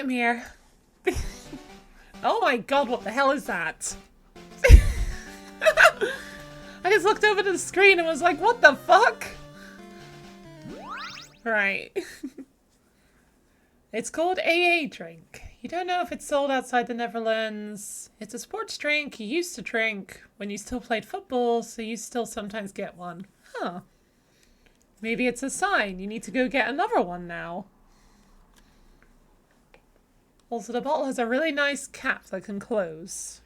him here. Oh my god, what the hell is that? I just looked over to the screen and was like, what the fuck? Right. It's called AA drink. You don't know if it's sold outside the Netherlands. It's a sports drink you used to drink when you still played football, so you still sometimes get one. Huh. Maybe it's a sign you need to go get another one now. Also, the bottle has a really nice cap that can close.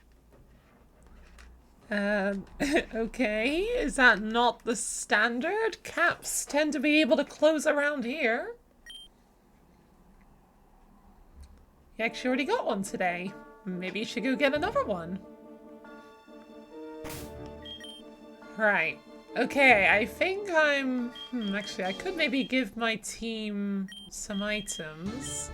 Okay, is that not the standard? Caps tend to be able to close around here. You actually already got one today. Maybe you should go get another one. Right. Okay, I think I'm... actually, I could maybe give my team some items.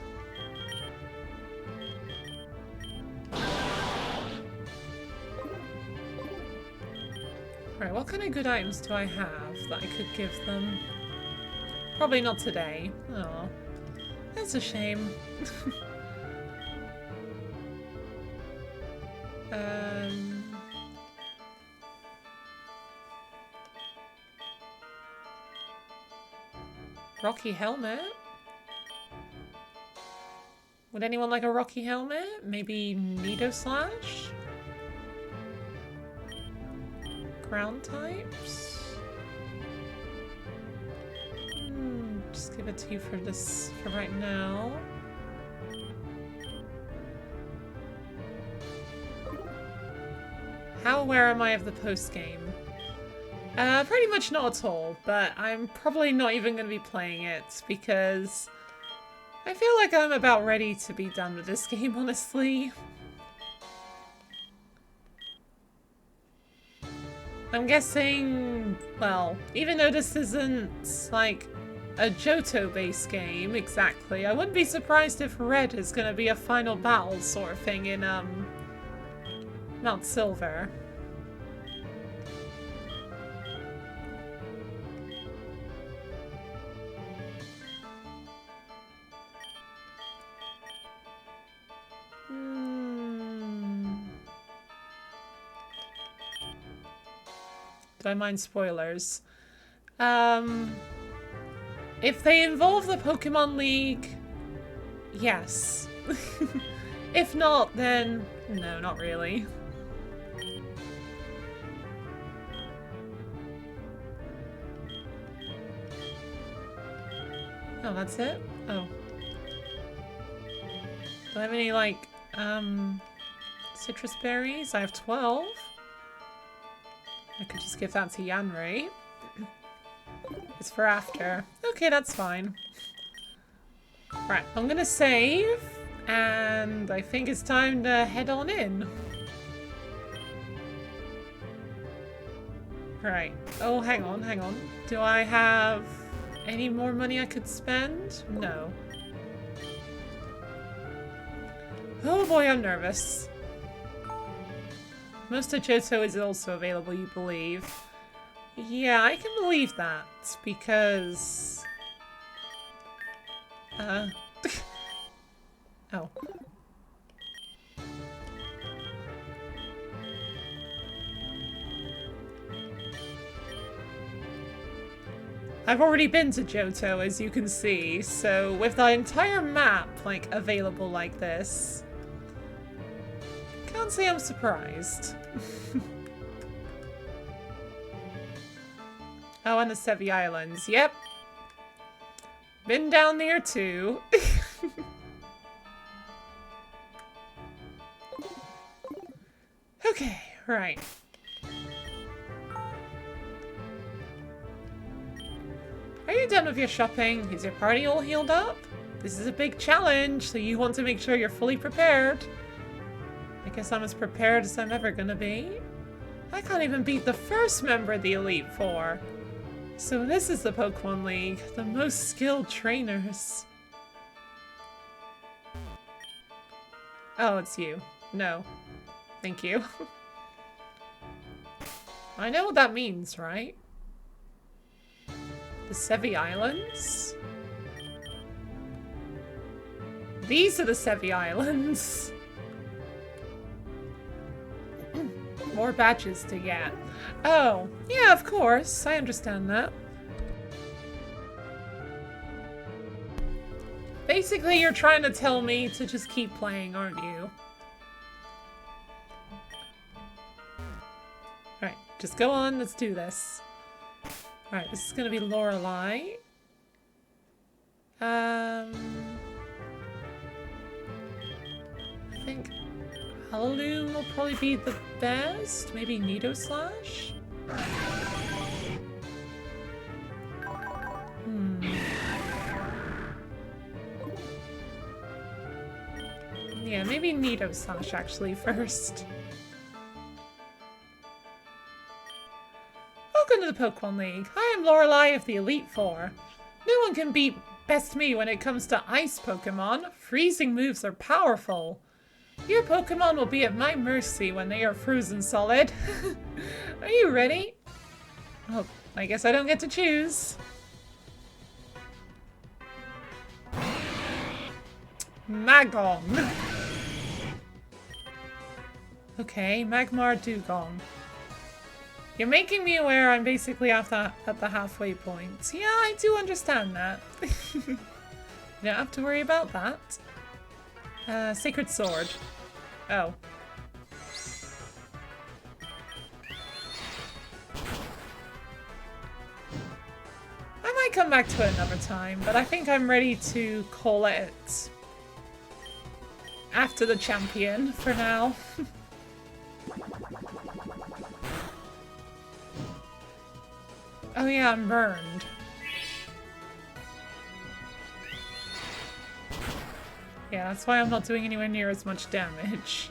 Right, what kind of good items do I have that I could give them? Probably not today. Oh, that's a shame. Rocky helmet? Would anyone like a rocky helmet? Maybe Nido Slash? Ground types? Just give it to you for this, for right now. How aware am I of the post-game? Pretty much not at all, but I'm probably not even going to be playing it because I feel like I'm about ready to be done with this game, honestly. I'm guessing, well, even though this isn't like a Johto-based game exactly, I wouldn't be surprised if Red is going to be a final battle sort of thing in Mount Silver. Do I mind spoilers? If they involve the Pokemon League, yes. If not, then no, not really. Oh, that's it? Oh. Do I have any, like, citrus berries? I have 12. I could just give that to Yanrei. It's for after. Okay, that's fine. Right, I'm gonna save, and I think it's time to head on in. Right. Oh, hang on, hang on. Do I have any more money I could spend? No. Oh boy, I'm nervous. Most of Johto is also available, you believe. Yeah, I can believe that, because... oh. I've already been to Johto, as you can see, so with the entire map, like, available like this, can't say I'm surprised. Oh, and the Sevi Islands. Yep. Been down there too. Okay, right. Are you done with your shopping? Is your party all healed up? This is a big challenge, so you want to make sure you're fully prepared. I guess I'm as prepared as I'm ever gonna be. I can't even beat the first member of the Elite Four. So this is the Pokemon League, the most skilled trainers. Oh, it's you. No. Thank you. I know what that means, right? The Sevi Islands? These are the Sevi Islands. More badges to get. Oh, yeah, of course. I understand that. Basically, you're trying to tell me to just keep playing, aren't you? Alright, just go on. Let's do this. Alright, this is going to be Lorelei. I think Halloween will probably be the best. Maybe Nido Slash? Yeah, maybe Nido Slash actually first. Welcome to the Pokémon League. I am Lorelei of the Elite Four. No one can beat best me when it comes to ice Pokémon. Freezing moves are powerful. Your Pokémon will be at my mercy when they are frozen solid. Are you ready? Oh, I guess I don't get to choose. Magong. Okay, Magmar Dugong. You're making me aware I'm basically at the halfway point. Yeah, I do understand that. You don't have to worry about that. Sacred Sword. Oh. I might come back to it another time, but I think I'm ready to call it after the champion for now. Oh yeah, I'm burned. Yeah, that's why I'm not doing anywhere near as much damage.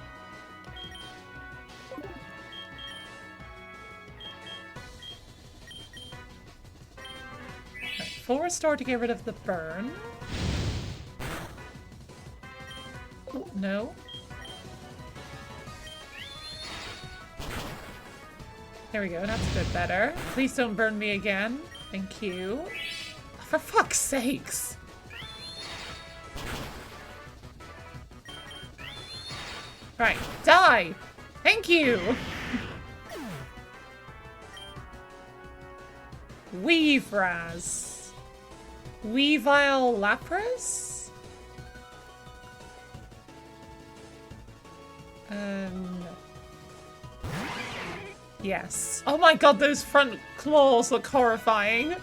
Right, full restore to get rid of the burn. Oh, no. There we go, that's a bit better. Please don't burn me again. Thank you. For fuck's sakes! Right, die! Thank you! Weavraz. Weavile Lapras? No. Yes. Oh my god, those front claws look horrifying.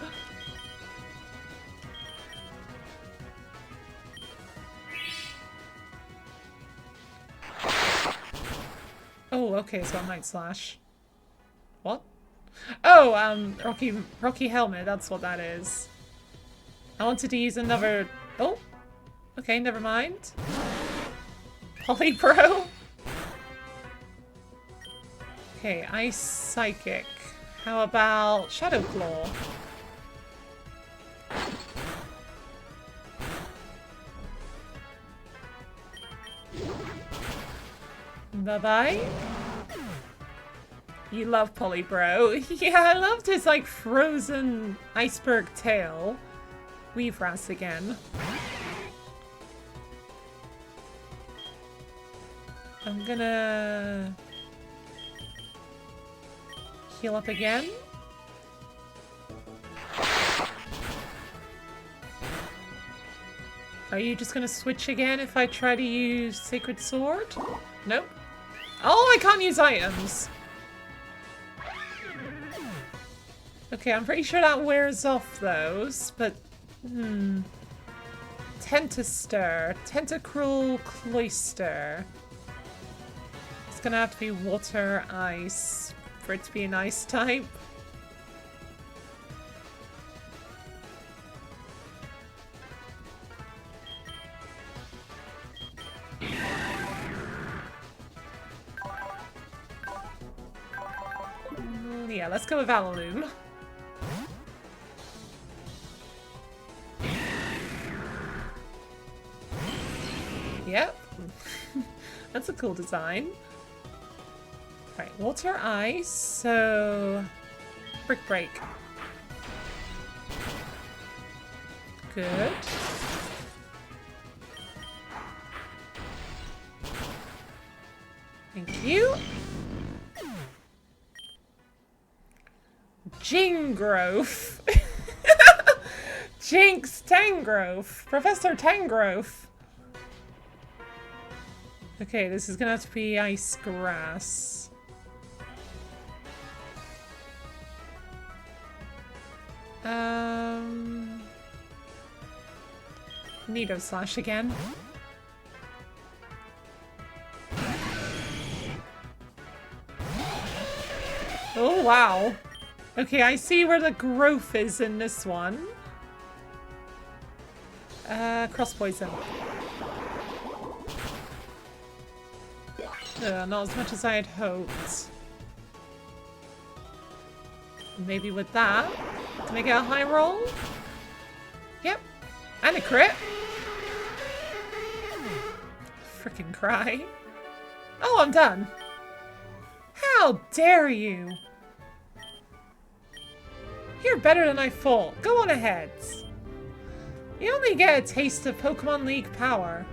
Oh, okay, so I might slash. What? Oh, Rocky Helmet, that's what that is. I wanted to use another... Oh! Okay, never mind. Polybro? Okay, Ice Psychic. How about Shadow Claw? Bye-bye. You love Polybro. Yeah, I loved his, like, frozen iceberg tail. Weavraz again. I'm gonna... heal up again. Are you just gonna switch again if I try to use Sacred Sword? Nope. Oh, I can't use items! Okay, I'm pretty sure that wears off those, but... Tentastir. Tentacruel Cloister. It's gonna have to be water, ice, for it to be an ice type. Yeah, let's go with Valiloom. Yep. That's a cool design. Right, water, ice, so... Brick Break. Good. Thank you. Jingrowth. Jinx Tangrowth. Professor Tangrowth. Okay, this is gonna have to be ice grass. Nido Slash again. Oh, wow. Okay, I see where the growth is in this one. Cross poison. Not as much as I had hoped. Maybe with that. Can I get a high roll? Yep. And a crit. Frickin' cry. Oh, I'm done. How dare you? You're better than I thought. Go on ahead. You only get a taste of Pokemon League power.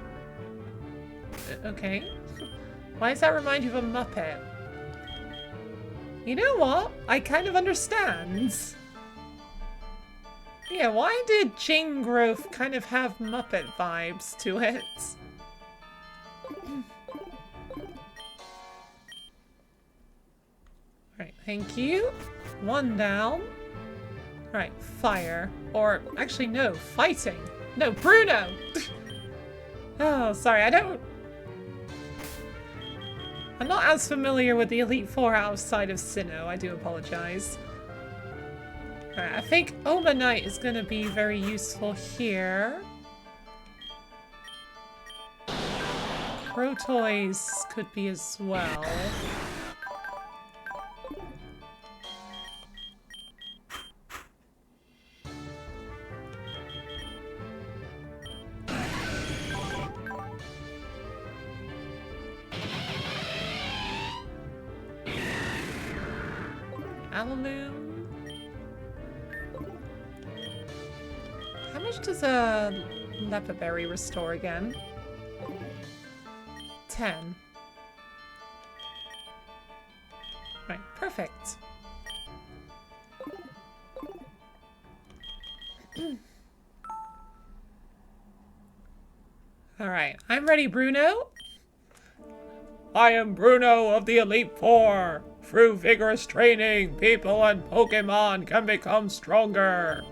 Okay. Why does that remind you of a Muppet? You know what? I kind of understand. Yeah, why did Jingrowth kind of have Muppet vibes to it? Alright, thank you. One down. Alright, fire. Or, actually no, fighting. No, Bruno! Oh, sorry, I'm not as familiar with the Elite Four outside of Sinnoh. I do apologize. Alright, I think Omanite is going to be very useful here. Protoys could be as well. Alaloom. How much does a leopard berry restore again? 10. Right, perfect. Alright, I'm ready, Bruno. I am Bruno of the Elite Four. Through vigorous training, people and Pokemon can become stronger.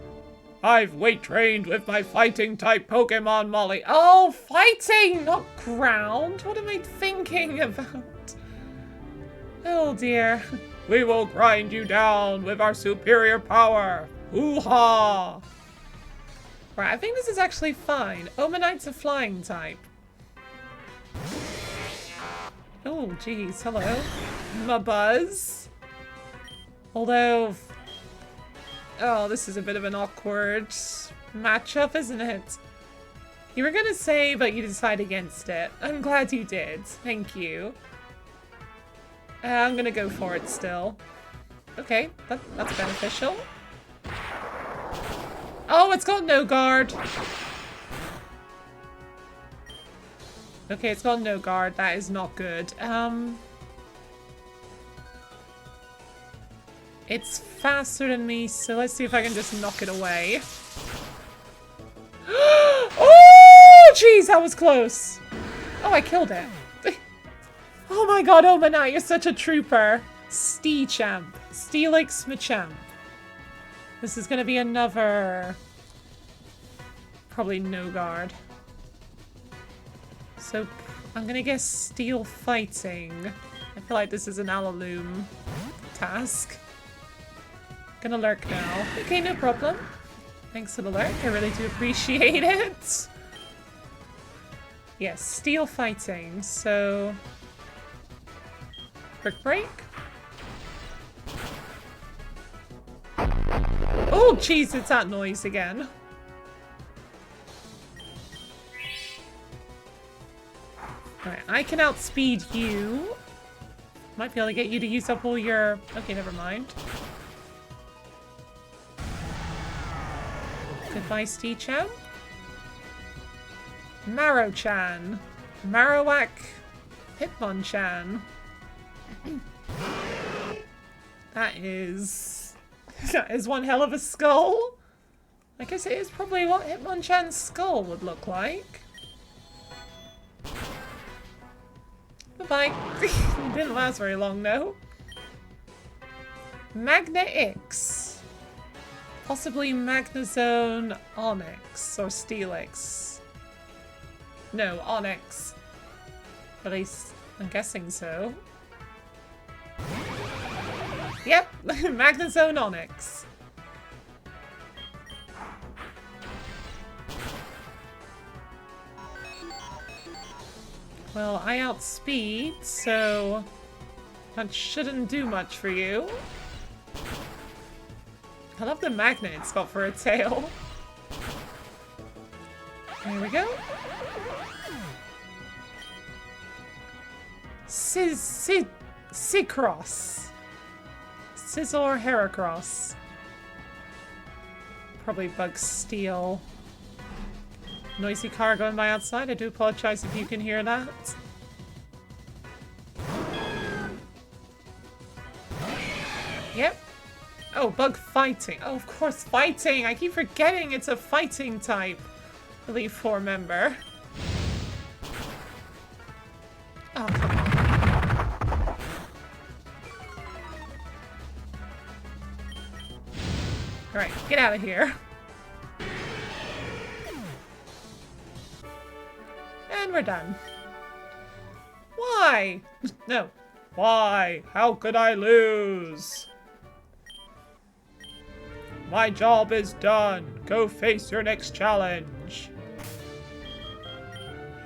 I've weight trained with my fighting type Pokemon, Molly. Oh, fighting, not ground. What am I thinking about? Oh dear. We will grind you down with our superior power. Hoo-ha! Right, I think this is actually fine. Omanite's a flying type. Oh, geez, hello. My buzz. Although... Oh, this is a bit of an awkward matchup, isn't it? You were gonna say, but you decided against it. I'm glad you did. Thank you. I'm gonna go for it still. Okay, that's beneficial. Oh, it's got no guard. Okay, it's got no guard. That is not good. It's faster than me, so let's see if I can just knock it away. Oh, jeez, that was close. Oh, I killed it. Oh my god, Omanite, you're such a trooper. Steechamp. Steelix Machamp. This is gonna be another... Probably no guard. So, I'm gonna guess Steel Fighting. I feel like this is an Alaloom task. Gonna lurk now. Okay, no problem. Thanks for the lurk, I really do appreciate it. Yes, Steel Fighting, so... Quick break. Oh, jeez, it's that noise again. Alright, I can outspeed you. Might be able to get you to use up all your... Okay, never mind. Goodbye, Steechamp. Marrowchan. Marowak. Hitmonchan. That is one hell of a skull. I guess it is probably what Hitmonchan's skull would look like. Bye-bye. Didn't last very long, though. Magna X. Possibly Magnezone Onyx or Steelix. No, Onyx. At least I'm guessing so. Yep, Magnezone Onyx. Well, I outspeed, so that shouldn't do much for you. I love the magnet it's got for a tail. There we go. Sicross. Scizor Heracross. Probably Bug Steel. Noisy car going by outside. I do apologize if you can hear that. Yep. Oh, Bug Fighting. Oh, of course, Fighting. I keep forgetting it's a fighting type. Elite Four member. Oh, come on. Alright, get out of here. And we're done. Why? No. Why? How could I lose? My job is done. Go face your next challenge.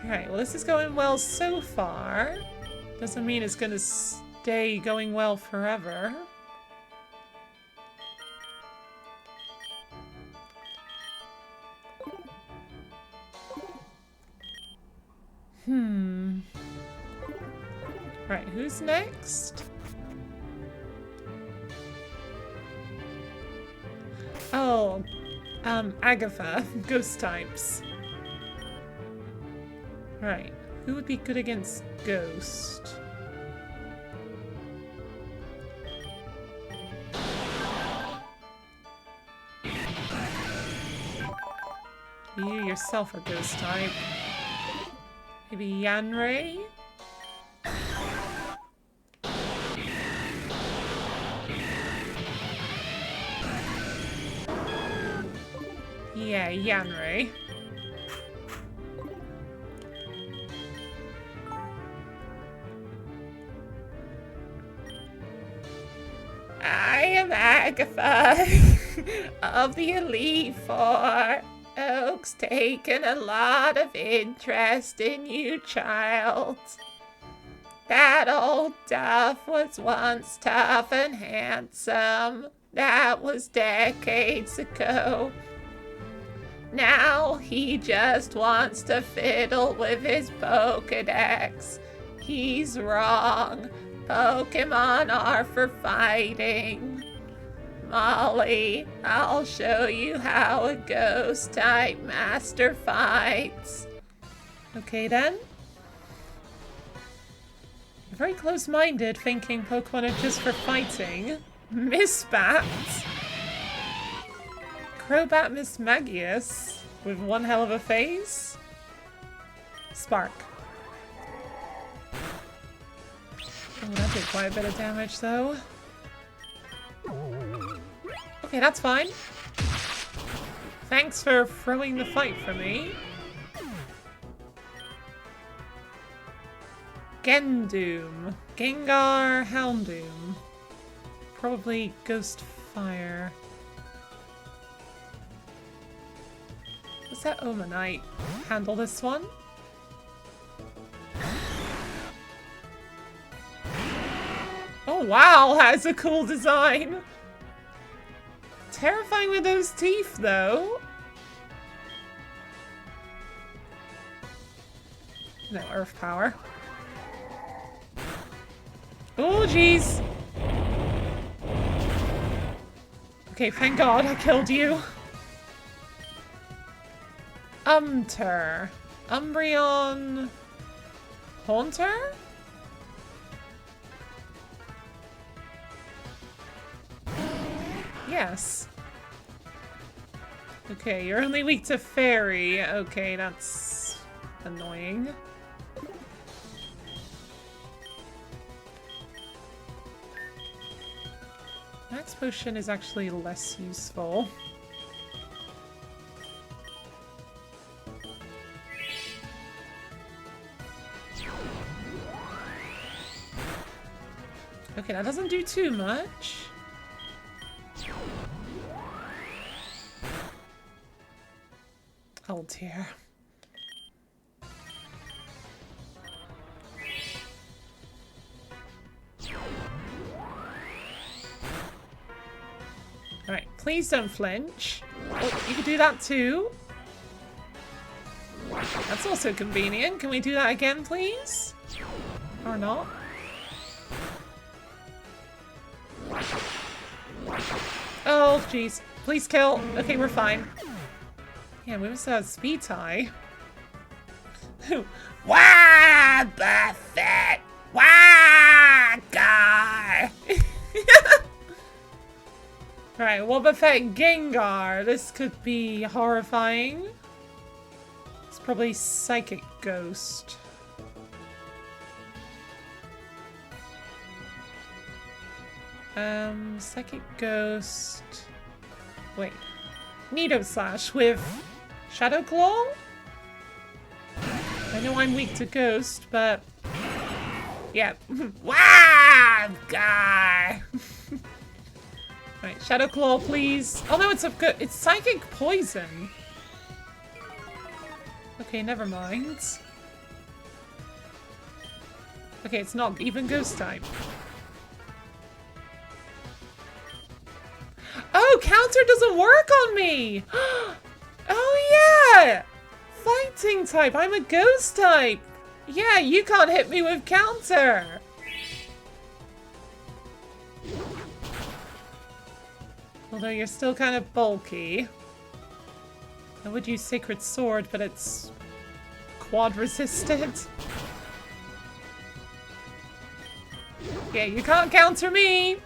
Alright, well this is going well so far. Doesn't mean it's gonna stay going well forever. Right, who's next? Oh, Agatha, ghost types. Right, who would be good against ghost? You yourself are ghost type. Maybe Yanrei? Yeah, Yanrei. I am Agatha of the Elite Four. Oak's taken a lot of interest in you, child. That old Duff was once tough and handsome. That was decades ago. Now he just wants to fiddle with his Pokédex. He's wrong. Pokémon are for fighting. Molly, I'll show you how a ghost-type master fights. Okay then. You're very close-minded, thinking Pokemon are just for fighting. Miss Bat. Crobat Miss Magius with one hell of a face. Spark. Oh, that did quite a bit of damage though. Okay, that's fine. Thanks for throwing the fight for me. Gendoom. Gengar Houndoom. Probably Ghost Fire. What's that Omanite? Handle this one. Oh wow, that's a cool design. Terrifying with those teeth, though. No earth power. Oh, jeez. Okay, thank God I killed you. Umter. Umbreon. Haunter? Yes. Okay, you're only weak to fairy. Okay, that's annoying. Max potion is actually less useful. Okay, that doesn't do too much. Oh dear. Alright, please don't flinch. Oh, you can do that too. That's also convenient. Can we do that again, please? Or not? Oh, jeez. Please kill. Okay, we're fine. Yeah, we must have speed tie. Wah, Buffett! Wah, guy! Alright, Wobbuffet Gengar. This could be horrifying. It's probably Psychic Ghost. Psychic Ghost. Wait. Nido Slash with Shadow Claw? I know I'm weak to Ghost, but yeah. Wow, guy. Right, Shadow Claw, please. Oh no, it's Psychic Poison. Okay, never mind. Okay, it's not even Ghost type. Oh, counter doesn't work on me! Oh yeah! Fighting type, I'm a ghost type! Yeah, you can't hit me with counter! Although you're still kind of bulky. I would use Sacred Sword, but it's quad resisted. Yeah, you can't counter me!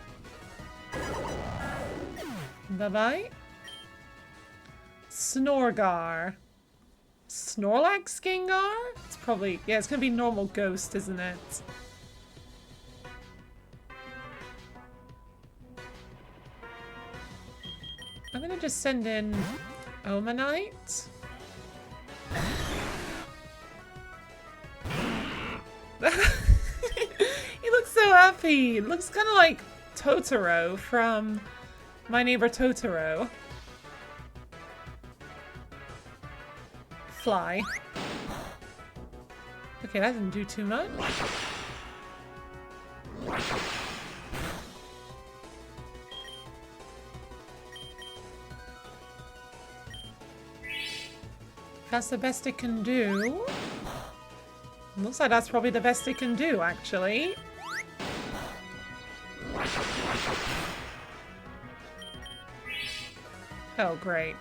Bye-bye. Snorgar. Snorlax Gengar? It's probably... yeah, it's gonna be normal ghost, isn't it? I'm gonna just send in Omanite. He looks so happy. He looks kind of like Totoro from My Neighbor Totoro. Fly. Okay, that didn't do too much. That's the best it can do. Looks like that's probably the best it can do, actually. Oh, great.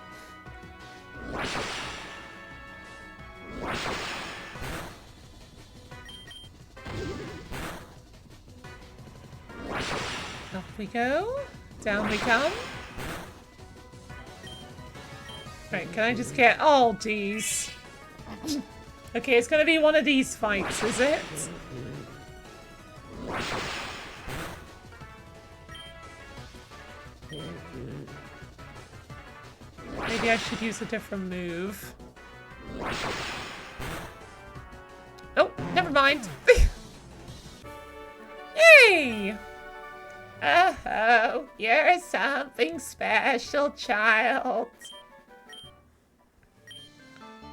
Up we go. Down we come. Right, can I just get... oh, geez. Okay, it's gonna be one of these fights, is it? Maybe I should use a different move. Oh, never mind. Hey! Oh, you're something special, child.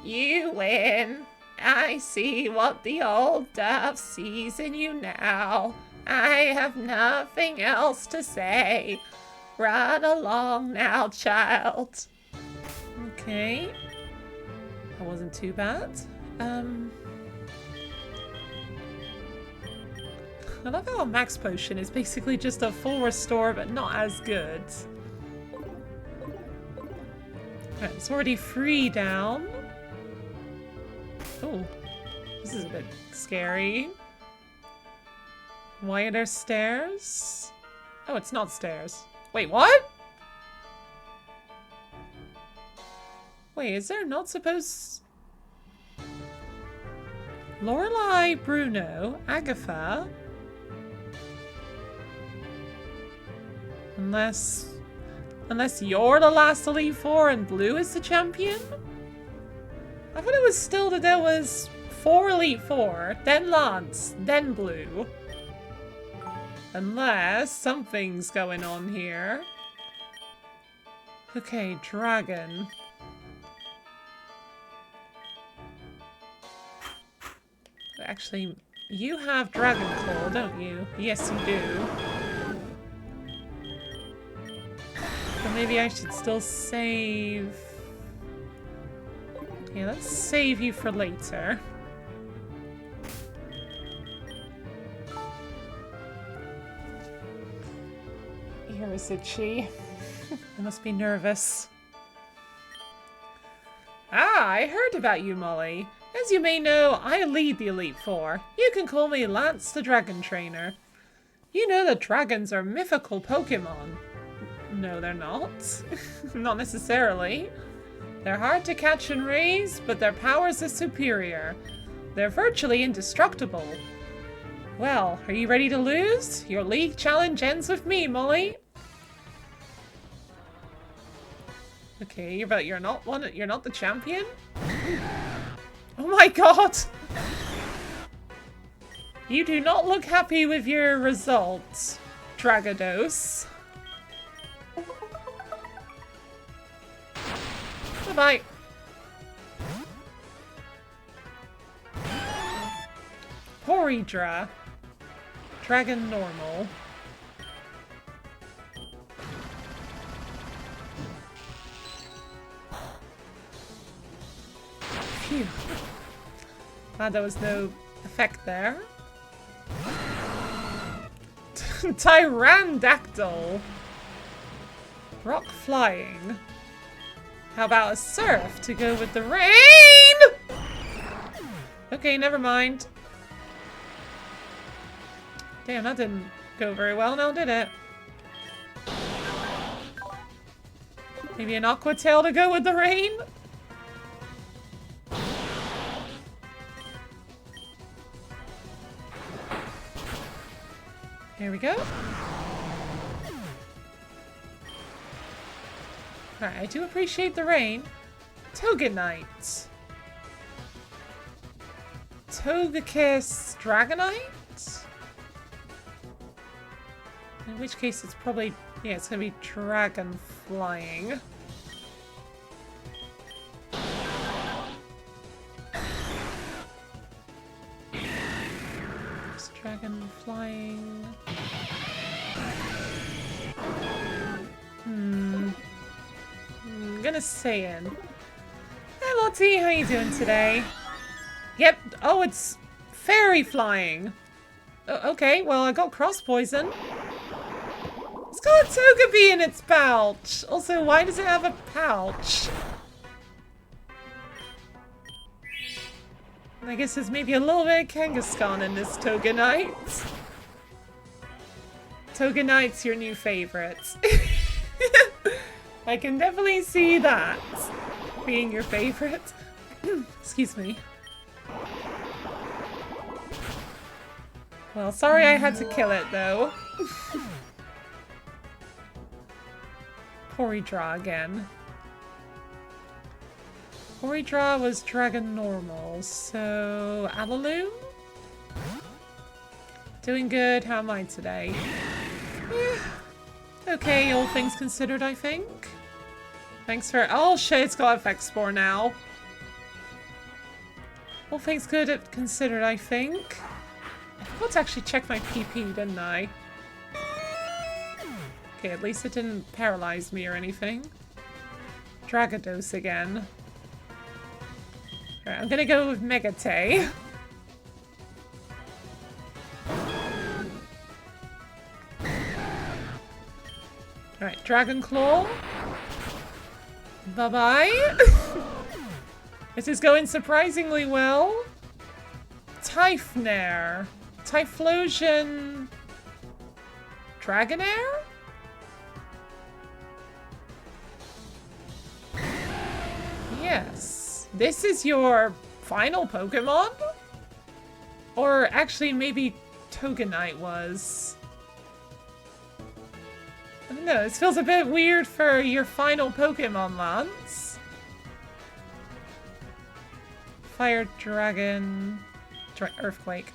You win. I see what the old dove sees in you now. I have nothing else to say. Run along now, child. Okay. That wasn't too bad. I love how a max potion is basically just a full restore, but not as good. Right, it's already free down. Oh, this is a bit scary. Why are there stairs? Oh, it's not stairs. Wait, what? Wait, is there not supposed... Lorelei, Bruno, Agatha... Unless you're the last Elite Four and Blue is the champion? I thought it was still that there was 4 Elite Four, then Lance, then Blue. Unless something's going on here. Okay, Dragon. Actually, you have Dragon Claw, don't you? Yes, you do. But maybe I should still save... Yeah, let's save you for later. Here is Itchy. I must be nervous. Ah, I heard about you, Molly. As you may know, I lead the Elite Four. You can call me Lance the Dragon Trainer. You know that dragons are mythical Pokémon. No, they're not. Not necessarily. They're hard to catch and raise, but their powers are superior. They're virtually indestructible. Well, are you ready to lose? Your league challenge ends with me, Molly. Okay, but you're not the champion? Oh my god! You do not look happy with your results, Dragados. Bye-bye. Poridra. Dragon normal. Phew. Glad there was no effect there. Tyrandactyl. Rock flying. How about a surf to go with the rain? Okay, never mind. Damn, that didn't go very well now, did it? Maybe an aqua tail to go with the rain? Here we go. Alright, I do appreciate the rain. Togenite. Togekiss Dragonite? In which case it's probably... Yeah, it's gonna be Dragon Flying. It's Dragon Flying... I'm gonna say in. Hi Lottie, how you doing today? Yep. Oh, it's fairy flying. Okay, well I got cross poison. It's got a Togepi in its pouch. Also, why does it have a pouch? I guess there's maybe a little bit of Kangaskhan in this Togenite. Togenite's your new favorite. I can definitely see that being your favorite. Excuse me. Well, sorry I had to kill it, though. Poridra again. Poridra was Dragon Normal, so... Alaloom? Doing good, how am I today? Yeah. Okay, all things considered, I think. Thanks for... Oh shit, it's got FX Spore now. All things good considered, I think. I forgot to actually check my PP, didn't I? Okay, at least it didn't paralyze me or anything. Dragados again. Alright, I'm gonna go with Megatay. Alright, Dragon Claw. Bye-bye. This is going surprisingly well. Typhnair. Typhlosion. Dragonair? Yes. This is your final Pokemon? Or actually maybe Togenite was. I don't know, this feels a bit weird for your final Pokemon, Lance. Fire Dragon... Earthquake.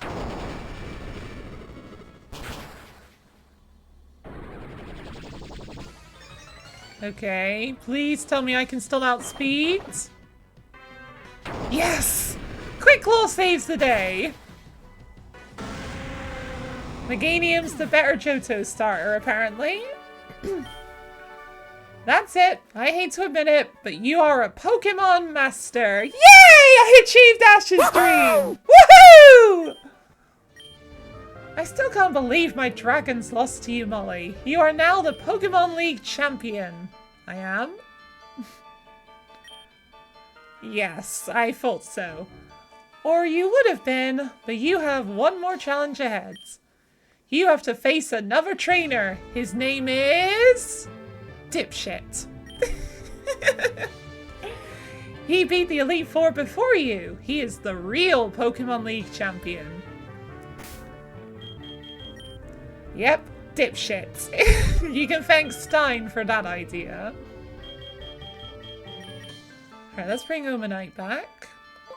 Okay, please tell me I can still outspeed. Yes! Quick Claw saves the day! Meganium's the better Johto starter, apparently. That's it. I hate to admit it, but you are a Pokemon master. Yay! I achieved Ash's dream! Woohoo! I still can't believe my dragons lost to you, Molly. You are now the Pokemon League champion. I am? Yes, I thought so. Or you would have been, but you have one more challenge ahead. You have to face another trainer. His name is... Dipshit. He beat the Elite Four before you. He is the real Pokemon League champion. Yep, Dipshit. You can thank Stein for that idea. Alright, let's bring Omanite back.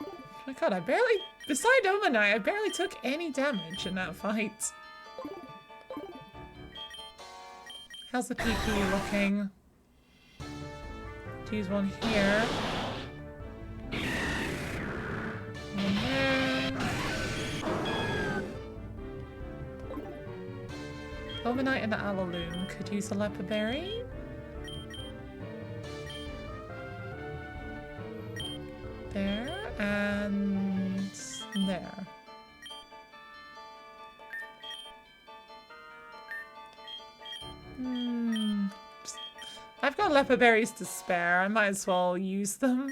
Oh my god, I barely... Beside Omanite, I barely took any damage in that fight. How's the PP looking? Use one here. One there. Omanite and the Alaloon could use a Leper Berry. There and there. I've got leper berries to spare. I might as well use them.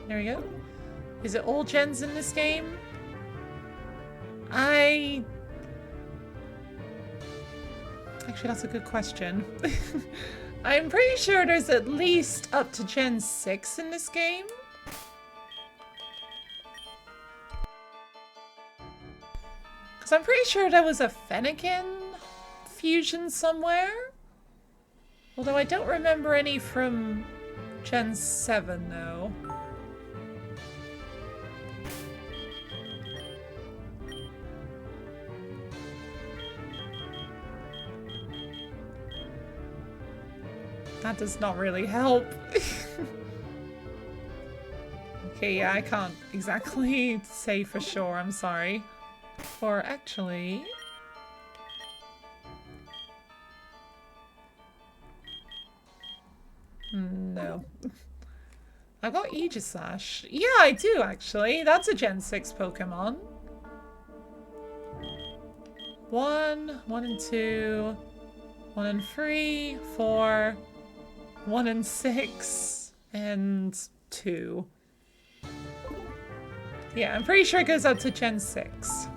There we go. Is it all gens in this game? Actually, that's a good question. I'm pretty sure there's at least up to Gen 6 in this game. Because I'm pretty sure there was a Fennekin fusion somewhere. Although I don't remember any from Gen 7, though. That does not really help. Okay, yeah, I can't exactly say for sure, I'm sorry. Or actually... no. I've got Aegislash. Yeah, I do, actually. That's a Gen 6 Pokemon. 1, 1 and 2, 1 and 3, 4... 1 and 6, and 2. Yeah, I'm pretty sure it goes up to Gen 6.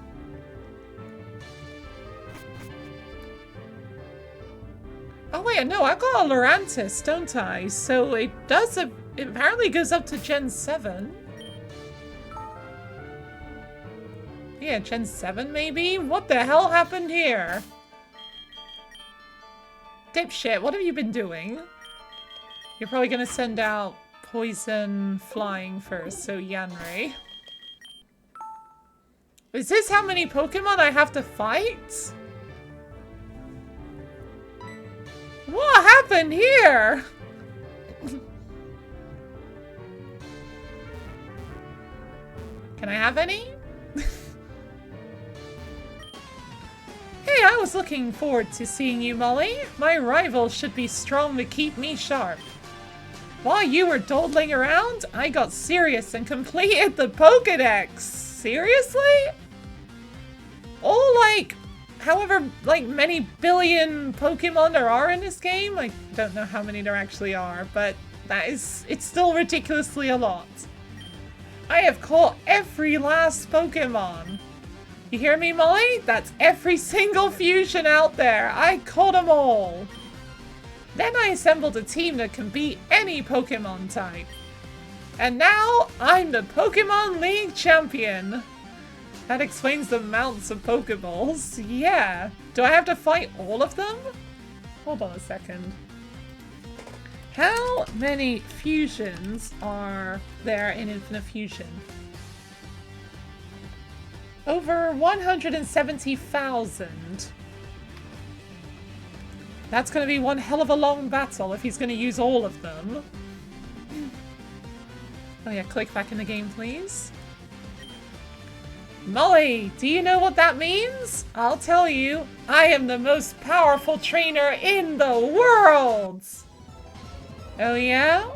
Oh wait, no, I've got a Lurantis, don't I? So it does, it apparently goes up to Gen 7. Yeah, Gen 7 maybe? What the hell happened here? Dipshit, what have you been doing? You're probably gonna send out Poison Flying first, so Yanrei. Is this how many Pokemon I have to fight? What happened here? Can I have any? Hey, I was looking forward to seeing you, Molly. My rival should be strong to keep me sharp. While you were dawdling around, I got serious and completed the Pokédex. Seriously? All like, however like many billion Pokemon there are in this game. I don't know how many there actually are, but it's still ridiculously a lot. I have caught every last Pokemon. You hear me, Molly? That's every single fusion out there. I caught them all. Then I assembled a team that can beat any Pokemon type. And now I'm the Pokemon League champion. That explains the amounts of Pokeballs. Yeah. Do I have to fight all of them? Hold on a second. How many fusions are there in Infinite Fusion? Over 170,000. That's going to be one hell of a long battle if he's going to use all of them. Oh yeah, click back in the game, please. Molly, do you know what that means? I'll tell you. I am the most powerful trainer in the world! Oh yeah?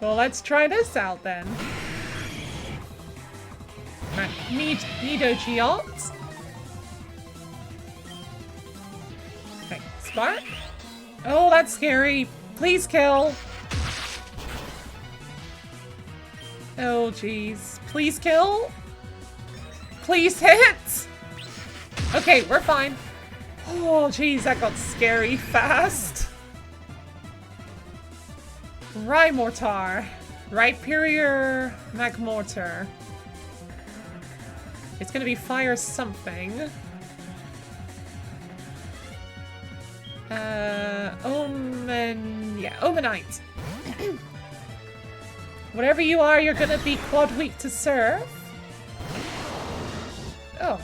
Well, let's try this out then. Nidogeot. Okay, Spark. Oh, that's scary. Please kill. Oh, jeez. Please kill. Please hit. Okay, we're fine. Oh, jeez, that got scary fast. Rymortar. Rhyperior Magmortar. It's gonna be fire something. Omanite. Whatever you are, you're gonna be quad weak to serve. Oh.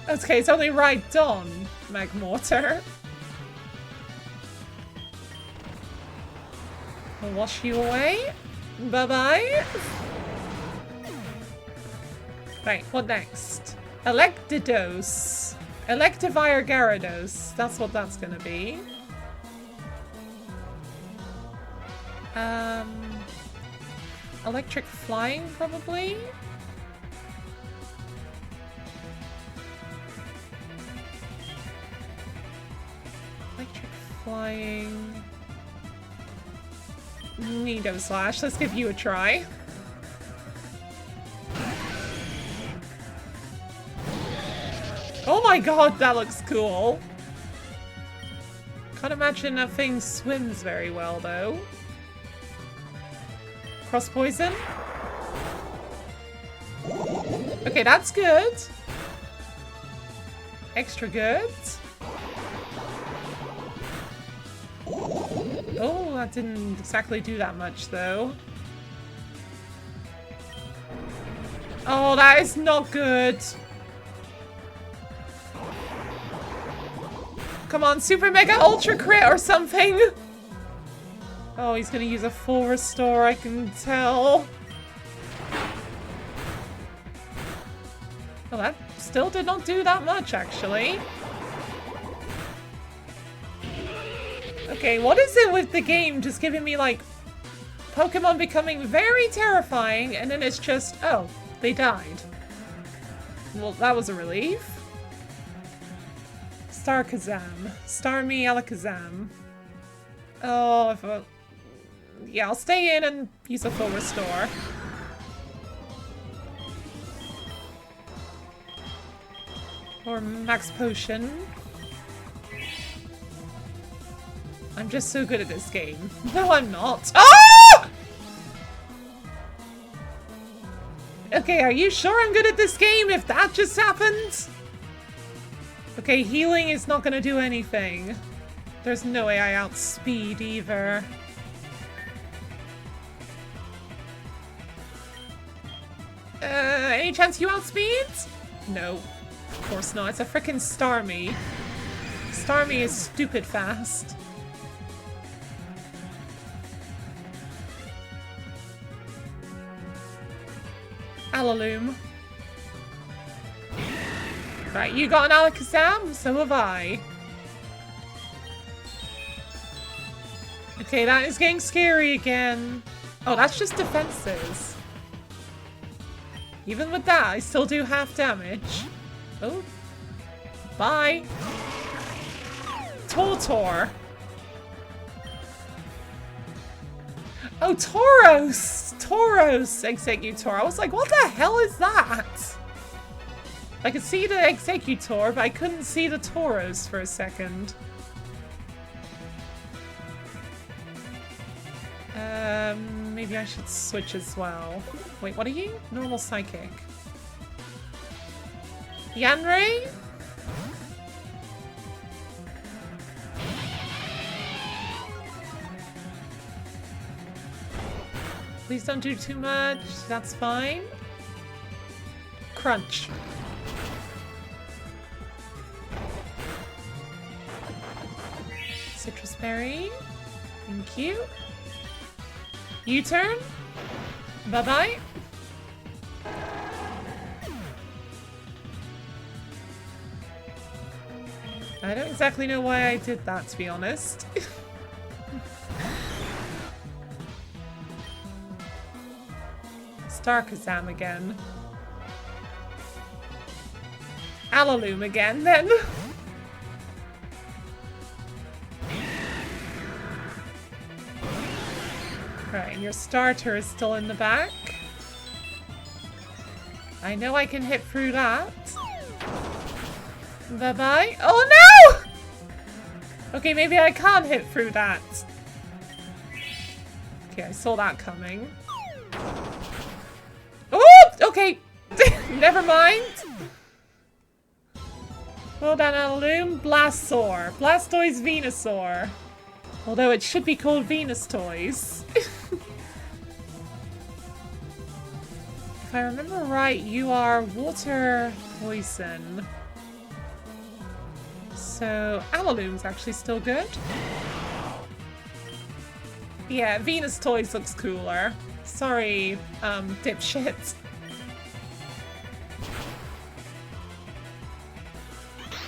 Okay, it's only Rhydon Magmortar. I'll wash you away. Bye-bye. Right, what next? Electados. Electivire Gyarados. That's what that's gonna be. Electric Flying, probably? Electric Flying... Nidoslash. Let's give you a try. Oh my god, that looks cool. Can't imagine that thing swims very well, though. Cross poison. Okay, that's good. Extra good. Oh, that didn't exactly do that much, though. Oh, that is not good. Come on, Super Mega Ultra Crit or something! Oh, he's gonna use a full restore, I can tell. Well, that still did not do that much, actually. Okay, what is it with the game just giving me, like, Pokemon becoming very terrifying, and then it's just, oh, they died. Well, that was a relief. Starkazam. Starmie Alakazam. Oh, if yeah, I'll stay in and use a full restore. Or max potion. I'm just so good at this game. No, I'm not. Ah! Okay, are you sure I'm good at this game if that just happened? Okay, healing is not gonna do anything. There's no way I outspeed either. Any chance you outspeed? No, of course not. It's a frickin' Starmie. Starmie is stupid fast. Alaloom. Right, you got an Alakazam? So have I. Okay, that is getting scary again. Oh, that's just defenses. Even with that, I still do half damage. Oh. Bye. Tortor. Oh, Tauros! Tauros Executor. I was like, what the hell is that? I could see the Executor, but I couldn't see the Tauros for a second. Maybe I should switch as well. Wait, what are you? Normal Psychic. Yanrei? Please don't do too much. That's fine. Crunch. Citrus berry. Thank you. U-turn. Bye-bye. I don't exactly know why I did that, to be honest. Star Kazam again. Alaloom again, then. Right, and your starter is still in the back. I know I can hit through that. Bye-bye. Oh no! Okay, maybe I can't hit through that. Okay, I saw that coming. Oh! Okay! Never mind. Well done, Alaloom. Blastoise. Blastoise Venusaur. Although it should be called Venus Toys. If I remember right, you are water poison. So Alaloom's actually still good. Yeah, Venus Toys looks cooler. Sorry, dipshit.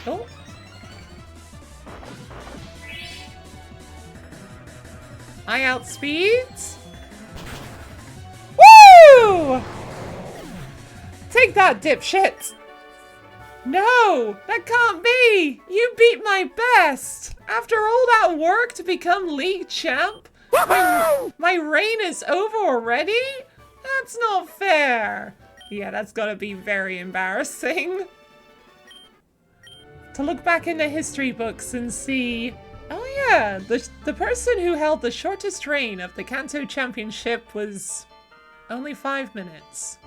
Oh. I outspeed. Woo! Take that, dipshit. No, that can't be. You beat my best. After all that work to become league champ, my reign is over already? That's not fair. Yeah, that's gotta be very embarrassing. To look back in the history books and see, oh yeah, the person who held the shortest reign of the Kanto Championship was only 5 minutes.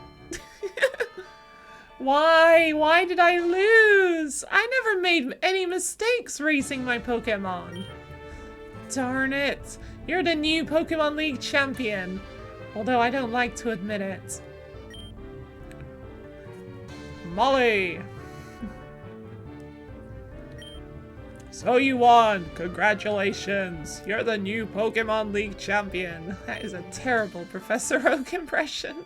Why? Why did I lose? I never made any mistakes racing my Pokemon. Darn it. You're the new Pokemon League champion. Although I don't like to admit it. Molly! So you won! Congratulations! You're the new Pokemon League champion. That is a terrible Professor Oak impression.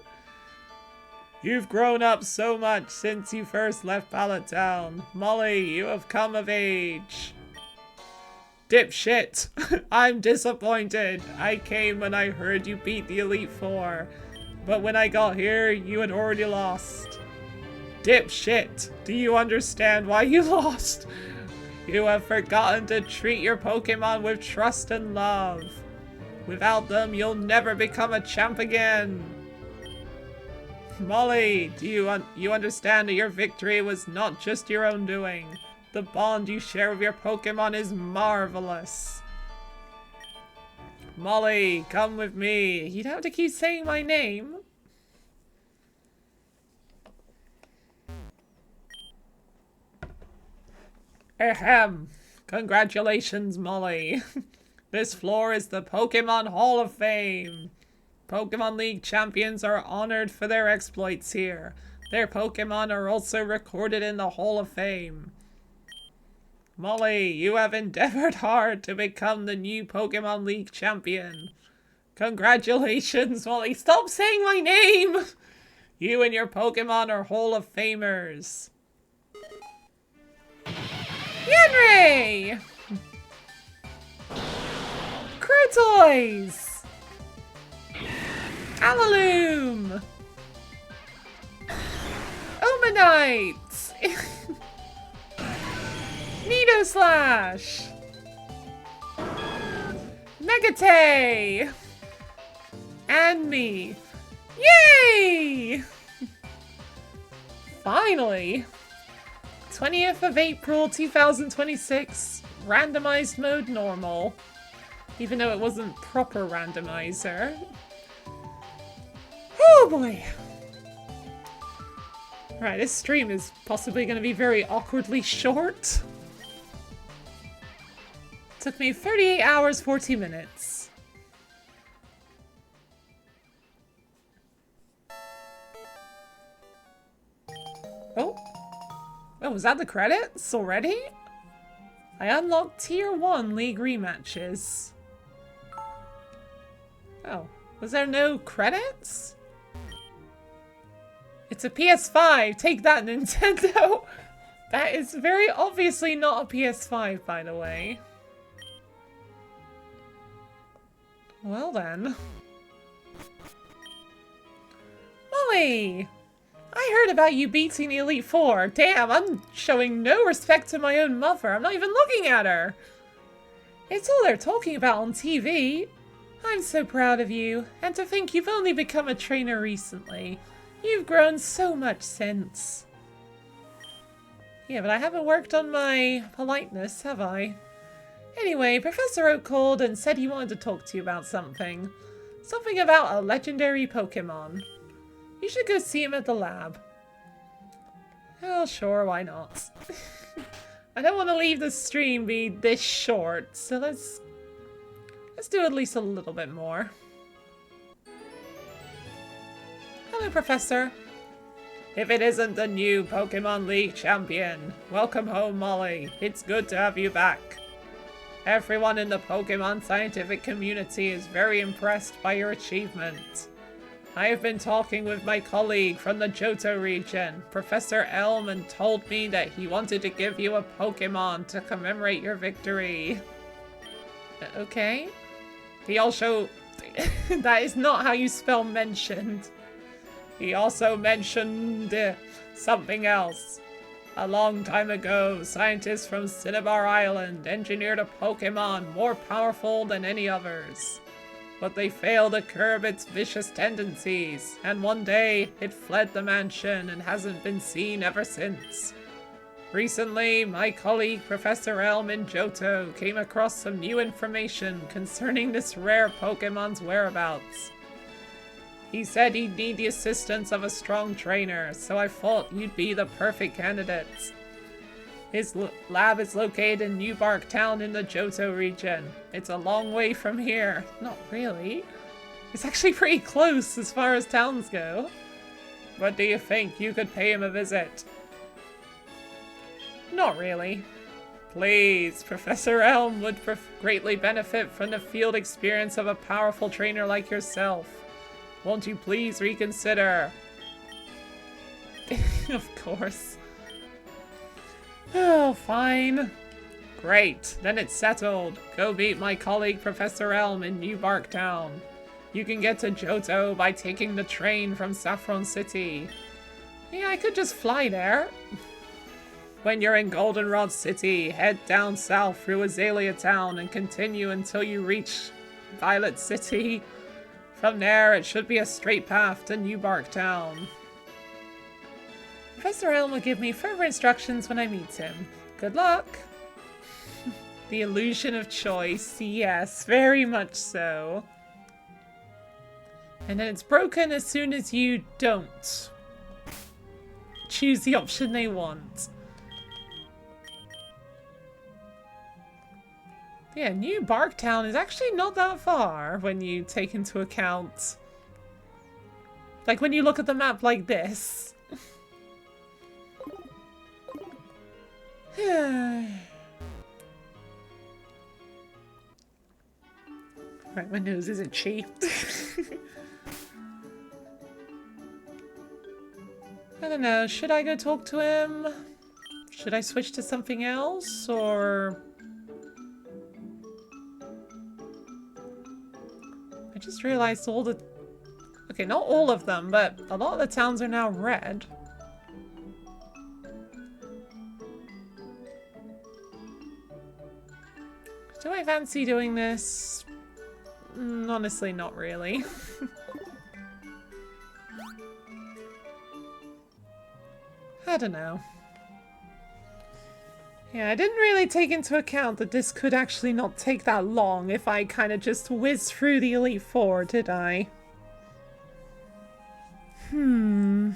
You've grown up so much since you first left Pallet Town. Molly, you have come of age. Dipshit! I'm disappointed. I came when I heard you beat the Elite Four. But when I got here, you had already lost. Dipshit! Do you understand why you lost? You have forgotten to treat your Pokemon with trust and love. Without them, you'll never become a champ again. Molly, do you understand that your victory was not just your own doing? The bond you share with your Pokemon is marvelous. Molly, come with me. You'd have to keep saying my name. Ahem. Congratulations, Molly. This floor is the Pokemon Hall of Fame. Pokemon League champions are honored for their exploits here. Their Pokemon are also recorded in the Hall of Fame. Molly, you have endeavored hard to become the new Pokemon League champion. Congratulations, Molly. Stop saying my name! You and your Pokemon are Hall of Famers. Yanrei! Crotoys! Alaloom! Omanite! Nidoslash! Megatay! And me! Yay! Finally! 20th of April 2026, randomized mode normal. Even though it wasn't proper randomizer. Oh boy! Right, this stream is possibly going to be very awkwardly short. Took me 38 hours, 40 minutes. Oh. Oh, was that the credits already? I unlocked Tier 1 League rematches. Oh, was there no credits? It's a PS5! Take that, Nintendo! That is very obviously not a PS5, by the way. Well then. Molly! I heard about you beating the Elite Four. Damn, I'm showing no respect to my own mother. I'm not even looking at her. It's all they're talking about on TV. I'm so proud of you. And to think you've only become a trainer recently. You've grown so much since. Yeah, but I haven't worked on my politeness, have I? Anyway, Professor Oak called and said he wanted to talk to you about something. Something about a legendary Pokémon. You should go see him at the lab. Oh, sure, why not? I don't want to leave the stream be this short, so let's do at least a little bit more. Hello, Professor. If it isn't the new Pokemon League champion, welcome home, Molly. It's good to have you back. Everyone in the Pokemon scientific community is very impressed by your achievement. I have been talking with my colleague from the Johto region, Professor Elm, and told me that he wanted to give you a Pokemon to commemorate your victory. Okay. He also... that is not how you spell mentioned. He also mentioned something else. A long time ago, scientists from Cinnabar Island engineered a Pokemon more powerful than any others. But they failed to curb its vicious tendencies, and one day it fled the mansion and hasn't been seen ever since. Recently, my colleague Professor Elm in Johto came across some new information concerning this rare Pokemon's whereabouts. He said he'd need the assistance of a strong trainer, so I thought you'd be the perfect candidate. His lab is located in New Bark Town in the Johto region. It's a long way from here. Not really. It's actually pretty close as far as towns go. What do you think? You could pay him a visit. Not really. Please, Professor Elm would greatly benefit from the field experience of a powerful trainer like yourself. Won't you please reconsider? Of course. Oh, fine. Great, then it's settled. Go meet my colleague Professor Elm in New Bark Town. You can get to Johto by taking the train from Saffron City. Yeah, I could just fly there. When you're in Goldenrod City, head down south through Azalea Town and continue until you reach Violet City. From there, it should be a straight path to New Bark Town. Professor Elm will give me further instructions when I meet him. Good luck! The illusion of choice. Yes, very much so. And then it's broken as soon as you don't choose the option they want. Yeah, New Barktown is actually not that far when you take into account... like, when you look at the map like this. Right, my nose is itchy. I don't know, should I go talk to him? Should I switch to something else, or... I just realized all the... okay, not all of them, but a lot of the towns are now red. Do I fancy doing this? Honestly, not really. I don't know. Yeah, I didn't really take into account that this could actually not take that long if I kind of just whiz through the Elite Four, did I? What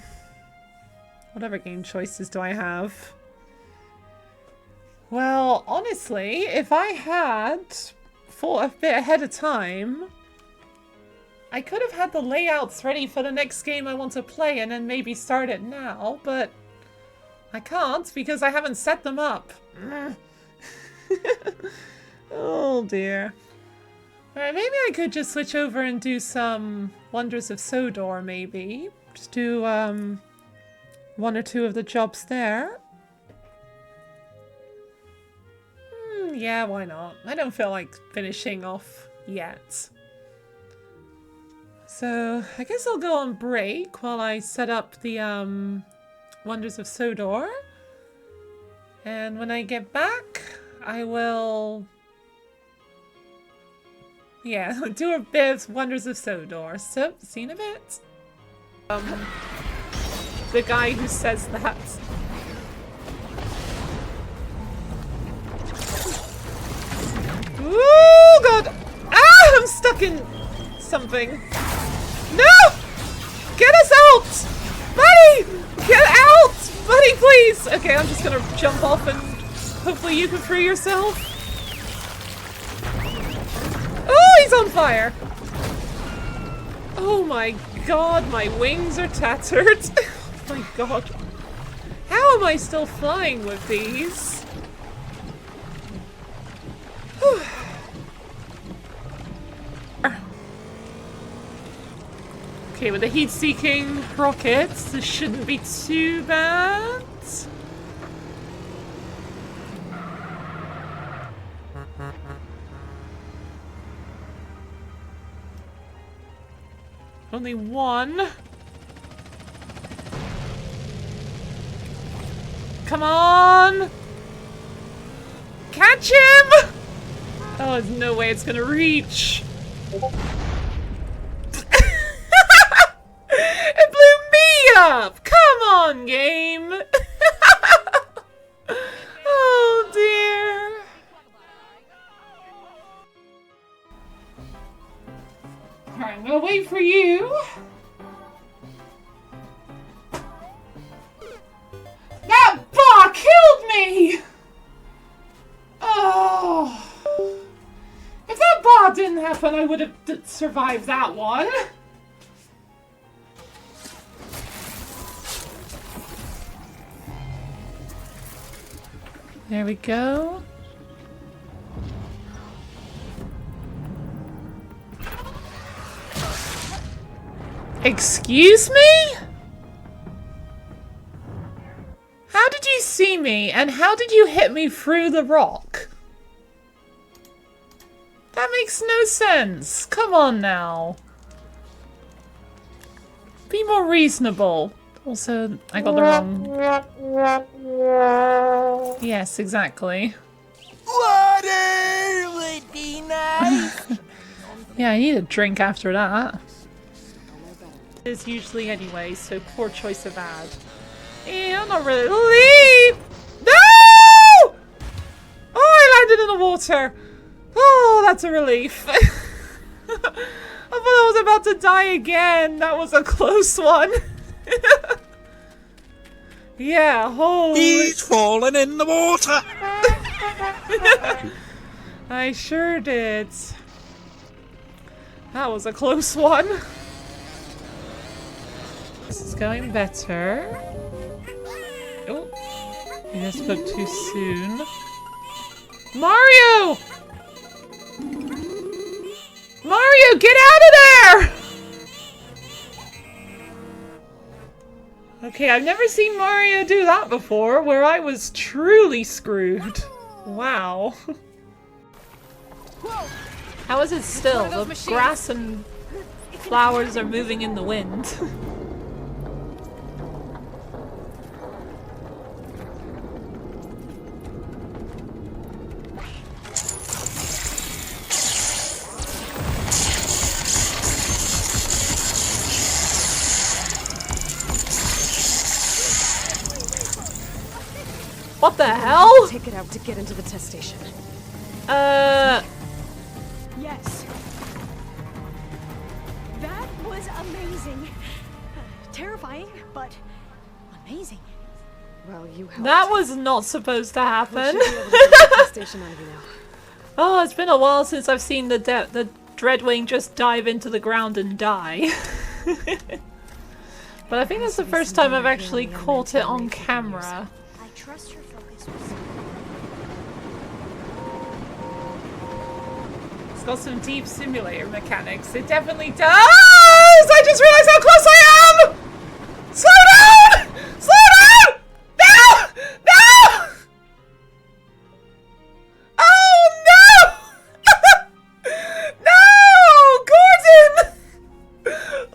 other game choices do I have? Well, honestly, if I had thought a bit ahead of time, I could have had the layouts ready for the next game I want to play and then maybe start it now, but I can't because I haven't set them up. Oh dear. Alright, maybe I could just switch over and do some Wonders of Sodor, maybe. Just do, one or two of the jobs there. Yeah, why not? I don't feel like finishing off yet. So, I guess I'll go on break while I set up the, Wonders of Sodor. And when I get back, I will... yeah, do a bit of Wonders of Sodor. So, seen a bit? The guy who says that. Ooh, God! Ah! I'm stuck in something. No! Get us out! Buddy! Get out! Buddy, please! Okay, I'm just gonna jump off and hopefully you can free yourself. Oh, he's on fire! Oh my God, my wings are tattered. Oh my God. How am I still flying with these? Okay, with the heat-seeking rockets, this shouldn't be too bad. Only one. Come on! Catch him! Oh, there's no way it's gonna reach. It blew me up! Come on, game! Oh, dear. Alright, I'm gonna wait for you. That bot killed me! Oh. If that bot didn't happen, I would have survived that one. There we go. Excuse me? How did you see me, and how did you hit me through the rock? That makes no sense. Come on now. Be more reasonable. Also, I got the wrong... Yes, exactly. Water would be nice. Yeah, I need a drink after that. It is usually anyway, so poor choice of ad. Yeah, I'm not really... Leave! No! Oh, I landed in the water. Oh, that's a relief. I thought I was about to die again. That was a close one. Yeah, holy... He's fallen in the water. I sure did. That was a close one. This is going better. Oh, I spoke too soon. Mario! Mario, get out of there! Okay, I've never seen Mario do that before, where I was truly screwed. Wow. How is it still? The grass and flowers are moving in the wind. What the hell? Take it out to get into the test station. Yes. That was amazing. Terrifying, but amazing. Well, you helped. That was not supposed to happen. We should be able to get the test station out of you now. Oh, it's been a while since I've seen the Dreadwing just dive into the ground and die. But I think that's the first time I've actually caught it on camera. I trust your focus. It's got some deep simulator mechanics. It definitely does! I just realized how close I am! Slow down! Slow down! No! No! Oh no! No! Gordon!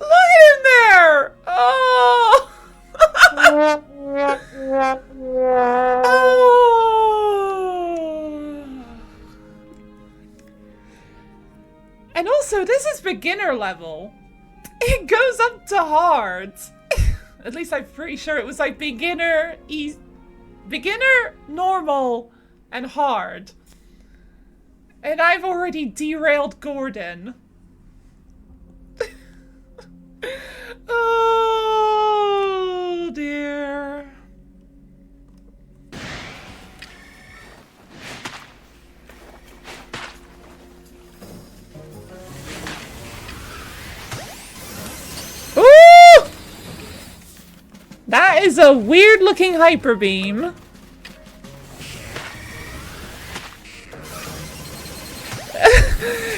Look at him there! Oh! Oh! And also, this is beginner level. It goes up to hard. At least I'm pretty sure it was like beginner, beginner, normal, and hard. And I've already derailed Gordon. Oh dear. Ooh! That is a weird looking hyper beam.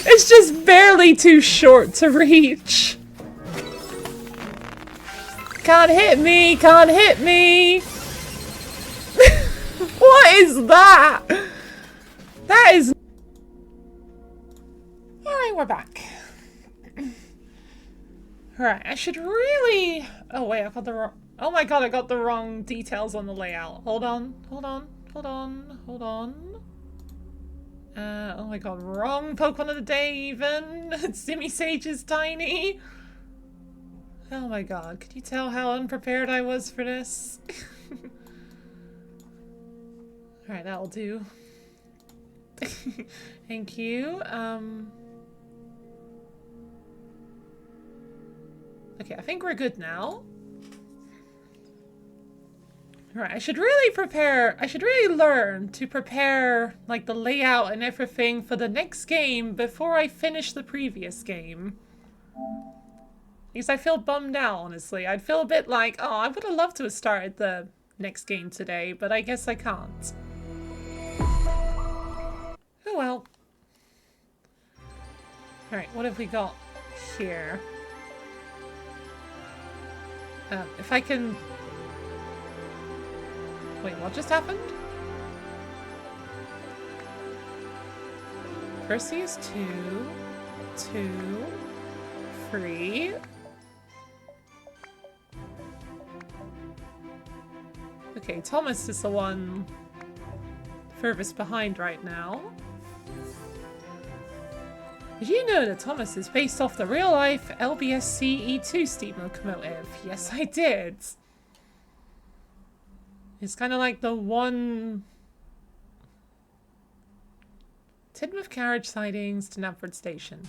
It's just barely too short to reach. Can't hit me, can't hit me. What is that? That is... Alright, we're back. Alright, I should really... Oh wait, I got the wrong... Oh my god, I got the wrong details on the layout. Hold on, hold on, hold on, hold on. Oh my god, wrong Pokemon of the day even. Simi Sage is tiny. Oh my god, could you tell how unprepared I was for this? Alright, that'll do. Thank you. Okay, I think we're good now. Alright, I should really learn to prepare, like, the layout and everything for the next game before I finish the previous game. Because I feel bummed out, honestly. I'd feel a bit like, oh, I would have loved to have started the next game today, but I guess I can't. Oh well. Alright, what have we got here? If I can... Wait, what just happened? Percy is 2, 2, 3. Okay, Thomas is the one furthest behind right now. Did you know that Thomas is based off the real-life LBSC E2 steam locomotive? Yes, I did. It's kind of like the one... Tidmouth carriage sidings to Knapford Station.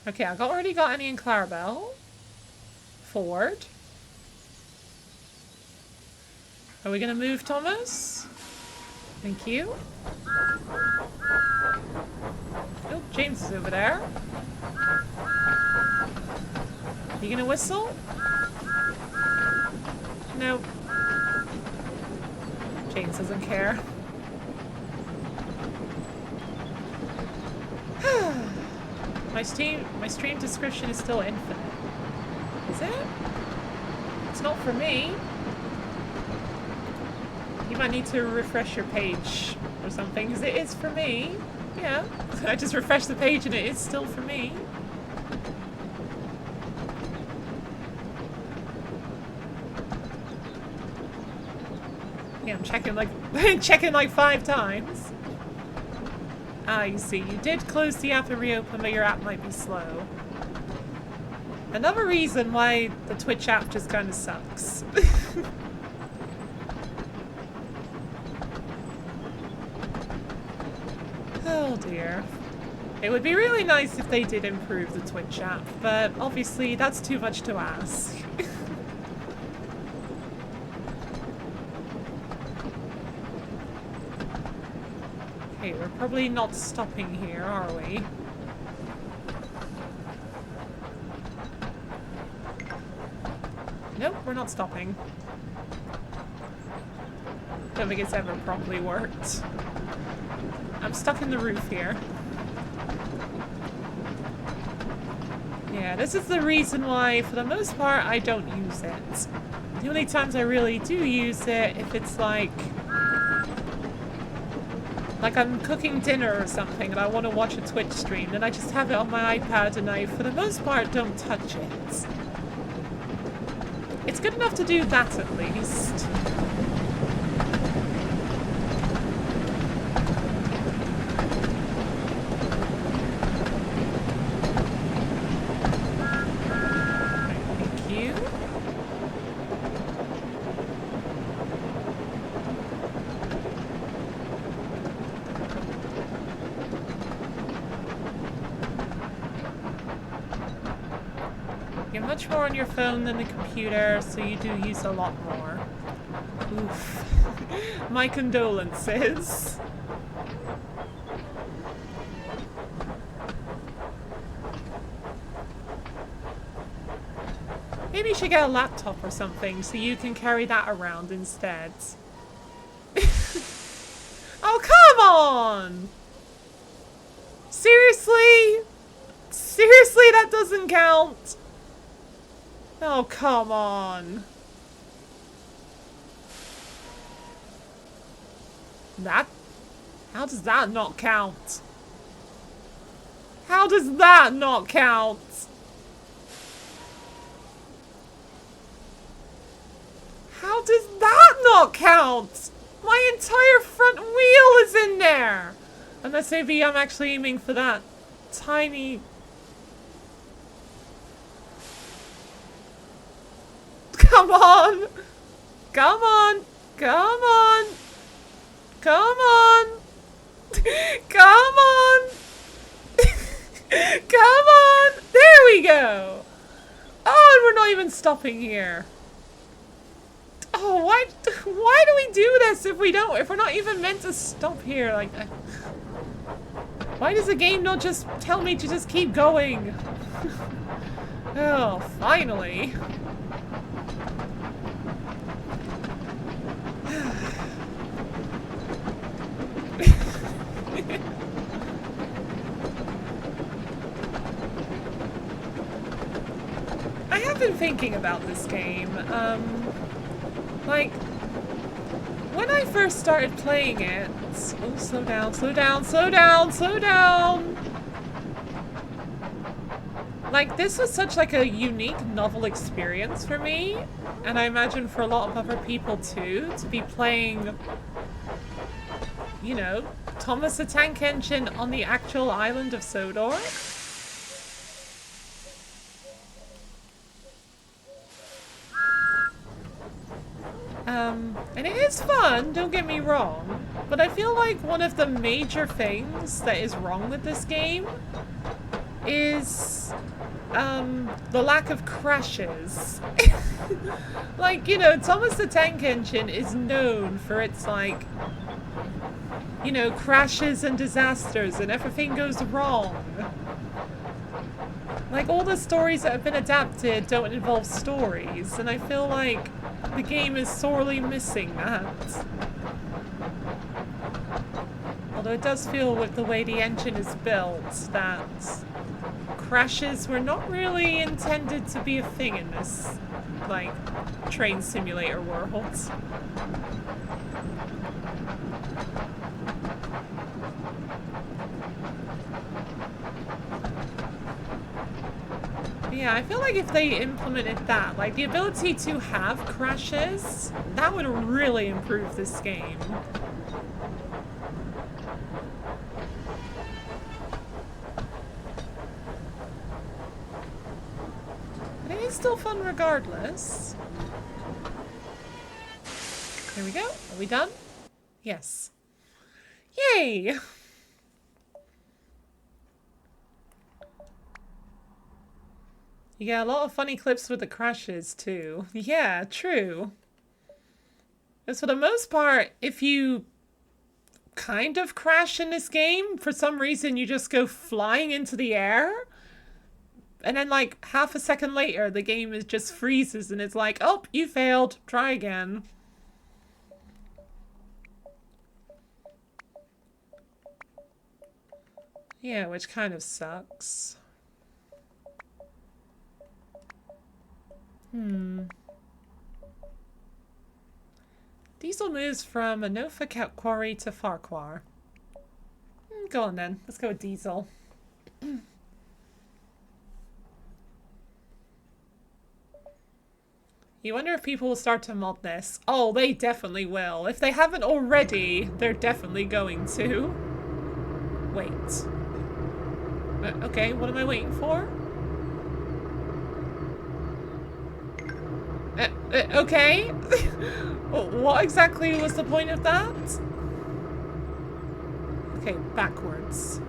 Okay, I've already got Annie and Clarabelle. Forward. Are we gonna move, Thomas? Thank you. Oh, James is over there. You gonna whistle? Nope. James doesn't care. My stream description is still infinite. Is it? It's not for me. You might need to refresh your page or something, because it is for me. Yeah. I just refreshed the page and it is still for me. Yeah, I'm checking like 5 times. Ah, you see, you did close the app and reopen, but your app might be slow. Another reason why the Twitch app just kind of sucks. Oh dear. It would be really nice if they did improve the Twitch app, but obviously that's too much to ask. Okay, we're probably not stopping here, are we? Nope, we're not stopping. Don't think it's ever properly worked. I'm stuck in the roof here. Yeah, this is the reason why, for the most part, I don't use it. The only times I really do use it, if it's like I'm cooking dinner or something and I want to watch a Twitch stream, then I just have it on my iPad and I, for the most part, don't touch it. It's good enough to do that at least. Thank you. You're much more on your phone than the computer, so you do use a lot more. Oof. My condolences. Maybe you should get a laptop or something so you can carry that around instead. Oh, come on! Seriously? Seriously, that doesn't count? Oh, come on. That? How does that not count? How does that not count? How does that not count? My entire front wheel is in there! Unless maybe I'm actually aiming for that tiny... Come on! Come on! Come on! Come on! Come on! Come on! There we go! Oh, and we're not even stopping here. Oh, why do we do this if we're not even meant to stop here? Like, why does the game not just tell me to just keep going? Oh, finally. I have been thinking about this game. Like, when I first started playing it... Oh, slow down, slow down, slow down, slow down! Like, this was such like a unique, novel experience for me. And I imagine for a lot of other people too, to be playing, you know, Thomas the Tank Engine on the actual island of Sodor. And it is fun, don't get me wrong, but I feel like one of the major things that is wrong with this game is the lack of crashes. Like, you know, Thomas the Tank Engine is known for its, like, you know, crashes and disasters and everything goes wrong. Like, all the stories that have been adapted don't involve stories, and I feel like the game is sorely missing that. Although it does feel with the way the engine is built that crashes were not really intended to be a thing in this, like, train simulator world. Yeah, I feel like if they implemented that, like the ability to have crashes, that would really improve this game. But it is still fun regardless. There we go. Are we done? Yes. Yay! You get a lot of funny clips with the crashes too. Yeah, true. Because for the most part, if you kind of crash in this game, for some reason you just go flying into the air. And then like half a second later, the game is just freezes and it's like, oh, you failed. Try again. Yeah, which kind of sucks. Diesel moves from Anofa Quarry to Farquhar. Go on then. Let's go with Diesel. You wonder if people will start to mod this. Oh, they definitely will. If they haven't already, they're definitely going to. Wait. Okay, what am I waiting for? Okay. What exactly was the point of that? Okay, backwards.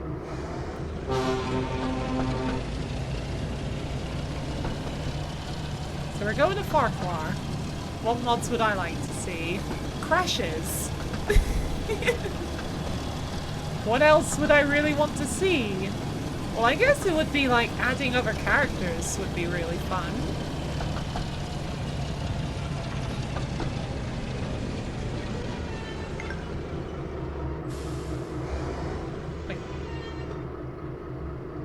So we're going to Farquhar. What mods would I like to see? Crashes. What else would I really want to see? Well, I guess it would be like adding other characters would be really fun.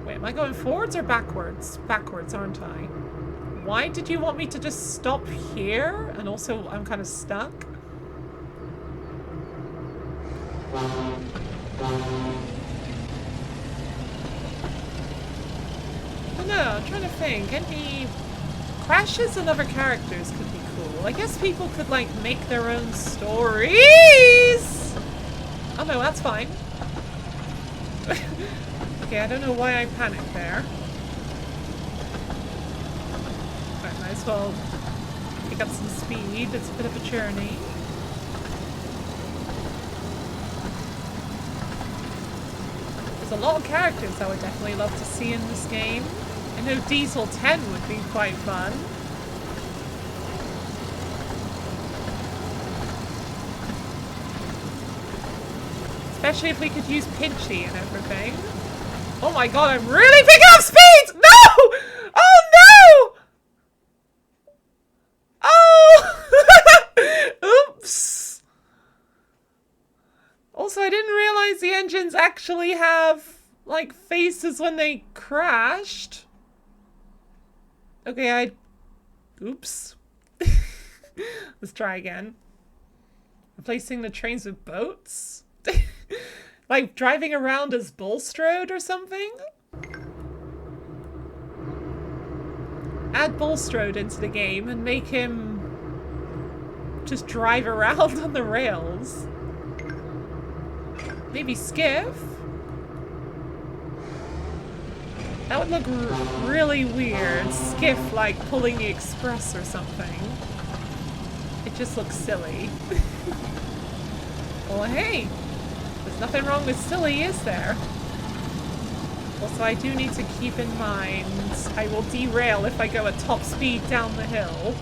Wait, am I going forwards or backwards? Backwards, aren't I? Why did you want me to just stop here? And also, I'm kind of stuck. No, I'm trying to think. Any crashes and other characters could be cool. I guess people could, like, make their own stories! Oh no, that's fine. Okay, I don't know why I panicked there. Right, might as well pick up some speed. It's a bit of a journey. There's a lot of characters I would definitely love to see in this game. I know Diesel 10 would be quite fun. Especially if we could use Pinchy and everything. Oh my god, I'm really picking up speed! No! Oh no! Oh! Oops. Also, I didn't realize the engines actually have, like, faces when they crashed. Okay, oops. Let's try again. Replacing the trains with boats? Like driving around as Bulstrode or something? Add Bulstrode into the game and make him just drive around on the rails. Maybe Skiff? That would look really weird. Skiff, like, pulling the express or something. It just looks silly. Well, hey. There's nothing wrong with silly, is there? Also, I do need to keep in mind I will derail if I go at top speed down the hill.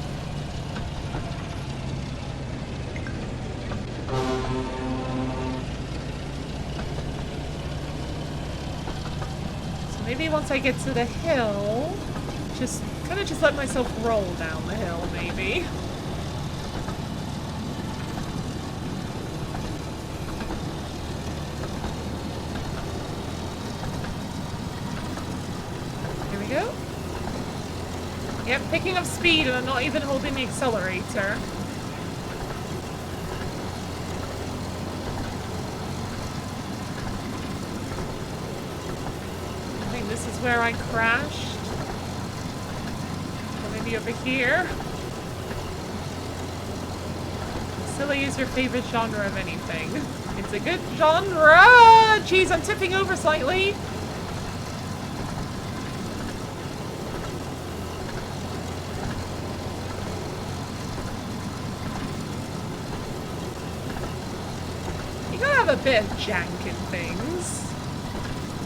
Maybe once I get to the hill, just kind of just let myself roll down the hill, maybe. Here we go. Yep, picking up speed and I'm not even holding the accelerator. This is where I crashed. Or maybe over here. Silly is your favorite genre of anything. It's a good genre! Jeez, I'm tipping over slightly. You gotta have a bit of jank in things.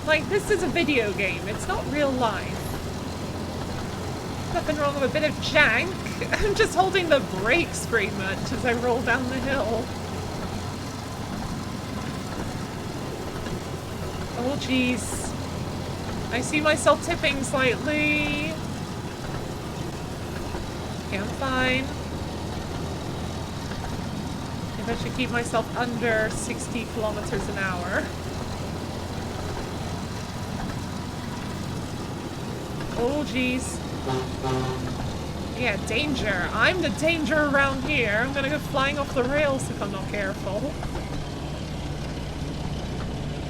Like, this is a video game. It's not real life. Nothing wrong with a bit of jank. I'm just holding the brakes pretty much as I roll down the hill. Oh jeez. I see myself tipping slightly. Okay, I'm fine. Maybe I should keep myself under 60 kilometers an hour. Oh jeez. Yeah, danger. I'm the danger around here. I'm gonna go flying off the rails if I'm not careful.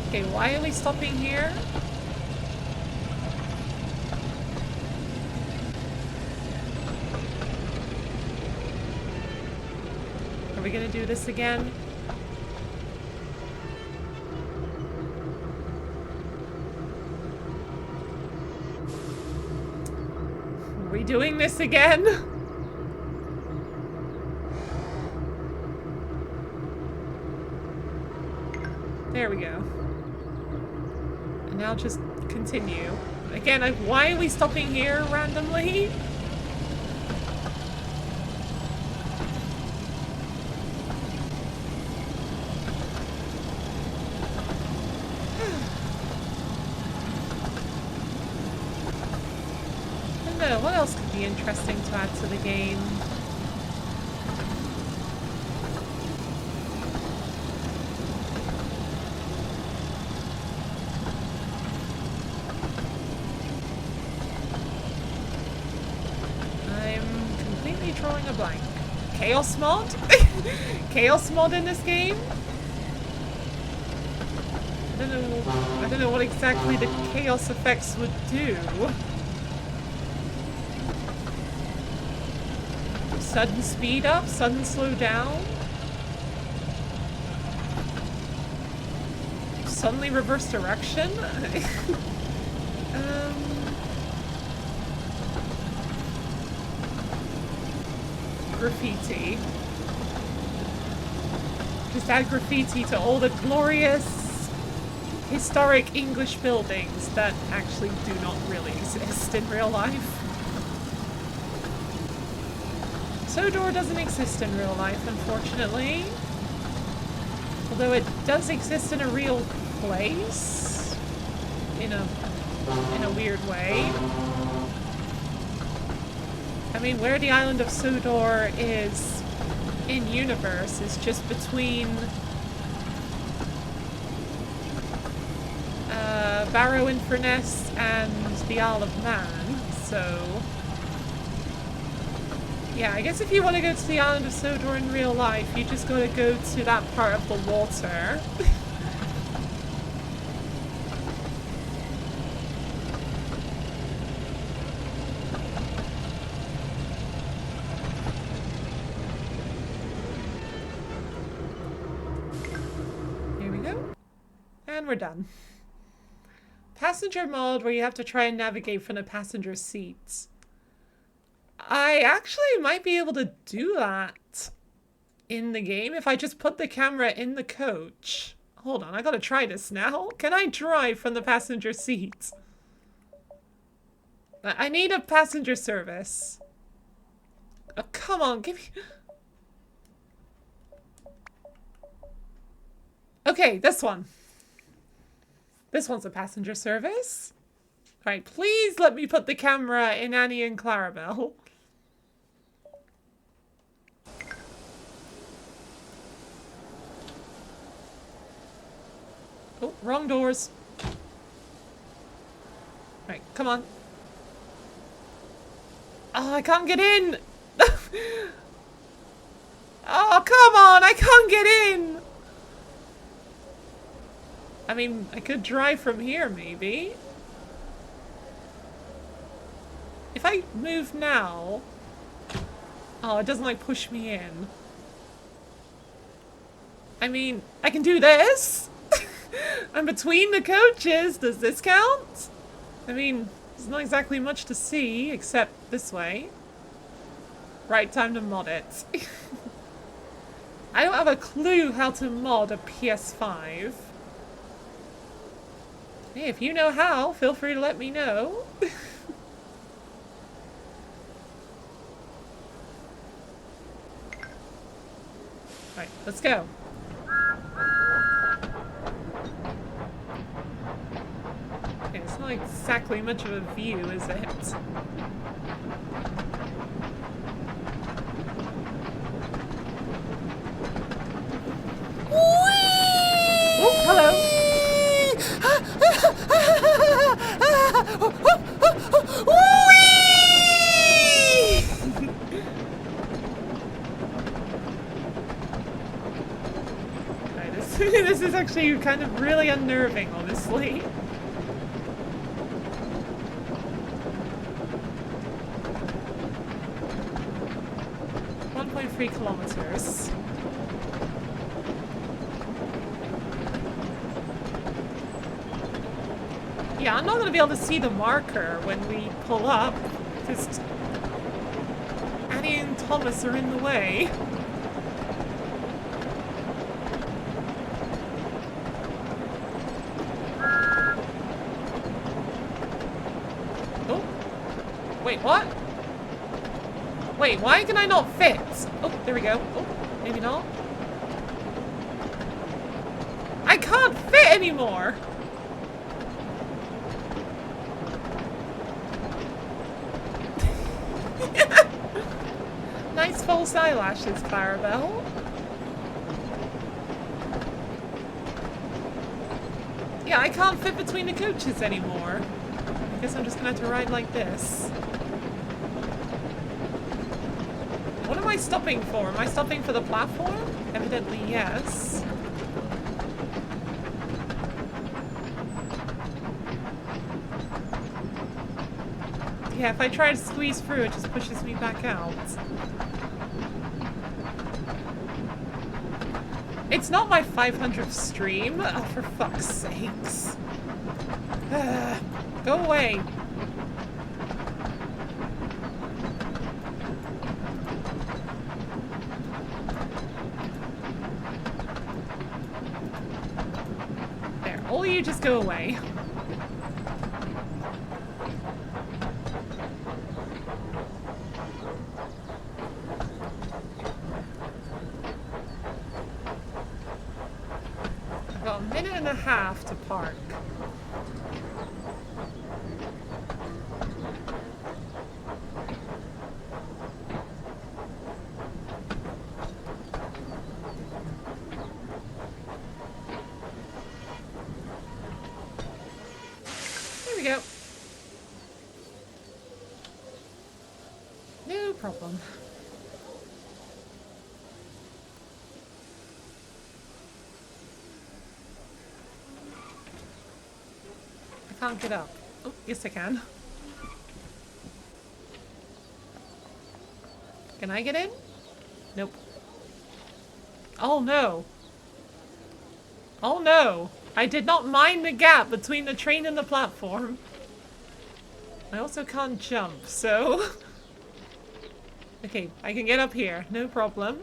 Okay, why are we stopping here? Are we gonna do this again? Are we doing this again? There we go. And now just continue. Again, why are we stopping here randomly? What else could be interesting to add to the game? I'm completely drawing a blank. Chaos mod? Chaos mod in this game? I don't know what exactly the chaos effects would do. Sudden speed up, sudden slow down. Suddenly reverse direction. Graffiti. Just add graffiti to all the glorious historic English buildings that actually do not really exist in real life. Sodor doesn't exist in real life, unfortunately. Although it does exist in a real place. In a weird way. I mean, where the island of Sodor is in universe is just between Barrow Inverness and the Isle of Man, so yeah, I guess if you want to go to the island of Sodor in real life, you just gotta go to that part of the water. Here we go. And we're done. Passenger mode, where you have to try and navigate from the passenger seats. I actually might be able to do that in the game if I just put the camera in the coach. Hold on, I gotta try this now. Can I drive from the passenger seat? I need a passenger service. Oh, come on, give me... Okay, this one. This one's a passenger service. Alright, please let me put the camera in Annie and Clarabelle. Oh, wrong doors. Right, come on. Oh, I can't get in! Oh, come on! I can't get in! I mean, I could drive from here, maybe. If I move now... Oh, it doesn't, like, push me in. I mean, I can do this! I'm between the coaches. Does this count? I mean, there's not exactly much to see, except this way. Right, time to mod it. I don't have a clue how to mod a PS5. Hey, if you know how, feel free to let me know. Let's go. Okay, it's not exactly much of a view, is it? Oh, hello. Right, this is actually kind of really unnerving, honestly. Kilometers. Yeah, I'm not going to be able to see the marker when we pull up, because Annie and Thomas are in the way. Oh. Wait, what? Wait, why can I not fit? Oh, there we go. Oh, maybe not. I can't fit anymore! Nice false eyelashes, Clarabelle. Yeah, I can't fit between the coaches anymore. I guess I'm just gonna have to ride like this. What am I stopping for? Am I stopping for the platform? Evidently, yes. Yeah, if I try to squeeze through, it just pushes me back out. It's not my 500th stream. Oh, for fuck's sakes. Go away. There, all you just go away. Half to park. There we go. No problem. Can't get up. Oh, yes I can. Can I get in? Nope. Oh no. Oh no. I did not mind the gap between the train and the platform. I also can't jump, so... Okay, I can get up here. No problem.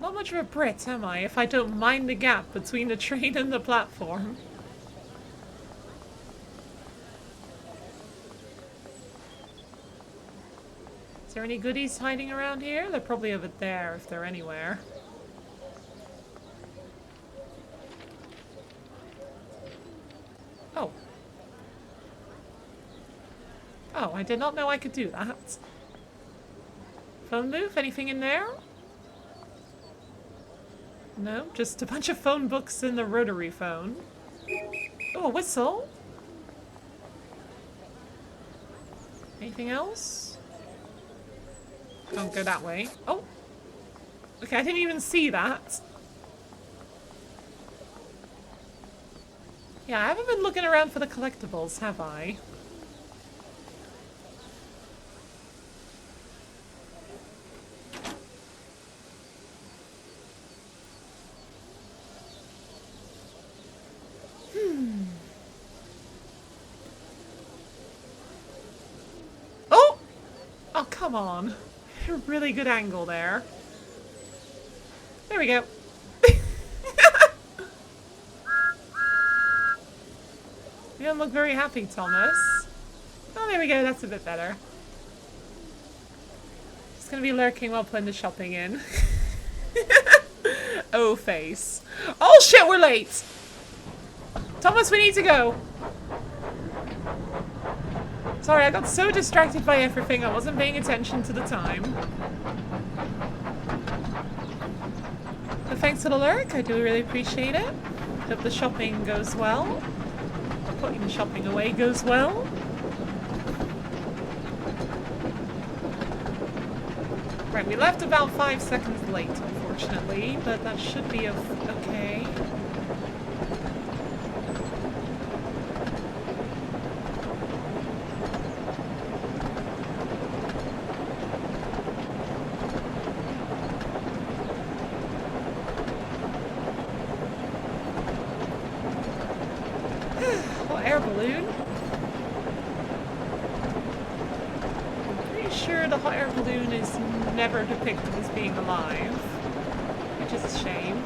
Not much of a Brit, am I, if I don't mind the gap between the train and the platform? Is there any goodies hiding around here? They're probably over there, if they're anywhere. Oh. Oh, I did not know I could do that. Phone booth? Anything in there? No, just a bunch of phone books in the rotary phone. Oh, a whistle. Anything else? Don't go that way. Oh! Okay, I didn't even see that. Yeah, I haven't been looking around for the collectibles, have I? Oh! Oh, come on. A really good angle there. There we go. You don't look very happy, Thomas. Oh, there we go. That's a bit better. Just gonna be lurking while putting the shopping in. Oh, face. Oh shit, we're late! Thomas, we need to go! Sorry, I got so distracted by everything, I wasn't paying attention to the time. But thanks for the lurk, I do really appreciate it. Hope the shopping goes well. Or putting the shopping away goes well. Right, we left about 5 seconds late, unfortunately, but that should be okay. Hot air balloon. I'm pretty sure the hot air balloon is never depicted as being alive, which is a shame.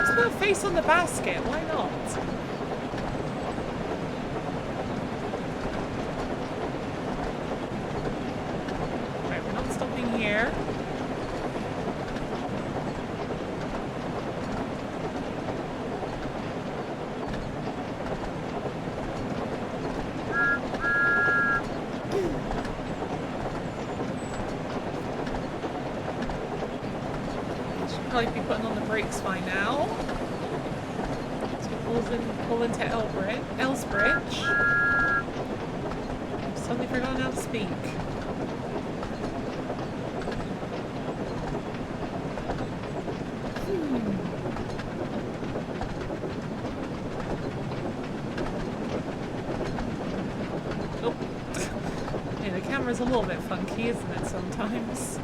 Just put a face on the basket, why not? Right, we're not stopping here. Probably be putting on the brakes by now. So pull into Elsbridge. Suddenly forgotten how to speak. Oh. Yeah, the camera's a little bit funky, isn't it, sometimes?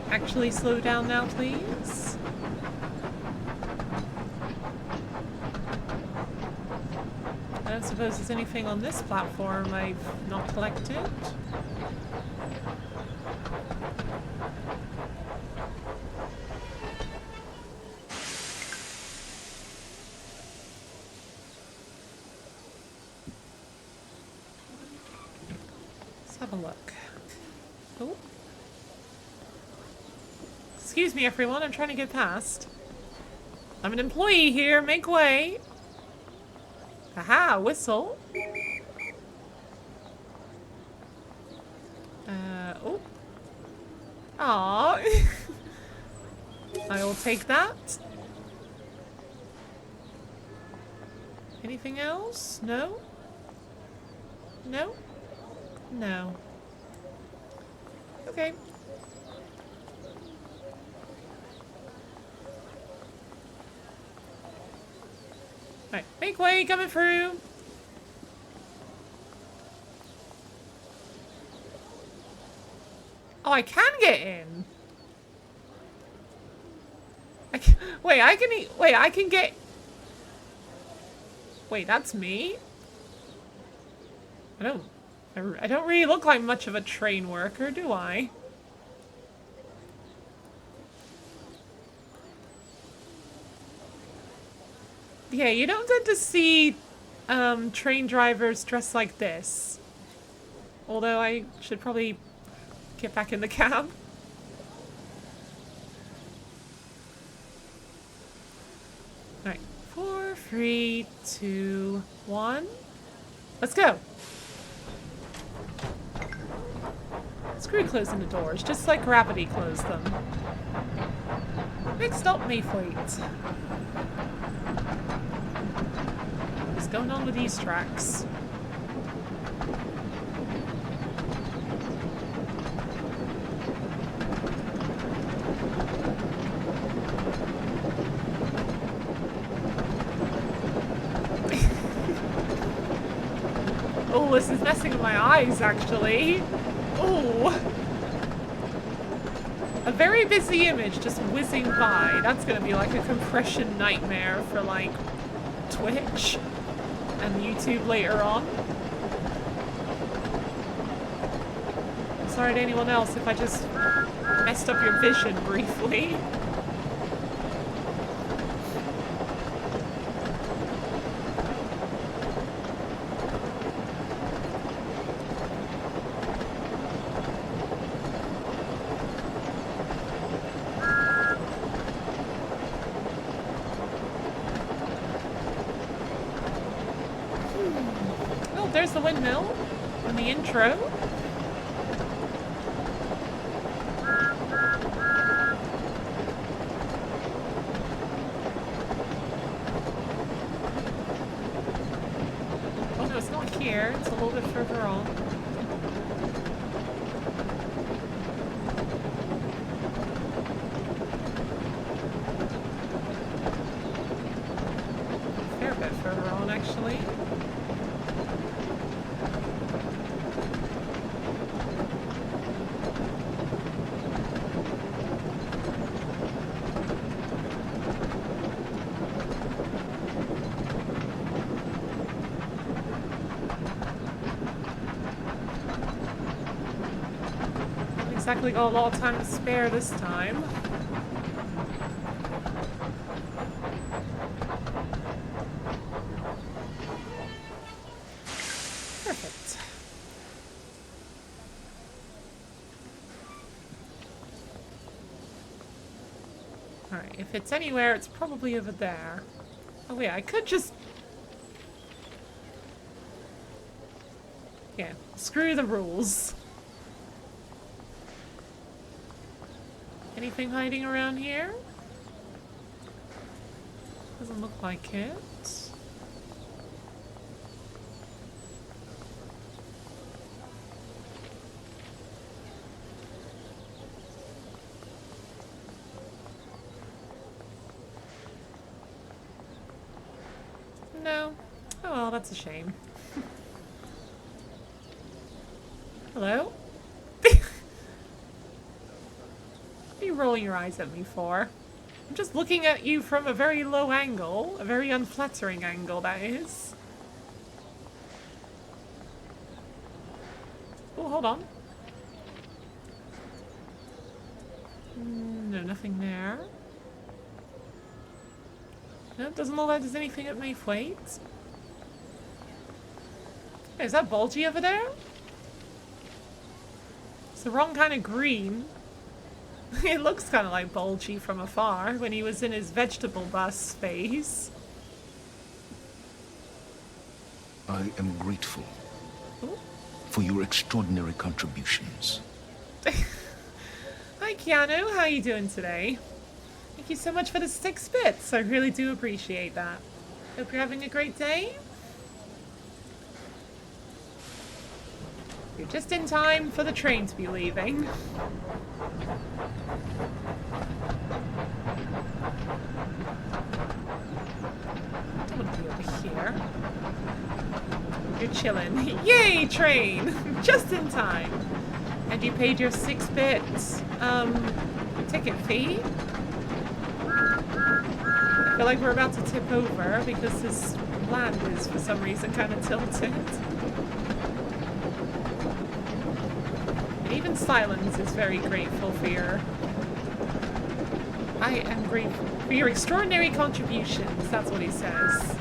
Actually slow down now, please. I don't suppose there's anything on this platform I've not collected. Let's have a look. Oh. Excuse me, everyone. I'm trying to get past. I'm an employee here. Make way. Aha, whistle. Oh. Aww. I will take that. Anything else? No? No? No. Okay. Right, make way, coming through. Oh, I can get in. Wait, I can eat. Wait, I can get. Wait, that's me. I don't really look like much of a train worker, do I? Yeah, you don't tend to see train drivers dressed like this. Although I should probably get back in the cab. Alright, 4, 3, 2, 1. Let's go! Screw closing the doors, just like gravity closed them. Next stop, Mayfleet. What's going on with these tracks? Oh, this is messing with my eyes, actually. Oh. A very busy image just whizzing by. That's gonna be like a compression nightmare for, like, Twitch and YouTube later on. I'm sorry to anyone else if I just messed up your vision briefly. there's the windmill in the intro. Oh no, it's not here. It's a little bit further on. A fair bit further on, actually. Exactly got a lot of time to spare this time. Perfect. Alright, if it's anywhere, it's probably over there. Oh yeah, I could just... Yeah, screw the rules. Anything hiding around here? Doesn't look like it. No. Oh well, that's a shame. Hello? What are you rolling your eyes at me for? I'm just looking at you from a very low angle. A very unflattering angle, that is. Oh, hold on. No, nothing there. No, doesn't look like there's anything at Mayfleet. Hey, is that Bulgy over there? It's the wrong kind of green. It looks kind of like Bulgy from afar when he was in his vegetable bus phase. I am grateful Ooh. for your extraordinary contributions. Hi Keanu, how are you doing today? Thank you so much for the 6 bits. I really do appreciate that. Hope you're having a great day. You're just in time for the train to be leaving. I don't want to be over here. You're chilling. Yay, train! Just in time. And you paid your 6-bit ticket fee. I feel like we're about to tip over because this land is for some reason kind of tilted. Even Silence is very grateful for your... I am grateful for your extraordinary contributions, that's what he says.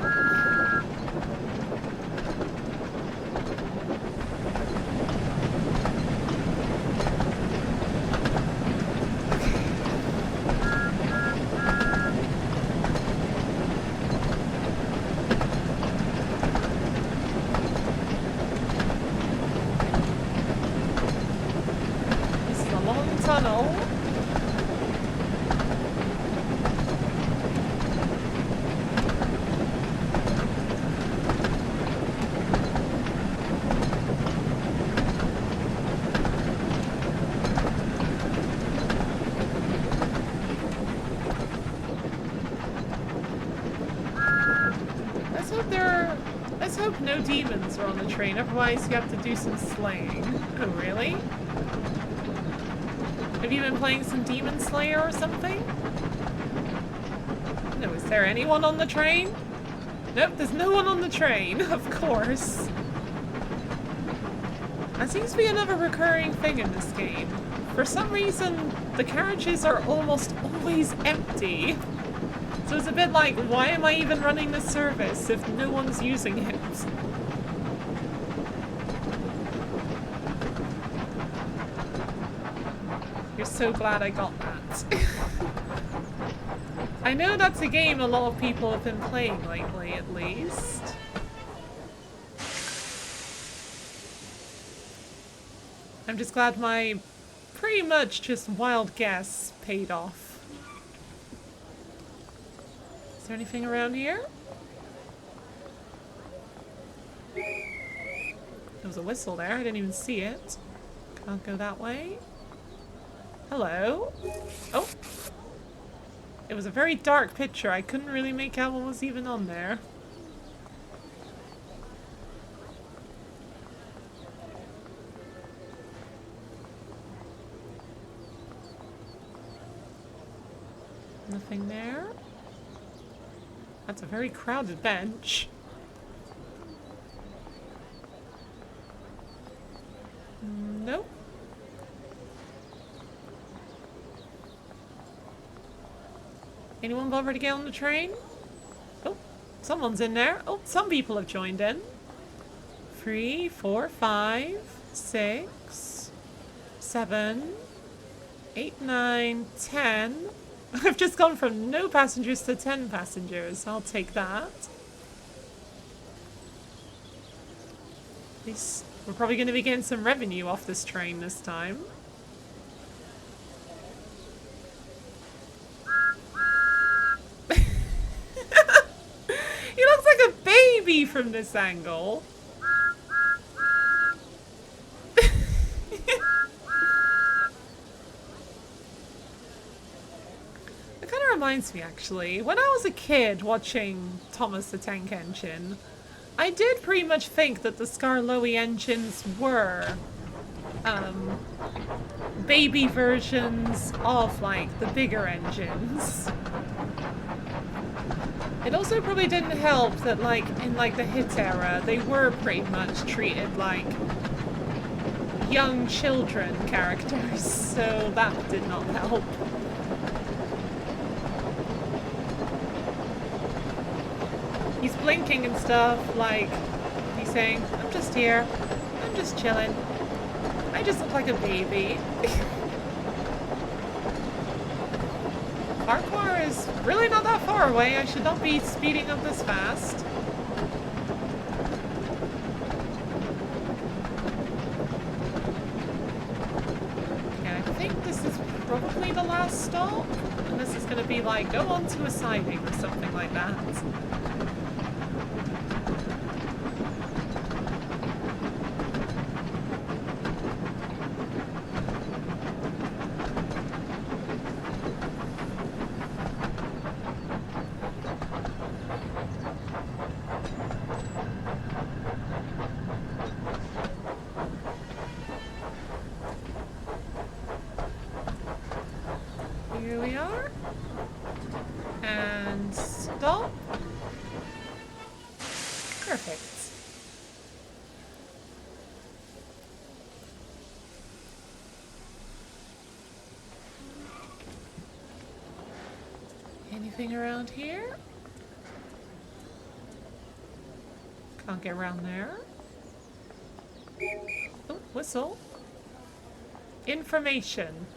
No demons are on the train, otherwise you have to do some slaying. Oh, really? Have you been playing some Demon Slayer or something? No, is there anyone on the train? Nope, there's no one on the train, of course. That seems to be another recurring thing in this game. For some reason, the carriages are almost always empty. So it's a bit like, why am I even running this service if no one's using it? You're so glad I got that. I know that's a game a lot of people have been playing lately, at least. I'm just glad my pretty much just wild guess paid off. Is there anything around here? There was a whistle there. I didn't even see it. Can't go that way. Hello? Oh! It was a very dark picture. I couldn't really make out what was even on there. Nothing there. That's a very crowded bench. Nope. Anyone bother to get on the train? Oh, someone's in there. Oh, some people have joined in. 3, 4, 5, 6, 7, 8, 9, 10. I've just gone from no passengers to 10 passengers. I'll take that. At least we're probably going to be getting some revenue off this train this time. He looks like a baby from this angle. Reminds me actually, when I was a kid watching Thomas the Tank Engine, I did pretty much think that the Skarloey engines were baby versions of like the bigger engines. It also probably didn't help that like in like the hit era they were pretty much treated like young children characters, so that did not help. He's blinking and stuff, like, he's saying, I'm just here, I'm just chilling, I just look like a baby. Farquhar is really not that far away, I should not be speeding up this fast. Okay, I think this is probably the last stop, and this is going to be like, go on to a siding or something like that. Here we are. And stop. Perfect. Anything around here? Can't get around there. Oh, whistle. Information.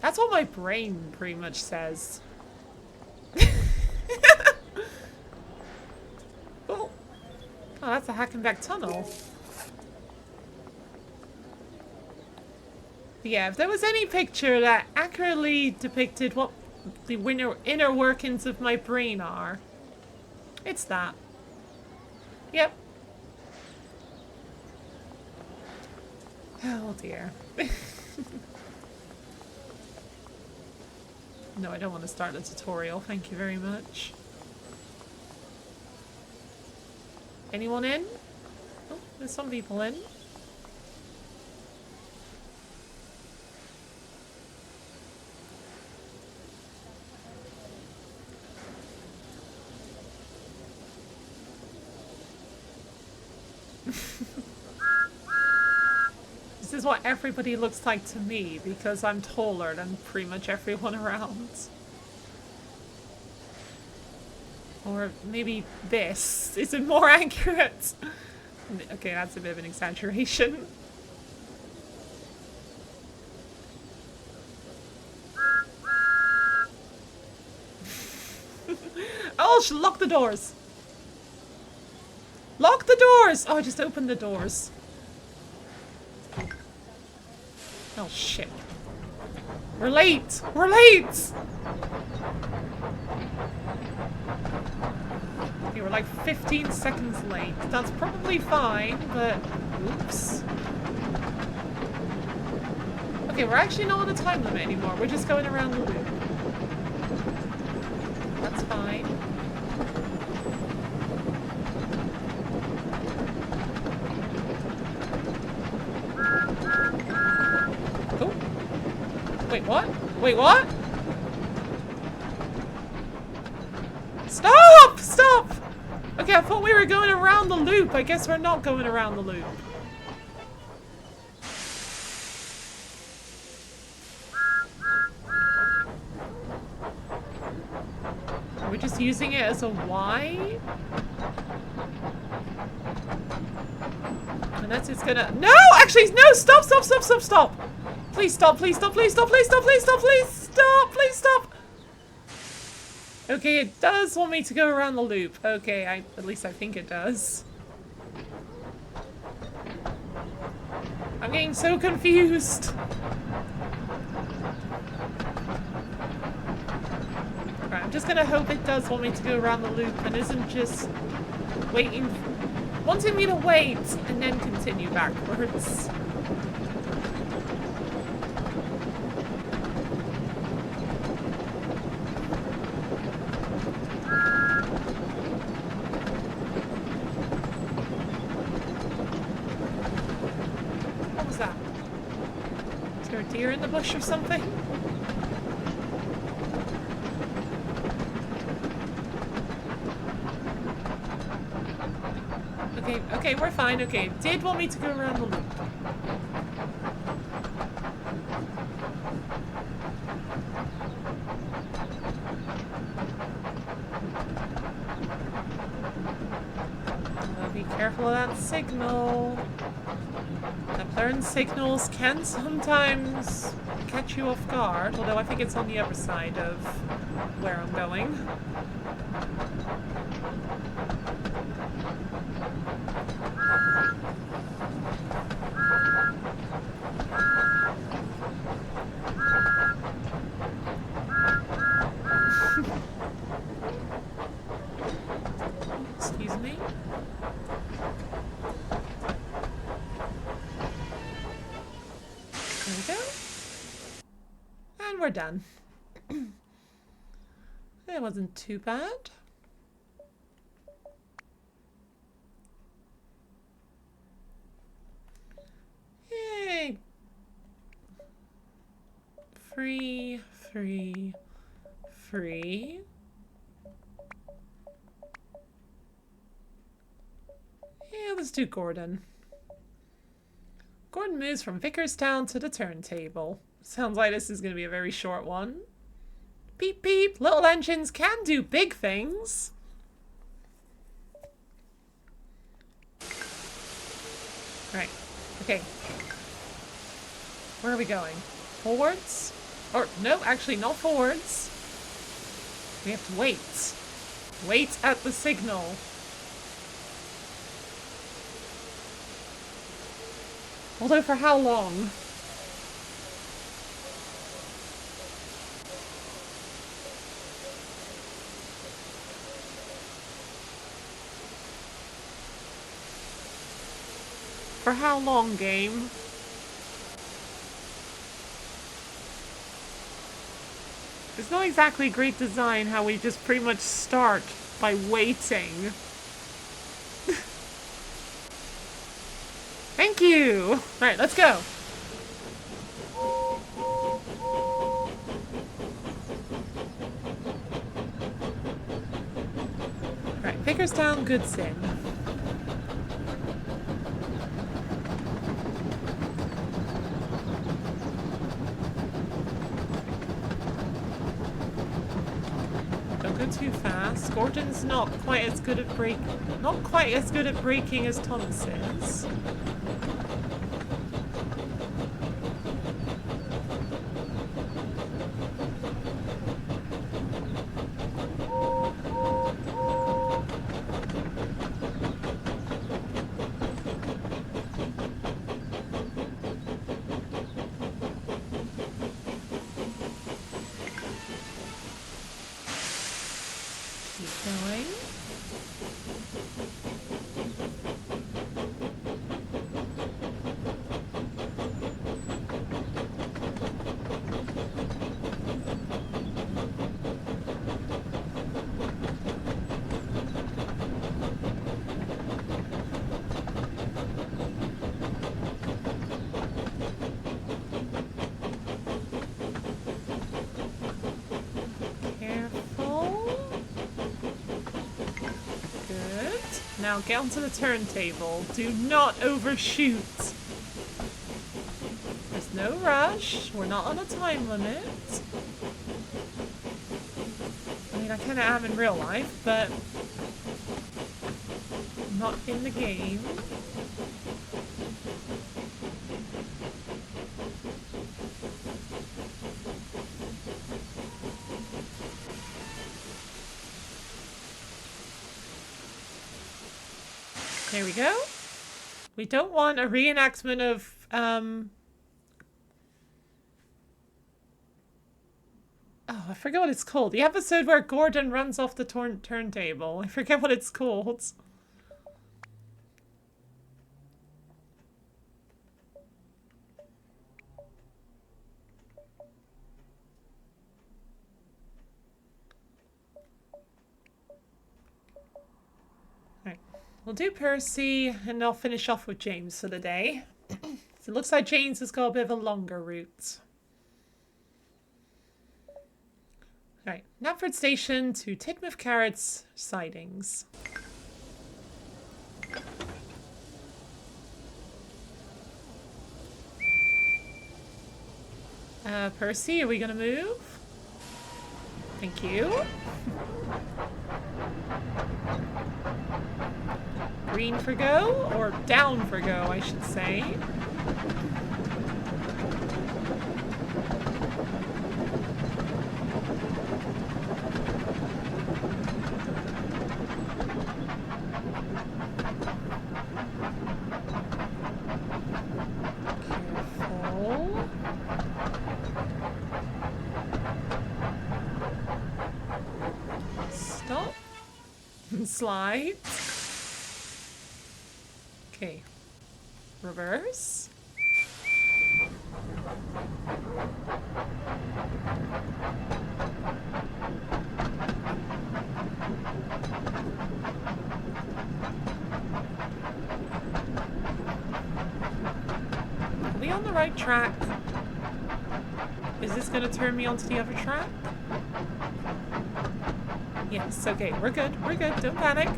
That's what my brain pretty much says. Oh, that's a Hackenbeck tunnel. But yeah, if there was any picture that accurately depicted what the inner workings of my brain are, it's that. Yep. Oh dear. No, I don't want to start the tutorial. Thank you very much. Anyone in? Oh, there's some people in. This is what everybody looks like to me because I'm taller than pretty much everyone around. Or maybe this isn't more accurate. Okay, that's a bit of an exaggeration. Oh, lock the doors. Lock the doors! Oh, I just opened the doors. Oh, shit. We're late! We're late! Okay, we're like 15 seconds late. That's probably fine, but... Oops. Okay, we're actually not on a time limit anymore. We're just going around the loop. That's fine. Oh. Wait, what? Wait, what? Stop! Stop! Okay, I thought we were going around the loop. I guess we're not going around the loop. Are we just using it as a Y? Unless it's gonna... No! Actually, no! Stop, stop, stop, stop, stop! Please stop, please stop, please stop, please stop, please stop, please stop, please stop! Okay, it does want me to go around the loop. Okay, at least I think it does. I'm getting so confused. Right, I'm just gonna hope it does want me to go around the loop and isn't just wanting me to wait and then continue backwards. What was that? Is there a deer in the bush or something? Okay, we're fine. Okay, it did want me to go around the loop. Be careful of that signal. Uplearned signals can sometimes catch you off guard, although I think it's on the other side of where I'm going. Excuse me? There we go. And we're done. It wasn't too bad. Yay! Free, free, free. Yeah, let's do Gordon. Gordon moves from Vickerstown to the turntable. Sounds like this is going to be a very short one. Beep beep, little engines can do big things. Right, okay. Where are we going? Forwards? Or, no, actually not forwards. We have to wait. Wait at the signal. Although for how long? For how long, game? It's not exactly great design how we just pretty much start by waiting. Thank you! Alright, let's go. Alright, Vickerstown, Goodson. Don't go too fast. Gordon's not quite as good at braking as Thomas is. Now get onto the turntable. Do not overshoot. There's no rush. We're not on a time limit. I mean, I kind of am in real life, but not in the game. There we go. We don't want a reenactment of, oh, I forget what it's called. The episode where Gordon runs off the turntable. I forget what it's called. We'll do Percy, and I'll finish off with James for the day. So it looks like James has got a bit of a longer route. Alright, Knapford Station to Tidmouth Carrots sidings. Percy, are we gonna move? Thank you. Green for go, or down for go, I should say. Careful. Stop. Slide. Okay. Reverse. Are we on the right track? Is this going to turn me onto the other track? Yes, okay, we're good, don't panic.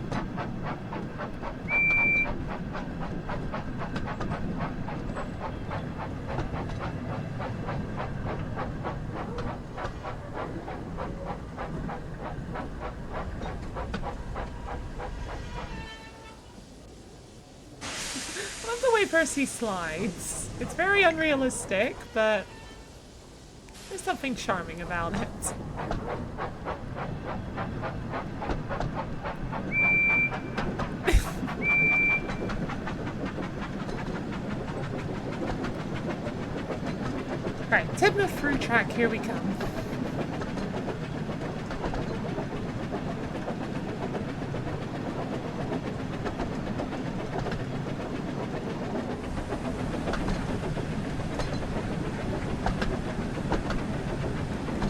I love the way Percy slides. It's very unrealistic, but there's something charming about it. Alright, Tidmouth through track, here we come.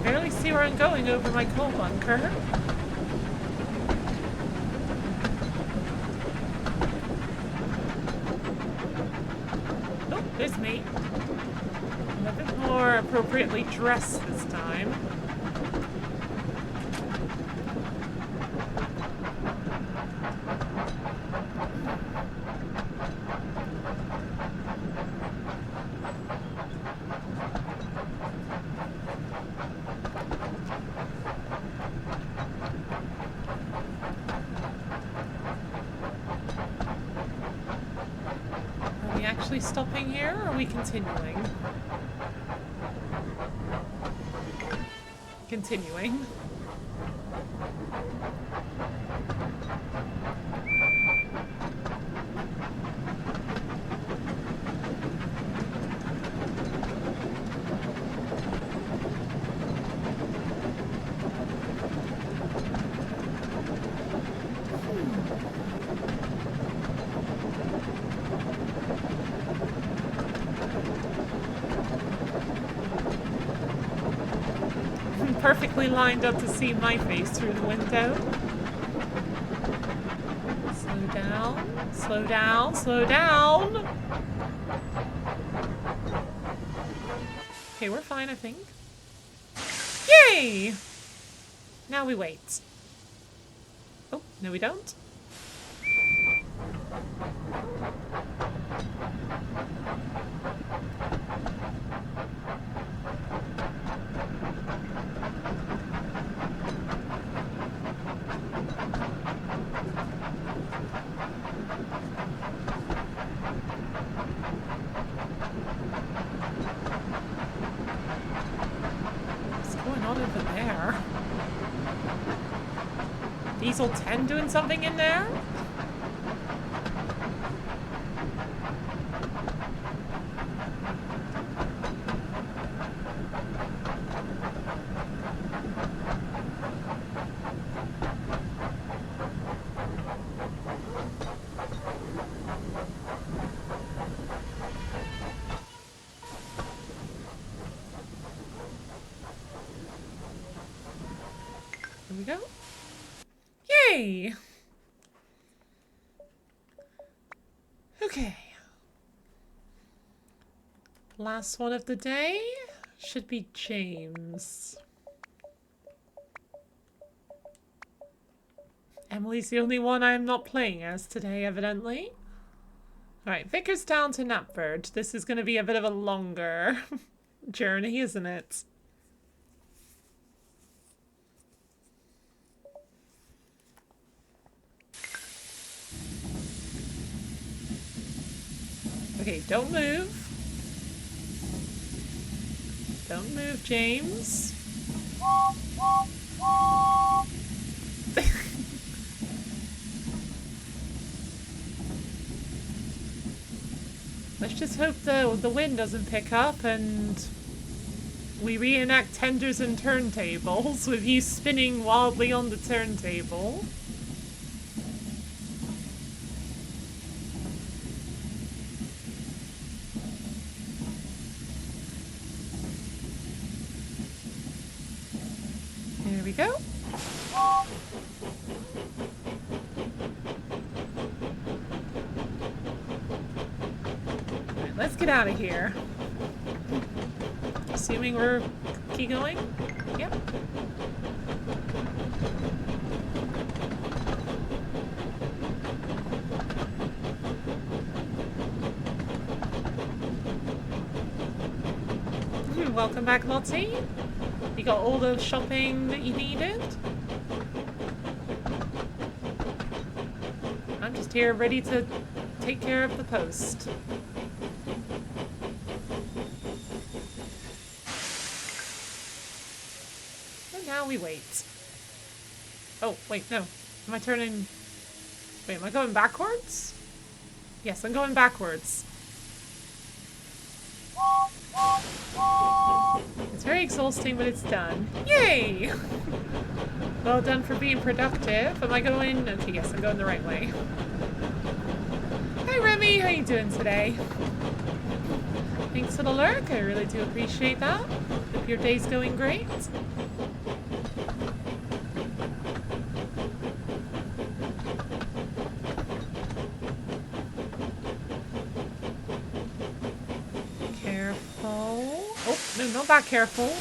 Barely see where I'm going over my coal bunker. Oh, there's me. A bit more appropriately dressed this time. Are we actually stopping here, or are we continuing? Continuing. Perfectly lined up to see my face through the window. Slow down, slow down, slow down. Okay, we're fine, I think. Yay! Now we wait. Oh, no we don't. What's going on over there? Diesel 10 doing something in there? Here we go. Yay! Okay. Last one of the day should be James. Emily's the only one I'm not playing as today, evidently. Alright, Vickerstown to Knapford. This is going to be a bit of a longer journey, isn't it? Okay, don't move. Don't move, James. Let's just hope the wind doesn't pick up and we reenact tenders and turntables with you spinning wildly on the turntable. There we go. Alright, let's get out of here. Assuming we're keep going? Yep. Welcome back, Lottie. You got all the shopping that you needed? I'm just here ready to take care of the post. And now we wait. Oh, wait, no. Am I turning... Wait, am I going backwards? Yes, I'm going backwards. It's very exhausting, but it's done. Yay! Well done for being productive. Am I going... Okay, yes, I'm going the right way. Hi, Remy. How you doing today? Thanks for the lurk. I really do appreciate that. Hope your day's going great. Oh, no, not that careful.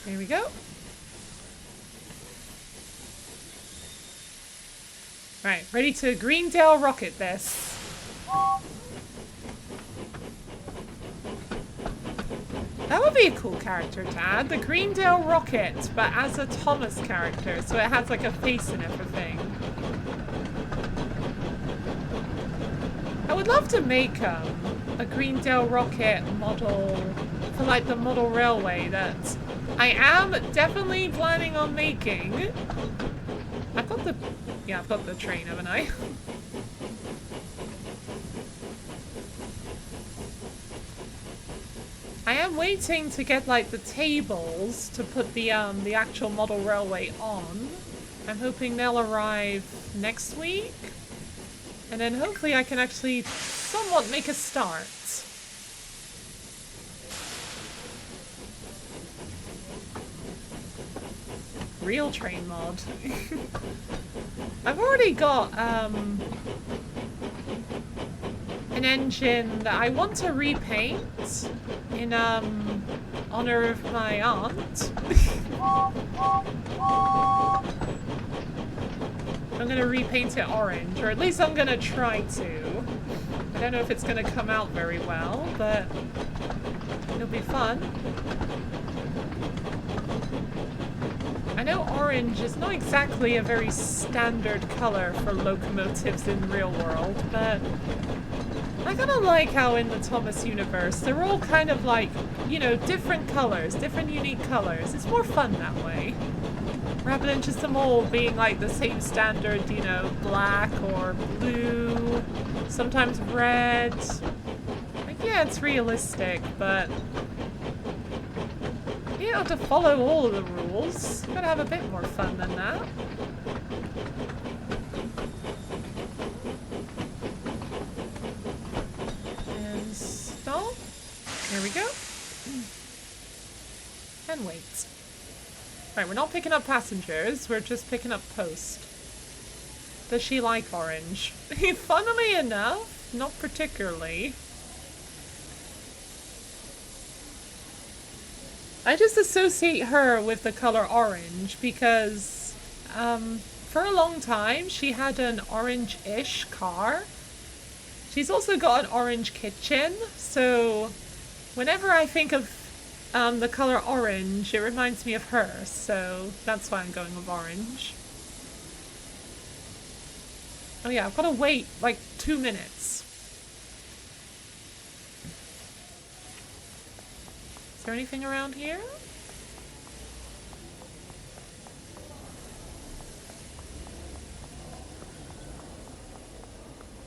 There we go. Right, ready to Greendale rocket this. That would be a cool character to add. The Greendale rocket, but as a Thomas character, so it has like a face and everything. I would love to make a Greendale rocket model for like the model railway that I am definitely planning on making. I've got the train, haven't I? I am waiting to get like the tables to put the actual model railway on. I'm hoping they'll arrive next week. And then hopefully I can actually somewhat make a start. Real train mod. I've already got an engine that I want to repaint in honor of my aunt. I'm gonna repaint it orange, or at least I'm gonna try to. I don't know if it's gonna come out very well, but it'll be fun. I know orange is not exactly a very standard color for locomotives in the real world, but I kind of like how in the Thomas universe, they're all kind of like, you know, different colors, different unique colors. It's more fun that way. Rather than just them all being like the same standard, you know, black or blue, sometimes red. Like, yeah, it's realistic, but you don't have to follow all of the rules. You gotta have a bit more fun than that. And stop. There we go. And wait. Right, we're not picking up passengers, we're just picking up post. Does she like orange? Funnily enough, not particularly. I just associate her with the color orange because for a long time she had an orange-ish car. She's also got an orange kitchen, so whenever I think of the color orange, it reminds me of her, so that's why I'm going with orange. Oh yeah, I've got to wait like 2 minutes. Is there anything around here?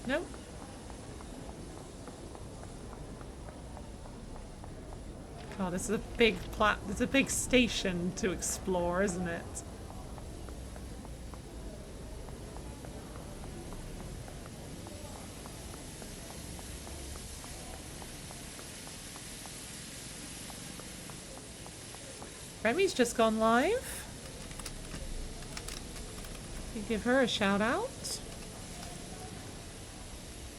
Nope. God, this is a big station to explore, isn't it? Remy's just gone live. We give her a shout out.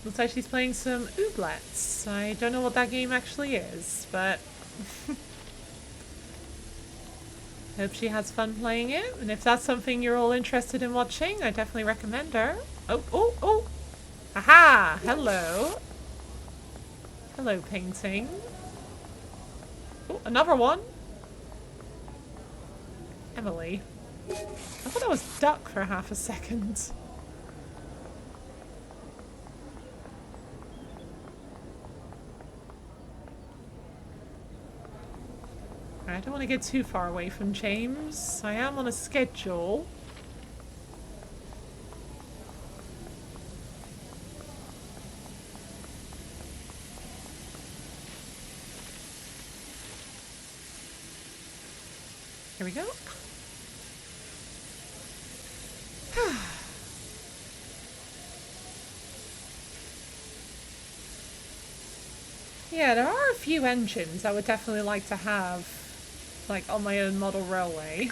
Looks like she's playing some Ooblets. I don't know what that game actually is, but hope she has fun playing it. And if that's something you're all interested in watching, I definitely recommend her. Oh, oh, oh! Aha! Hello. Hello, painting. Oh, another one. Emily. I thought that was duck for half a second. I don't want to get too far away from James. I am on a schedule. Here we go. Yeah, there are a few engines I would definitely like to have, like, on my own model railway.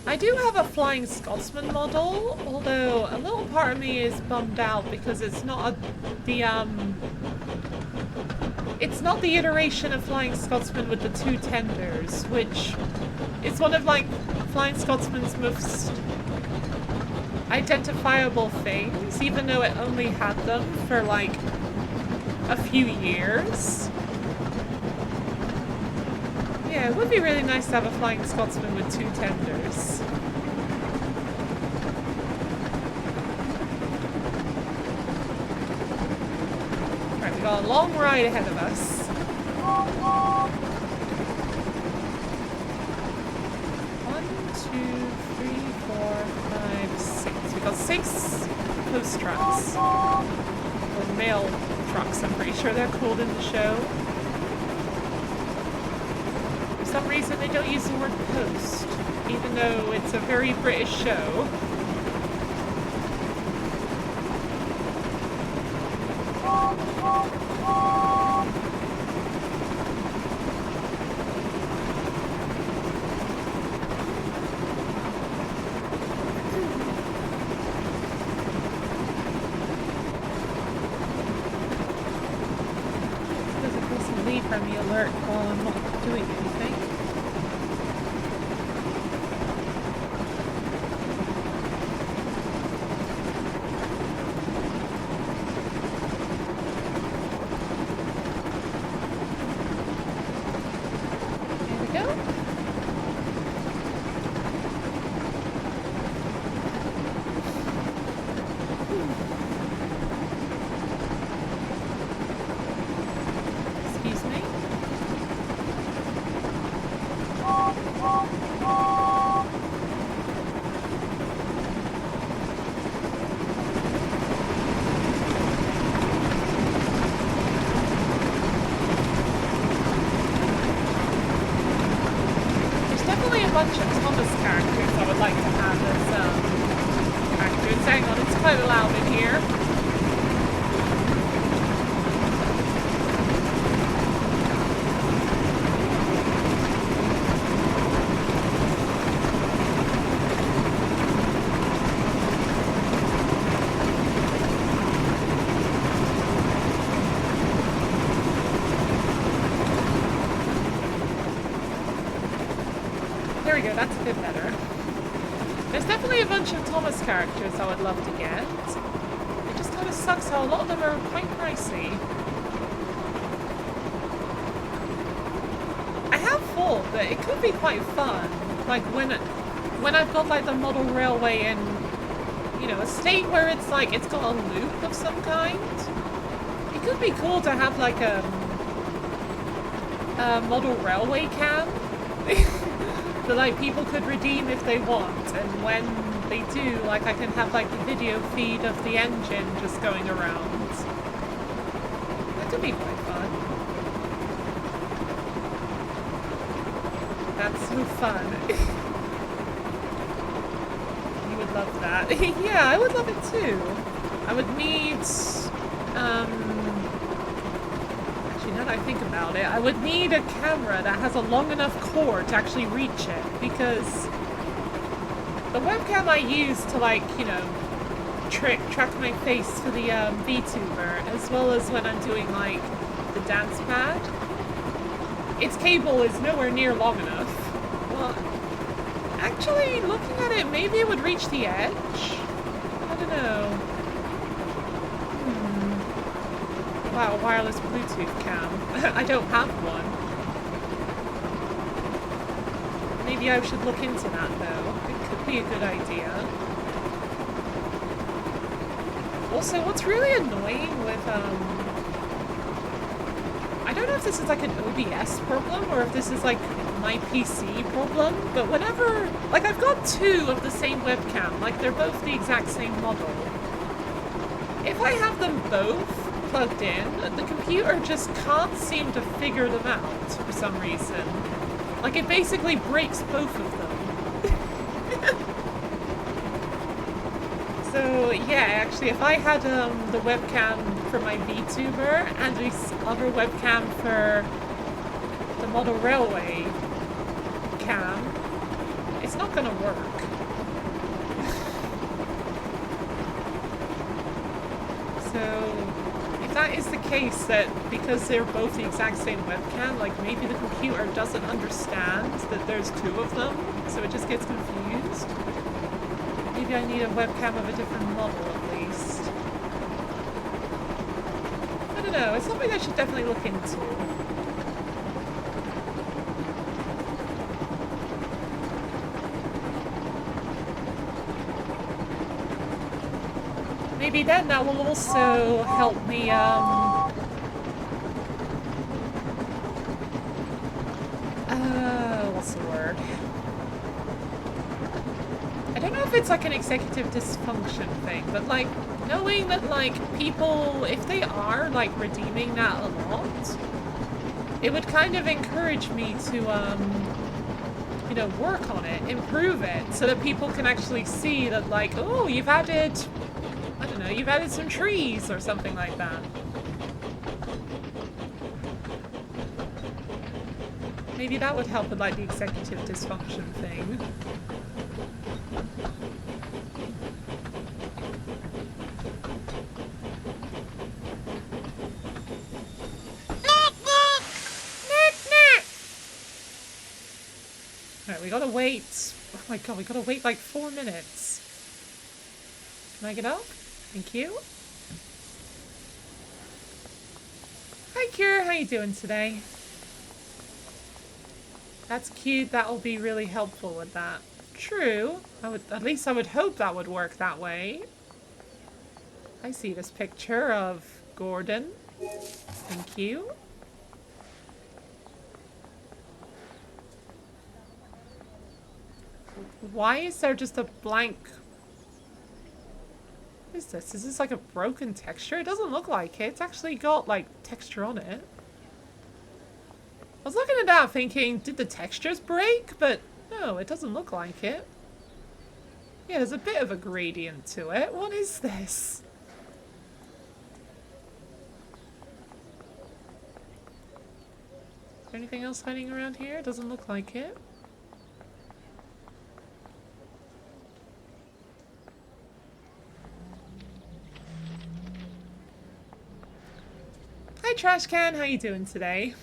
I do have a Flying Scotsman model, although a little part of me is bummed out because it's not it's not the iteration of Flying Scotsman with the two tenders, which is one of, like, Flying Scotsman's most identifiable things, even though it only had them for, like, a few years. Yeah, it would be really nice to have a Flying Scotsman with two tenders. Alright, we got a long ride ahead of us. One, two, three, four, five, six. We got 6 post trucks. Or mail trucks, I'm pretty sure they're called in the show. For some reason they don't use the word post, even though it's a very British show. friendly alert while I'm not doing anything. There we go, that's a bit better. There's definitely a bunch of Thomas characters I would love to get. It just kind of sucks how a lot of them are quite pricey. I have thought that it could be quite fun, like when I've got like the model railway in, you know, a state where it's like it's got a loop of some kind. It could be cool to have like a model railway cam. That like people could redeem if they want, and when they do, like I can have like the video feed of the engine just going around. That could be quite fun. That's so fun. You would love that. Yeah, I would love it too. I would need now that I think about it, I would need a camera that has a long enough cord to actually reach it, because the webcam I use to, like, you know, track my face for the VTuber, as well as when I'm doing, like, the dance pad, its cable is nowhere near long enough. Well, actually, looking at it, maybe it would reach the edge? I don't know. Wow, a wireless Bluetooth cam. I don't have one. Maybe I should look into that though. It could be a good idea. Also, what's really annoying with, I don't know if this is like an OBS problem or if this is like my PC problem, but whenever, like I've got two of the same webcam, like they're both the exact same model. If I have them both plugged in, the computer just can't seem to figure them out for some reason. Like it basically breaks both of them. So yeah, actually if I had the webcam for my VTuber and this other webcam for the model railway cam, it's not gonna work. So if that is the case, that because they're both the exact same webcam, like maybe the computer doesn't understand that there's two of them, so it just gets confused. Maybe I need a webcam of a different model at least. I don't know, it's something I should definitely look into. Maybe then that will also help me, what's the word? I don't know if it's like an executive dysfunction thing, but like, knowing that like people, if they are like redeeming that a lot, it would kind of encourage me to, you know, work on it, improve it, so that people can actually see that like, oh, you've added, I don't know, you've added some trees or something like that. Maybe that would help with like the executive dysfunction thing. gotta wait. Oh my god, we gotta wait like 4 minutes. Can I get up? Thank you. Hi, Kira. How you doing today? That's cute. That will be really helpful with that. True. At least I would hope that would work that way. I see this picture of Gordon. Thank you. Why is there just a blank... What is this? Is this like a broken texture? It doesn't look like it. It's actually got like texture on it. I was looking at that thinking, did the textures break? But no, it doesn't look like it. Yeah, there's a bit of a gradient to it. What is this? Is there anything else hiding around here? It doesn't look like it. Hi Trash Can, how you doing today?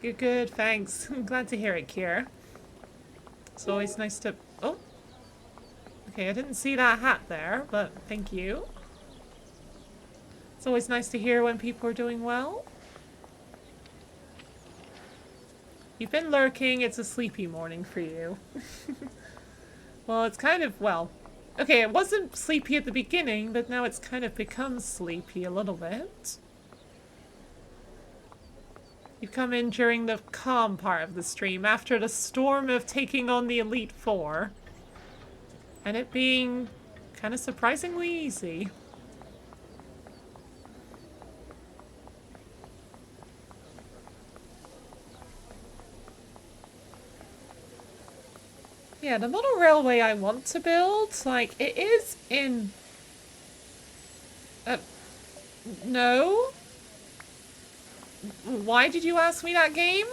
Good, good, thanks. I'm glad to hear it, Kier. It's always nice to... Oh! Okay, I didn't see that hat there, but thank you. It's always nice to hear when people are doing well. You've been lurking, it's a sleepy morning for you. Well, it's kind of, well... Okay, it wasn't sleepy at the beginning, but now it's kind of become sleepy a little bit. You've come in during the calm part of the stream, after the storm of taking on the Elite Four. And it being kind of surprisingly easy. Yeah, the model railway I want to build, like, it is in... No? Why did you ask me that game?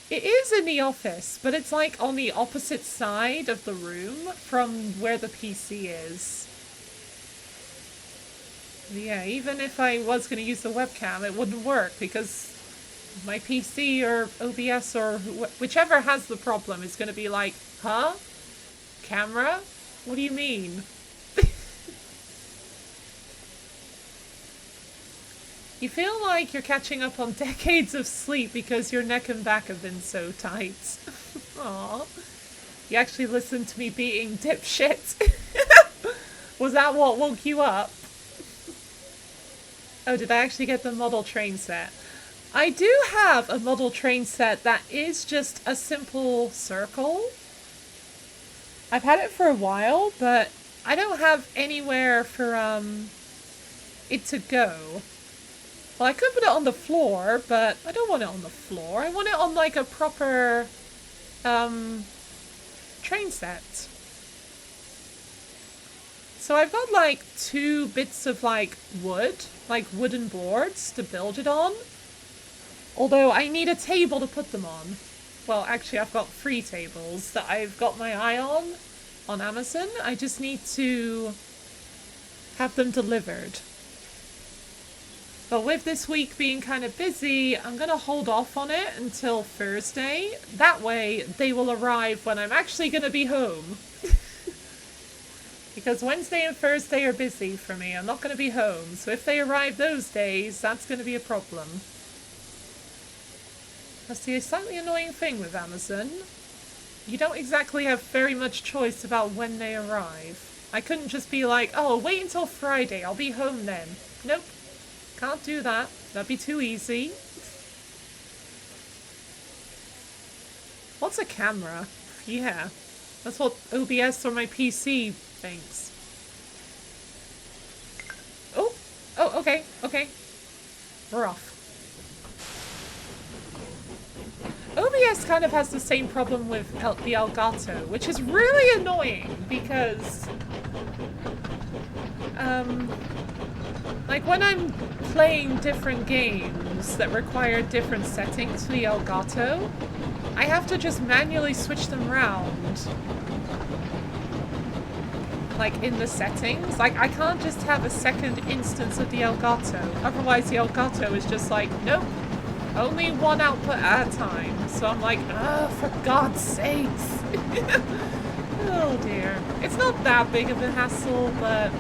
It is in the office, but it's like on the opposite side of the room from where the PC is. Yeah, even if I was going to use the webcam, it wouldn't work because my PC or OBS or whichever has the problem is going to be like, huh? Camera? What do you mean? You feel like you're catching up on decades of sleep because your neck and back have been so tight. Aww. You actually listened to me beating dipshit. Was that what woke you up? Oh, did I actually get the model train set? I do have a model train set that is just a simple circle. I've had it for a while, but I don't have anywhere for it to go. Well, I could put it on the floor, but I don't want it on the floor. I want it on like a proper train set. So I've got like 2 bits of like wood, like wooden boards to build it on. Although I need a table to put them on. Well, actually I've got 3 tables that I've got my eye on Amazon. I just need to have them delivered. But with this week being kind of busy, I'm going to hold off on it until Thursday. That way they will arrive when I'm actually going to be home. Because Wednesday and Thursday are busy for me. I'm not going to be home. So if they arrive those days, that's going to be a problem. That's the slightly annoying thing with Amazon. You don't exactly have very much choice about when they arrive. I couldn't just be like, oh, wait until Friday, I'll be home then. Nope. Can't do that. That'd be too easy. What's a camera? Yeah. That's what OBS or my PC thinks. Oh, okay, okay. We're off. OBS kind of has the same problem with the Elgato, which is really annoying because, like when I'm playing different games that require different settings for the Elgato, I have to just manually switch them around. like in the settings. Like I can't just have a second instance of the Elgato. Otherwise the Elgato is just like, nope, only one output at a time. So I'm like, oh, for God's sakes. Oh dear. It's not that big of a hassle, but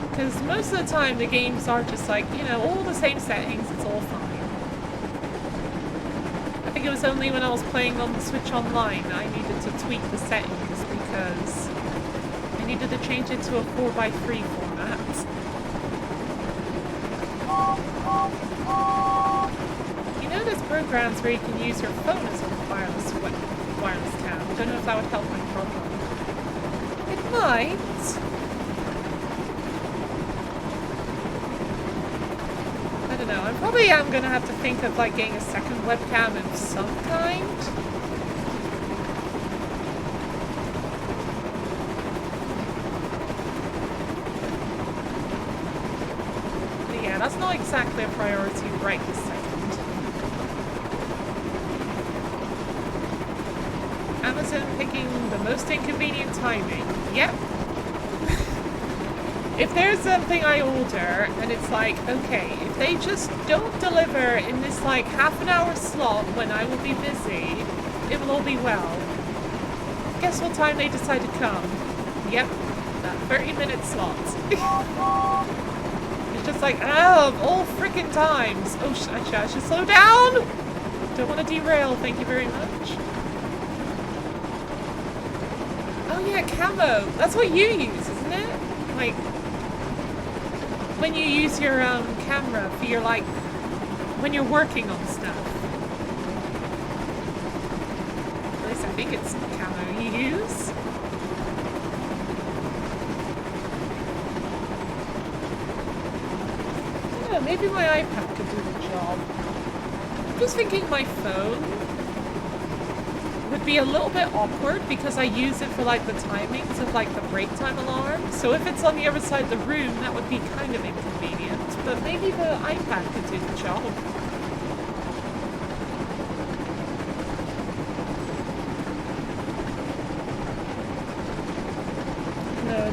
because most of the time the games are just like, you know, all the same settings, it's all fine. I think it was only when I was playing on the Switch Online I needed to tweak the settings because I needed to change it to a 4:3 format. You know there's programs where you can use your phone as a wireless cam. I don't know if that would help my problem. It might. I don't know. I probably am going to have to think of like getting a second webcam of some kind. But yeah, that's not exactly a priority right this second. Amazon picking the most inconvenient timing. Yep. If there's something I order and it's like, okay, if they just don't deliver in this like half an hour slot when I will be busy, it will all be well. Guess what time they decide to come? Yep, that 30-minute slot. It's just like, oh, of all freaking times. Oh, I should slow down. Don't want to derail, thank you very much. Oh yeah, camo. That's what you use, isn't it? Like, when you use your camera for your, like, when you're working on stuff. At least I think it's camo you use. I don't know, maybe my iPad could do the job. I'm just thinking my phone would be a little bit awkward because I use it for like the timings of like the break time alarm. So if it's on the other side of the room, that would be kind of inconvenient. But maybe the iPad could do the job. No,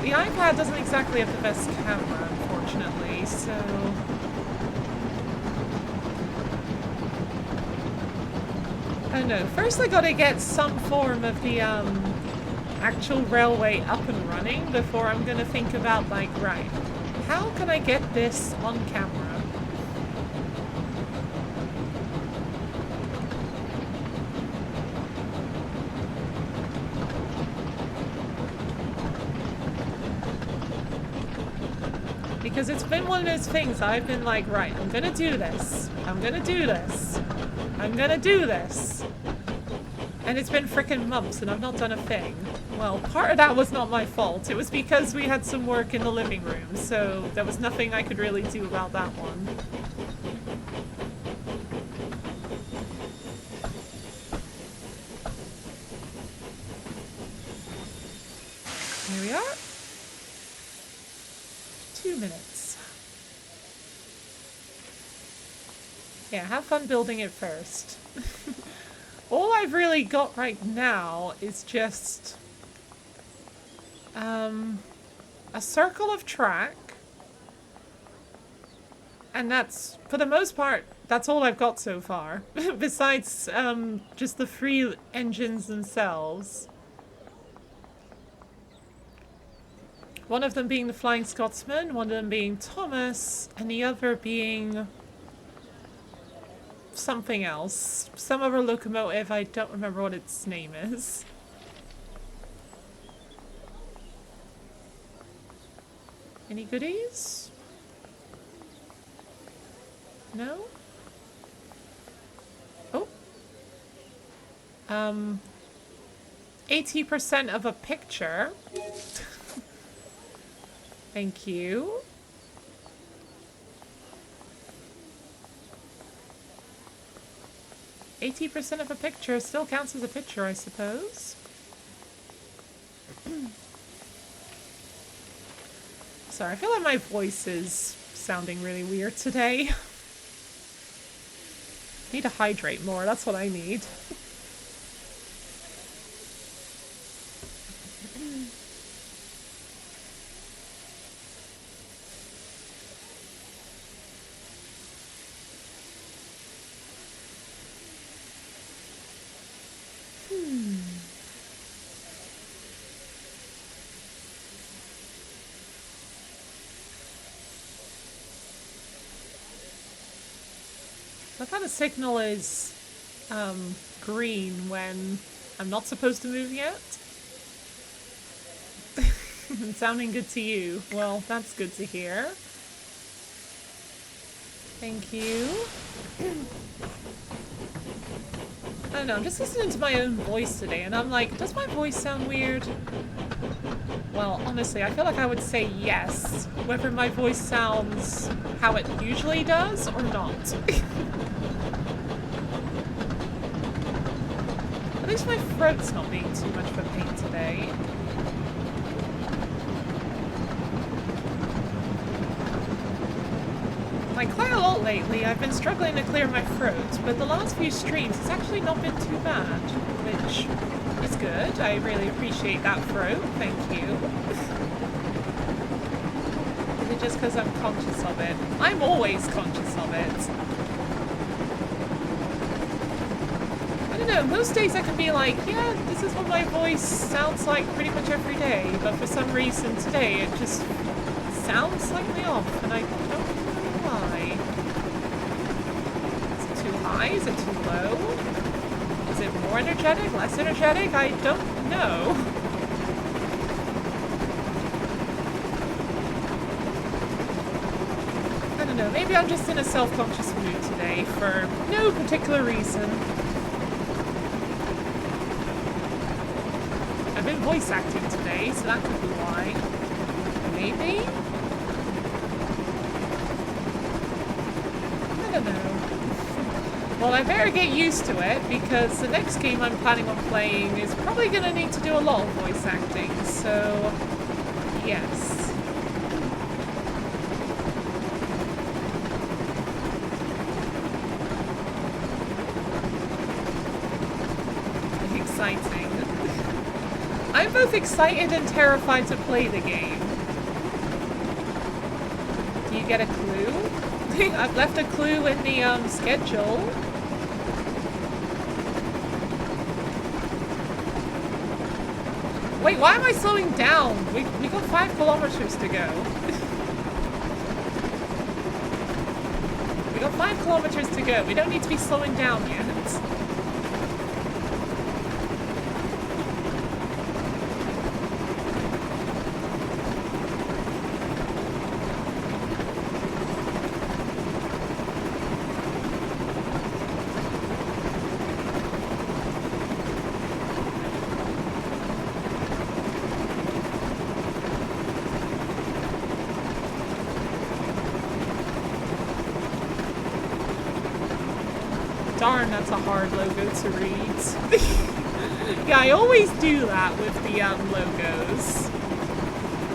the iPad doesn't exactly have the best camera, unfortunately, so... I don't know. First I gotta get some form of the actual railway up and running before I'm gonna think about like, right, how can I get this on camera? Because it's been one of those things I've been like, right, I'm gonna do this. I'm gonna do this. I'm gonna do this. And it's been frickin' months and I've not done a thing. Well, part of that was not my fault. It was because we had some work in the living room, so there was nothing I could really do about that one. Here we are. 2 minutes. Yeah, have fun building it first. All I've really got right now is just a circle of track. And that's, for the most part, that's all I've got so far. Besides just the free engines themselves. One of them being the Flying Scotsman, one of them being Thomas, and the other being something else. Some other locomotive, I don't remember what its name is. Any goodies? No? Oh. 80% of a picture. Thank you. %80 of a picture still counts as a picture, I suppose. Sorry, I feel like my voice is sounding really weird today. I need to hydrate more, that's what I need. the signal is green when I'm not supposed to move yet? Sounding good to you. Well, that's good to hear. Thank you. I don't know, I'm just listening to my own voice today, and I'm like, does my voice sound weird? Well, honestly, I feel like I would say yes, whether my voice sounds how it usually does or not. At least my throat's not being too much of a pain today. Like, quite a lot lately, I've been struggling to clear my throat, but the last few streams, it's actually not been too bad, which is good. I really appreciate that throat. Thank you. Is it just because I'm conscious of it? I'm always conscious of it. I don't know, most days I can be like, yeah, this is what my voice sounds like pretty much every day, but for some reason today it just sounds slightly off, and I don't know why. Is it too high? Is it too low? Is it more energetic? Less energetic? I don't know. I don't know, maybe I'm just in a self-conscious mood today for no particular reason. I've been voice acting today, so that could be why. Maybe? I don't know. Well, I better get used to it, because the next game I'm planning on playing is probably going to need to do a lot of voice acting, so yes. Exciting. I'm both excited and terrified to play the game. Do you get a clue? I've left a clue in the schedule. Wait, why am I slowing down? We got 5 kilometers to go. We got 5 kilometers to go. We don't need to be slowing down yet. Darn, that's a hard logo to read. Yeah, I always do that with the logos.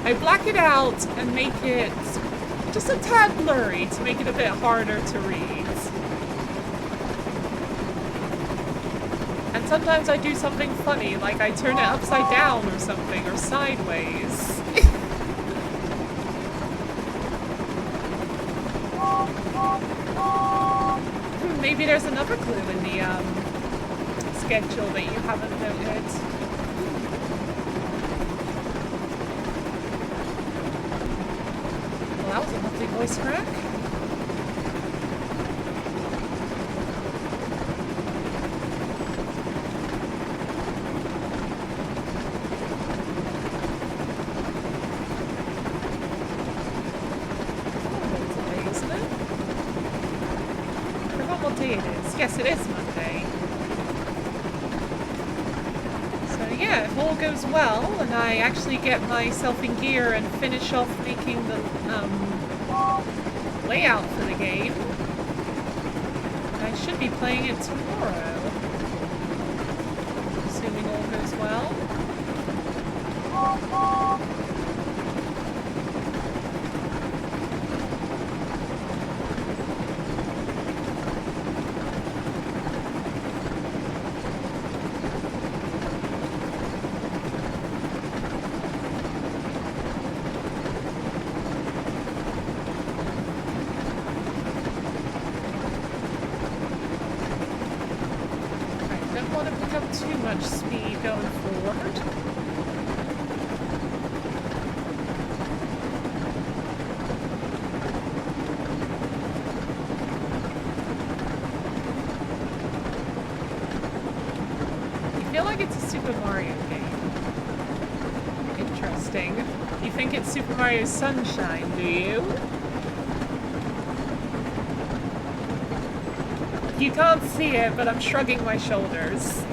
I black it out and make it just a tad blurry to make it a bit harder to read. And sometimes I do something funny, like I turn it upside down or something, or sideways. Maybe there's another clue in the schedule that you haven't noted. Well, that was a lovely voice crack. Yes, it is Monday. So yeah, if all goes well and I actually get myself in gear and finish off making the layout for the game, I should be playing it tomorrow. Assuming all goes well. Too much speed going forward. feel like it's a Super Mario game. Interesting. You think it's Super Mario Sunshine, do you? You can't see it, but I'm shrugging my shoulders.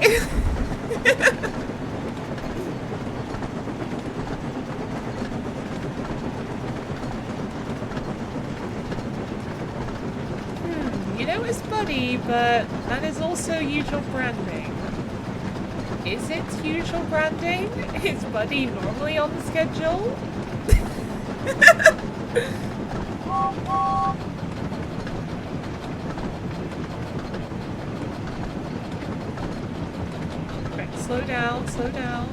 You know it's Buddy, but that is also usual branding. Is it usual branding? Is Buddy normally on the schedule? Right, slow down, slow down.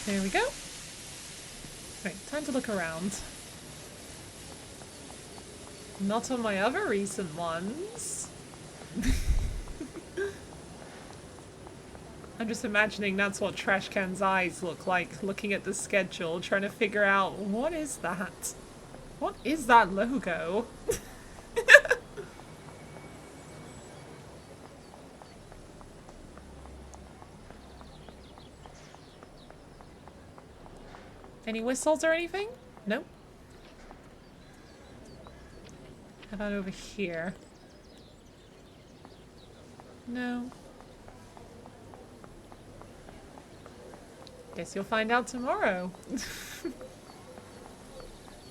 There we go. Right, time to look around. Not on my other recent ones. I'm just imagining that's what Trashcan's eyes look like, looking at the schedule, trying to figure out, what is that? What is that logo? Any whistles or anything? Nope. How about over here? No. Guess you'll find out tomorrow.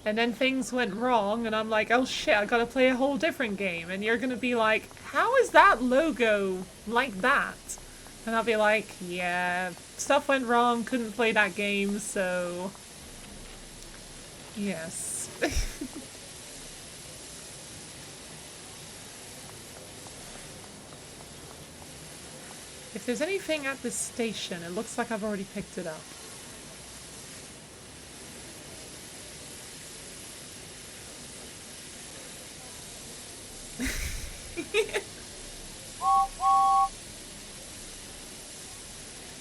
And then things went wrong and I'm like, oh shit, I gotta play a whole different game. And you're gonna be like, how is that logo like that? And I'll be like, yeah, stuff went wrong, couldn't play that game, so... Yes. If there's anything at this station, it looks like I've already picked it up.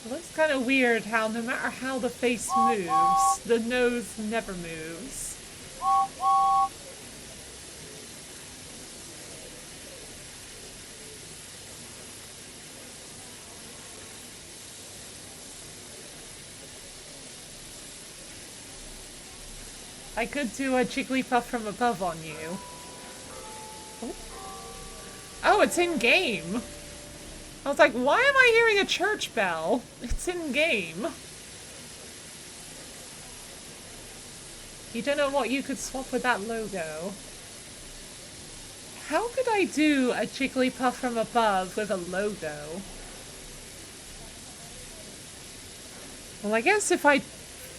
It looks kind of weird how no matter how the face moves, the nose never moves. I could do a Jigglypuff from above on you. Oh, it's in game. I was like, why am I hearing a church bell? It's in game. You don't know what you could swap with that logo. How could I do a Jigglypuff from above with a logo? Well, I guess if I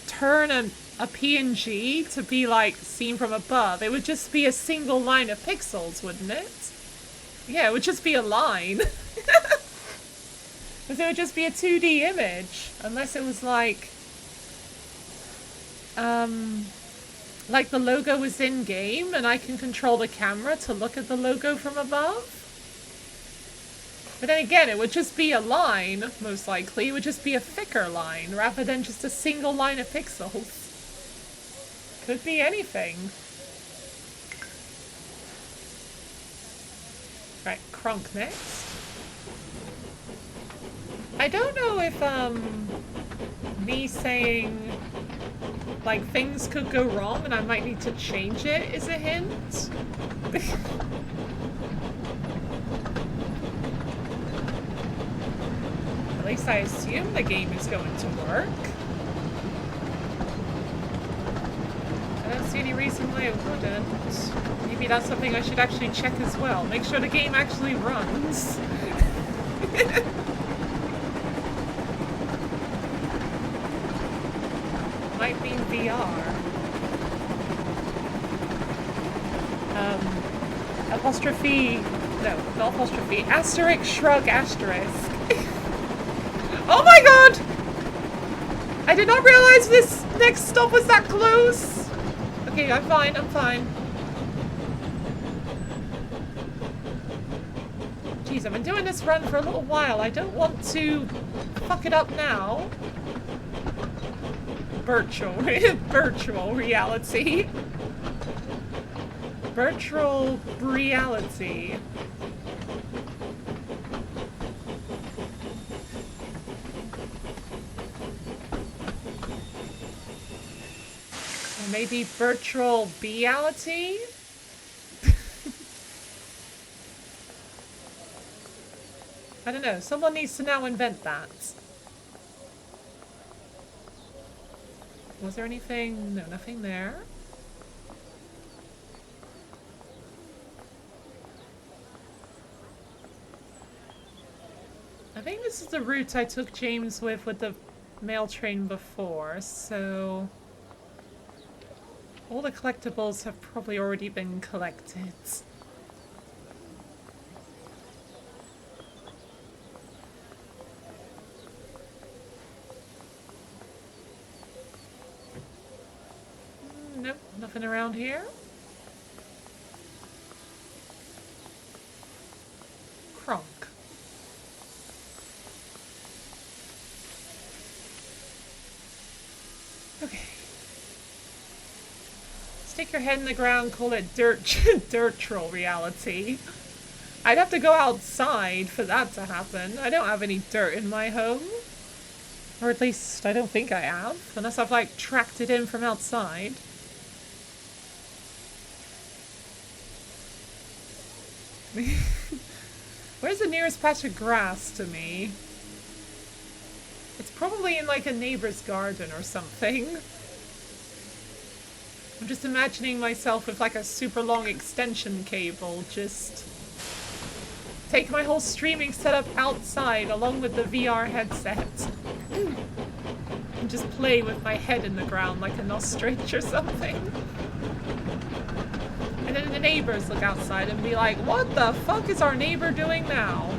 turn a PNG to be like seen from above, it would just be a single line of pixels, wouldn't it? Yeah, it would just be a line. Because it would just be a 2D image, unless it was like the logo was in game and I can control the camera to look at the logo from above. But then again, it would just be a line, most likely. It would just be a thicker line rather than just a single line of pixels. Could be anything. Right, Kronk next. I don't know if, me saying, like, things could go wrong and I might need to change it is a hint. At least I assume the game is going to work. I don't see any reason why it wouldn't. Maybe that's something I should actually check as well. Make sure the game actually runs. Might be VR. Apostrophe, no, not apostrophe, asterisk, shrug, asterisk. Oh my god! I did not realize this next stop was that close. Okay, I'm fine, I'm fine. Jeez, I've been doing this run for a little while. I don't want to fuck it up now. Virtual reality. Virtual reality. Or maybe virtual reality? I don't know. Someone needs to now invent that. Was there anything? No, nothing there. I think this is the route I took James with the mail train before, so all the collectibles have probably already been collected. Nope, nothing around here. Kronk. Okay. Stick your head in the ground, call it dirt troll reality. I'd have to go outside for that to happen. I don't have any dirt in my home. Or at least I don't think I have. Unless I've like tracked it in from outside. Where's the nearest patch of grass to me? It's probably in like a neighbor's garden or something. I'm just imagining myself with like a super long extension cable, just take my whole streaming setup outside along with the VR headset. And just play with my head in the ground like an ostrich or something. And then the neighbors look outside and be like, what the fuck is our neighbor doing now?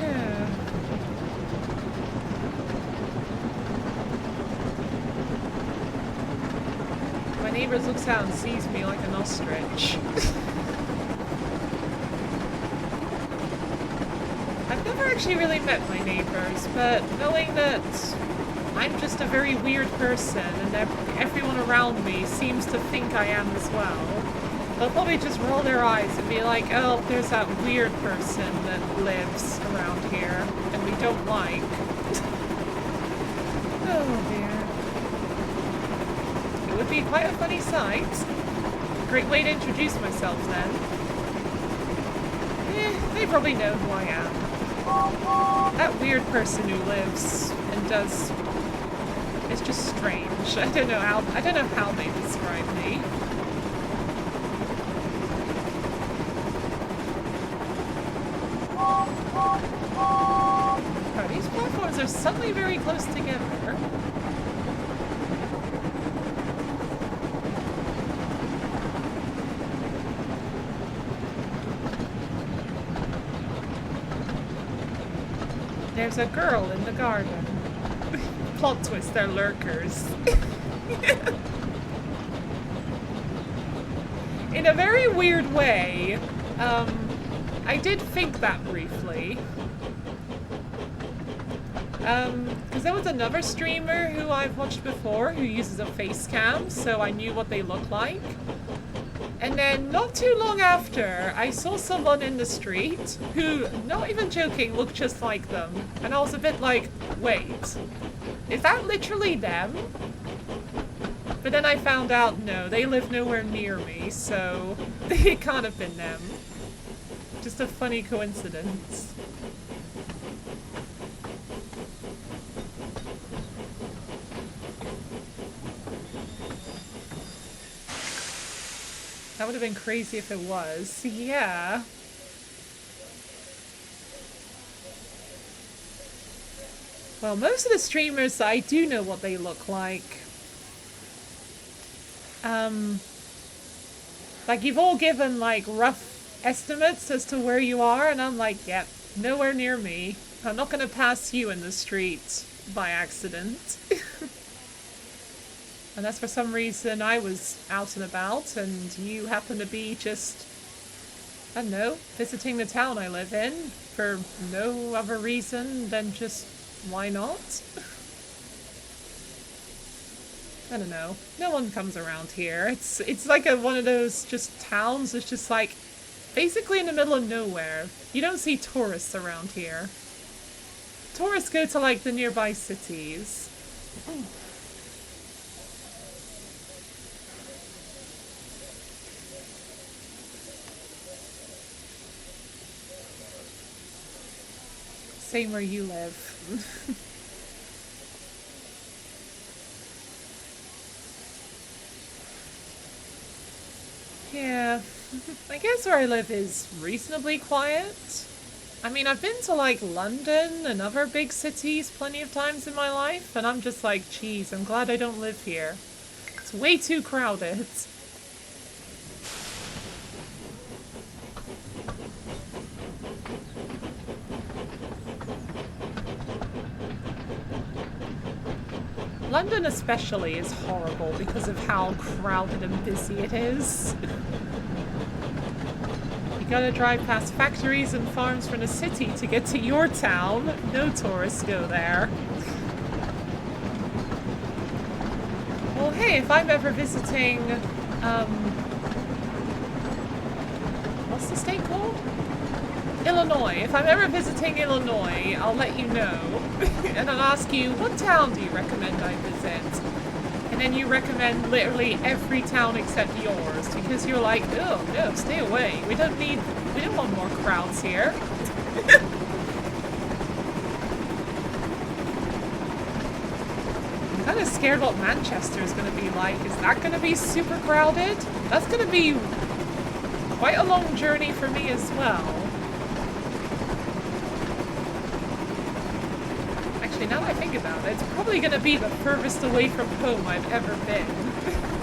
Yeah. My neighbors looks out and sees me like an ostrich. I've never actually really met my neighbors, but knowing that I'm just a very weird person and that everyone around me seems to think I am as well, they'll probably just roll their eyes and be like, oh, there's that weird person that lives around here and we don't like. Oh dear. It would be quite a funny sight. Great way to introduce myself then. They probably know who I am. That weird person who lives and does... It's just strange. I don't know how they describe me. Oh, these platforms are suddenly very close together. There's a girl in the garden. Plot twist, they're lurkers. In a very weird way, I did think that briefly. Because there was another streamer who I've watched before who uses a face cam, so I knew what they look like. And then, not too long after, I saw someone in the street who, not even joking, looked just like them. And I was a bit like, wait, is that literally them? But then I found out, no, they live nowhere near me, so it can't have been them. Just a funny coincidence. That would have been crazy if it was. Yeah. Well, most of the streamers, I do know what they look like. Like, you've all given, like, rough estimates as to where you are, and I'm like, yep, nowhere near me. I'm not gonna pass you in the street by accident. Unless for some reason I was out and about and you happen to be just, I don't know, visiting the town I live in for no other reason than just why not? I don't know. No one comes around here. It's like one of those just towns. It's just like basically in the middle of nowhere. You don't see tourists around here. Tourists go to like the nearby cities. Same where you live. Yeah, I guess where I live is reasonably quiet. I mean, I've been to like London and other big cities plenty of times in my life, and I'm just like, geez, I'm glad I don't live here. It's way too crowded. London especially is horrible because of how crowded and busy it is. You gotta drive past factories and farms from the city to get to your town. No tourists go there. Well, hey, if I'm ever visiting, what's the state called? Illinois. If I'm ever visiting Illinois, I'll let you know. And I'll ask you, what town do you recommend I visit? And then you recommend literally every town except yours, because you're like, oh no, stay away. We don't want more crowds here. I'm kind of scared what Manchester is going to be like. Is that going to be super crowded? That's going to be quite a long journey for me as well. Now that I think about it, it's probably going to be the furthest away from home I've ever been.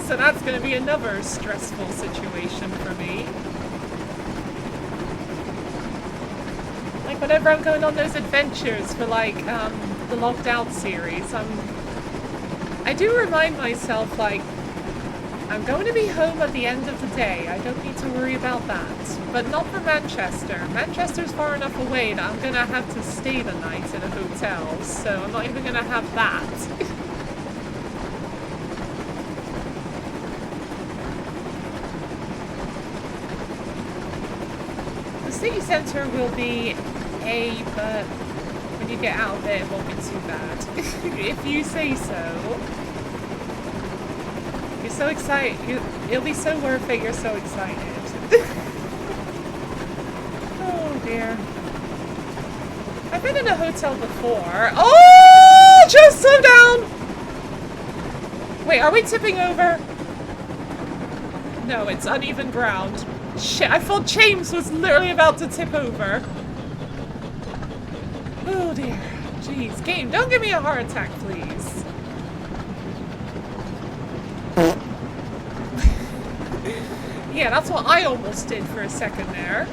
So that's going to be another stressful situation for me. Like whenever I'm going on those adventures for like the Locked Out series, I do remind myself like, I'm going to be home at the end of the day. I don't need to worry about that. But not for Manchester. Manchester's far enough away that I'm going to have to stay the night in a hotel. So I'm not even going to have that. The city centre will be but when you get out of it, it won't be too bad. If you say so. You're so excited. It'll be so worth it. You're so excited. Oh dear. I've been in a hotel before. Oh, just slow down. Wait, are we tipping over? No, it's uneven ground. Shit, I thought James was literally about to tip over. Oh dear. Jeez, game, don't give me a heart attack, please. Yeah, that's what I almost did for a second there.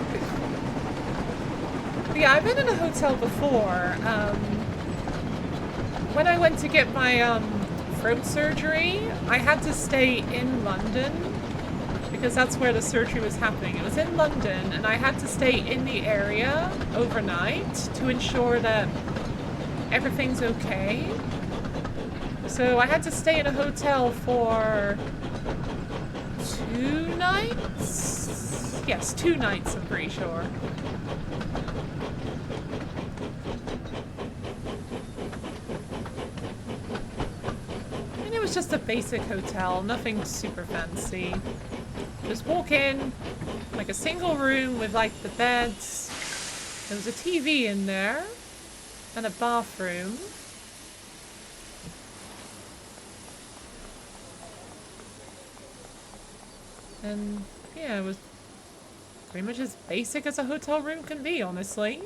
But yeah, I've been in a hotel before. When I went to get my throat surgery, I had to stay in London because that's where the surgery was happening. It was in London, and I had to stay in the area overnight to ensure that everything's okay. So I had to stay in a hotel for 2 nights? Yes, 2 nights, I'm pretty sure. And it was just a basic hotel, nothing super fancy. Just walk in, like a single room with like the beds. There was a TV in there, and a bathroom. And yeah, it was pretty much as basic as a hotel room can be, honestly.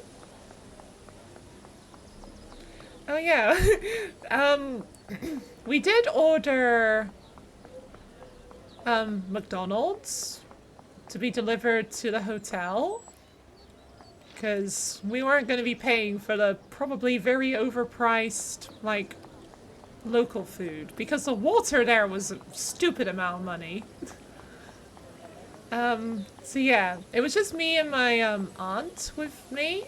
Oh yeah, we did order McDonald's to be delivered to the hotel. because we weren't going to be paying for the probably very overpriced, like, local food, because the water there was a stupid amount of money. So yeah, it was just me and my aunt with me.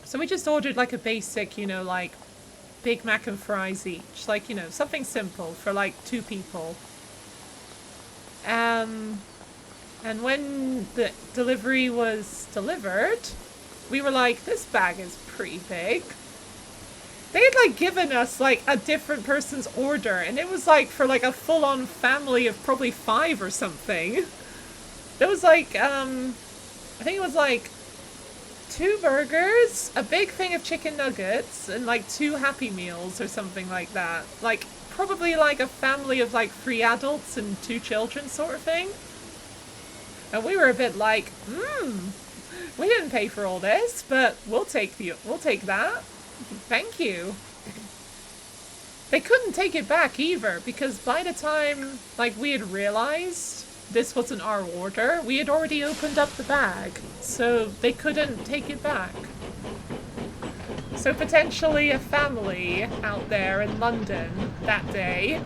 So we just ordered like a basic, you know, like Big Mac and fries each, like, you know, something simple for like 2 people. And when the delivery was delivered, we were like, this bag is pretty big. They had like given us like a different person's order, and it was like for like a full-on family of probably 5 or something. There was like, I think it was like 2 burgers, a big thing of chicken nuggets, and like 2 Happy Meals or something like that. Like, probably like a family of like 3 adults and 2 children sort of thing. And we were a bit like, we didn't pay for all this, but we'll take that. Thank you. They couldn't take it back either, because by the time like we had realized this wasn't our order, we had already opened up the bag, so they couldn't take it back. So potentially a family out there in London that day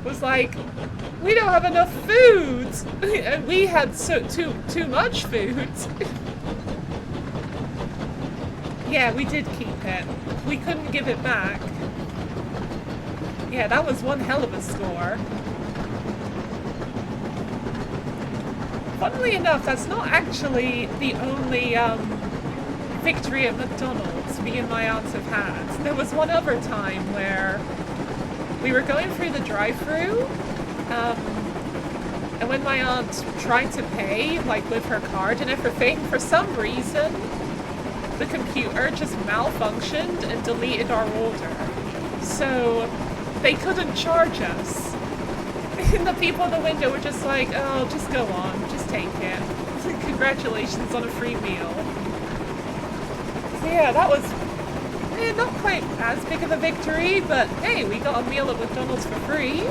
was like, we don't have enough food, and we had too much food. Yeah, we did keep it. We couldn't give it back. Yeah, that was one hell of a score. Funnily enough, that's not actually the only victory at McDonald's me and my aunts have had. There was one other time where we were going through the drive-thru, and when my aunt tried to pay, like with her card and everything, for some reason, the computer just malfunctioned and deleted our order. So they couldn't charge us. And the people at the window were just like, oh, just go on, just take it. Congratulations on a free meal. So yeah, that was not quite as big of a victory, but hey, we got a meal at McDonald's for free.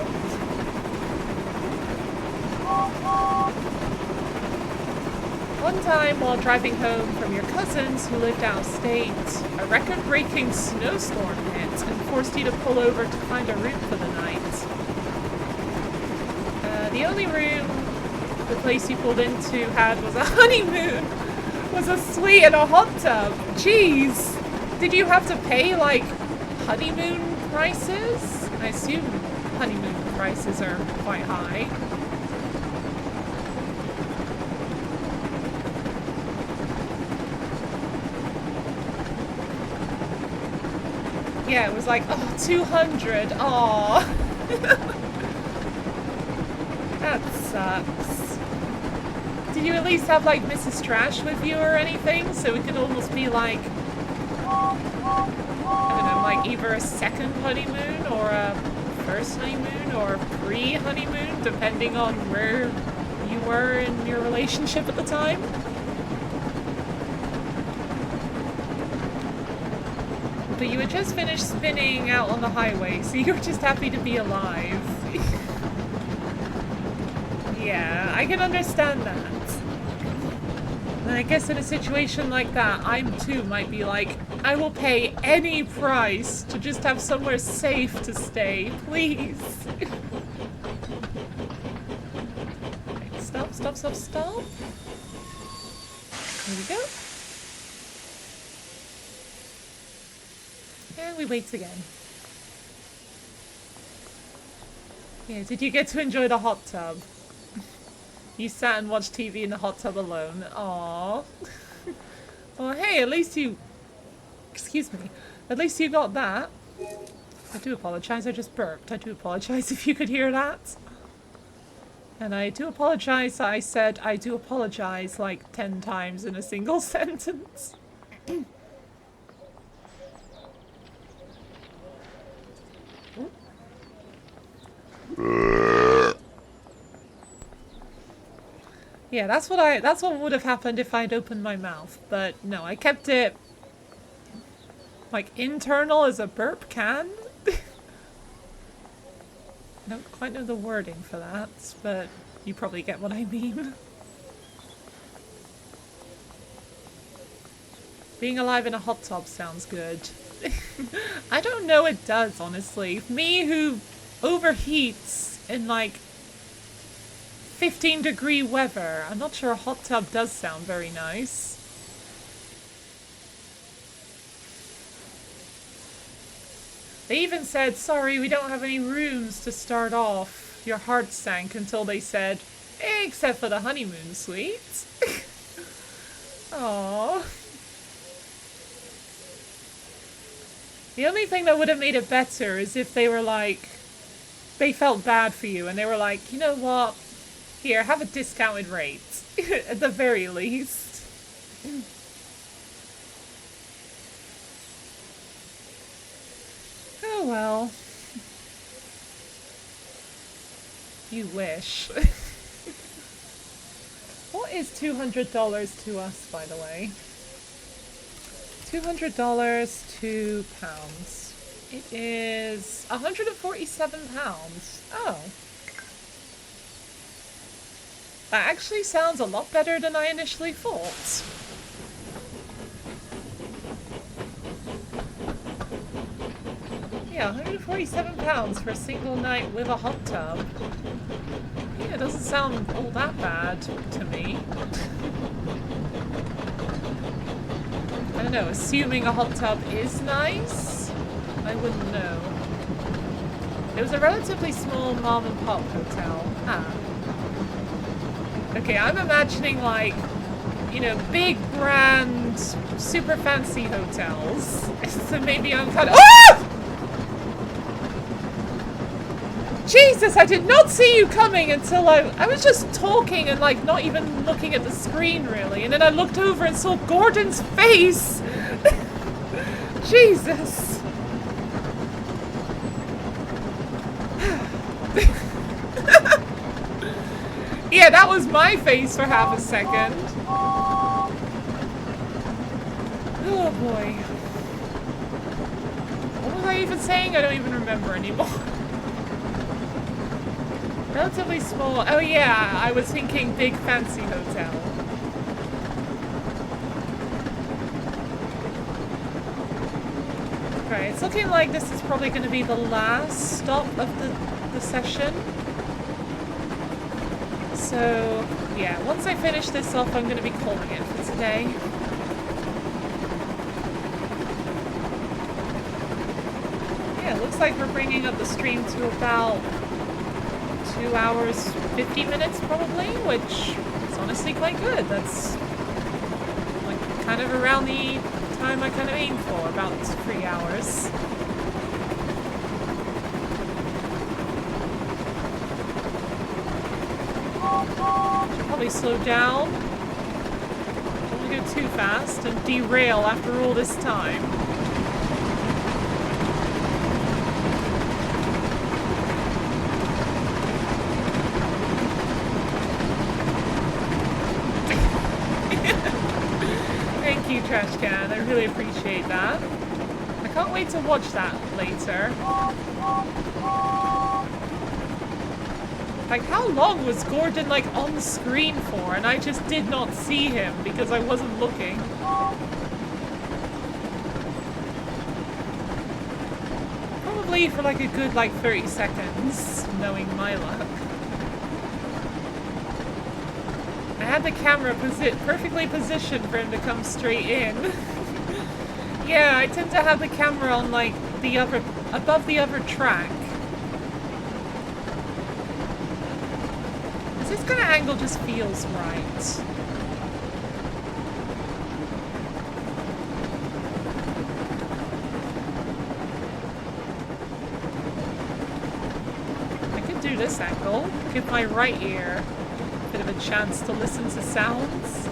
One time, while driving home from your cousins who lived out of state, a record-breaking snowstorm hit and forced you to pull over to find a room for the night. The only room the place you pulled into had was a honeymoon, was a suite and a hot tub. Jeez! Did you have to pay, like, honeymoon prices? I assume honeymoon prices are quite high. Yeah, it was like, oh, 200. Aw. That sucks. Did you at least have, like, Mrs. Trash with you or anything? So it could almost be like, I don't know, like either a second honeymoon or a first honeymoon or pre-honeymoon, depending on where you were in your relationship at the time. But you had just finished spinning out on the highway, so you were just happy to be alive. Yeah, I can understand that. And I guess in a situation like that, I too might be like, I will pay any price to just have somewhere safe to stay, please. Right, stop, stop, stop, stop. Here we go. And we wait again. Yeah, did you get to enjoy the hot tub? You sat and watched TV in the hot tub alone. Aww. Well, hey, at least you... Excuse me. At least you got that. I do apologize, I just burped. I do apologize if you could hear that. And I do apologize, I said I do apologize like 10 times in a single sentence. Yeah, that's what would have happened if I'd opened my mouth, but no, I kept it like internal as a burp can. I don't quite know the wording for that, but you probably get what I mean. Being alive in a hot tub sounds good. I don't know it does, honestly. Me who overheats in like 15-degree weather. I'm not sure a hot tub does sound very nice. They even said, sorry, we don't have any rooms to start off. Your heart sank until they said, except for the honeymoon suite. Aww. The only thing that would have made it better is if they were like, they felt bad for you and they were like, you know what? Here, have a discounted rate. At the very least. Oh well. You wish. What is $200 to us, by the way? $200, £2. It is £147. Oh. That actually sounds a lot better than I initially thought. Yeah, £147 for a single night with a hot tub. Yeah, it doesn't sound all that bad to me. I don't know, assuming a hot tub is nice? I wouldn't know. It was a relatively small mom and pop hotel. Ah. Okay, I'm imagining like, you know, big brand, super fancy hotels. So maybe I'm kind of— ah! Jesus, I did not see you coming until I was just talking and like not even looking at the screen really. And then I looked over and saw Gordon's face. Jesus. Yeah, that was my face for half a second. Oh boy. What was I even saying? I don't even remember anymore. Relatively small. Oh yeah, I was thinking big fancy hotel. Okay, it's looking like this is probably going to be the last stop of the session. So, yeah, once I finish this off, I'm going to be calling it for today. Yeah, it looks like we're bringing up the stream to about 2 hours, 50 minutes probably, which is honestly quite good. That's like kind of around the time I kind of aim for, about 3 hours. Should probably slow down. Don't want to go too fast and derail after all this time. Thank you, Trash Can. I really appreciate that. I can't wait to watch that later. Like, how long was Gordon, like, on screen for? And I just did not see him because I wasn't looking. Probably for, like, a good, like, 30 seconds, knowing my luck. I had the camera perfectly positioned for him to come straight in. Yeah, I tend to have the camera on, like, above the other track. This kind of angle just feels right. I could do this angle. Give my right ear a bit of a chance to listen to sounds.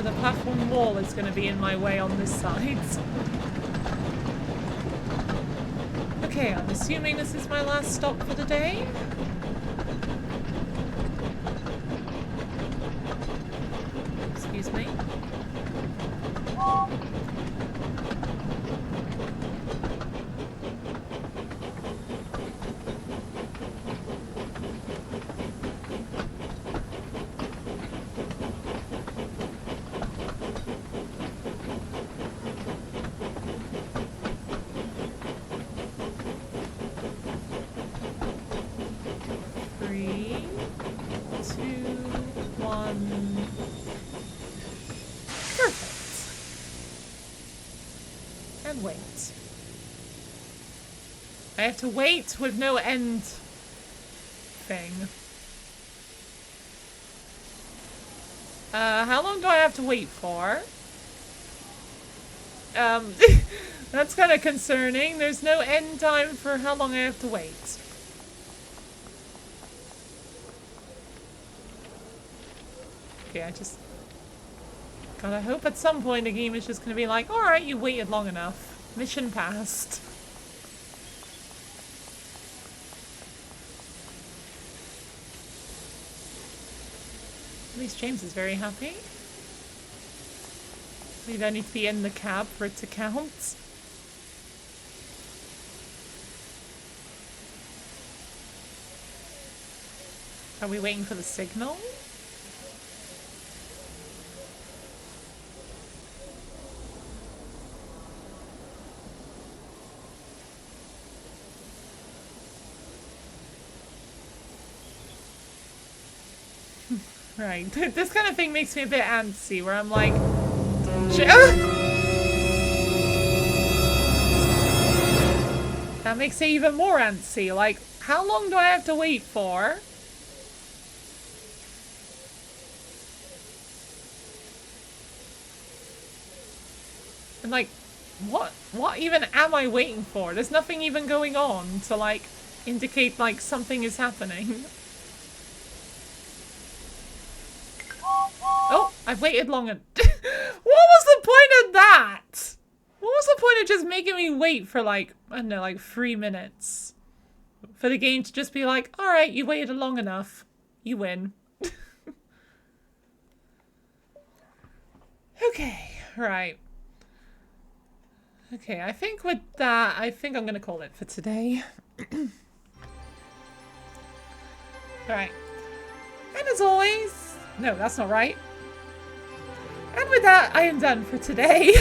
The platform wall is going to be in my way on this side. Okay, I'm assuming this is my last stop for the day. Excuse me. I have to wait with no end thing. How long do I have to wait for? That's kind of concerning. There's no end time for how long I have to wait. Okay, I just... God, I hope at some point the game is just gonna be like, alright, you waited long enough. Mission passed. At least James is very happy. We don't need to be in the cab for it to count. Are we waiting for the signal? Right. This kind of thing makes me a bit antsy, where I'm like... That makes it even more antsy. Like, how long do I have to wait for? And like, what even am I waiting for? There's nothing even going on to like indicate like something is happening. Oh, I've waited long and what was the point of that? What was the point of just making me wait for like, I don't know, like 3 minutes? For the game to just be like, alright, you waited long enough. You win. Okay, right. Okay, I think with that, I think I'm gonna call it for today. Alright. And as always... No, that's not right. And with that, I am done for today.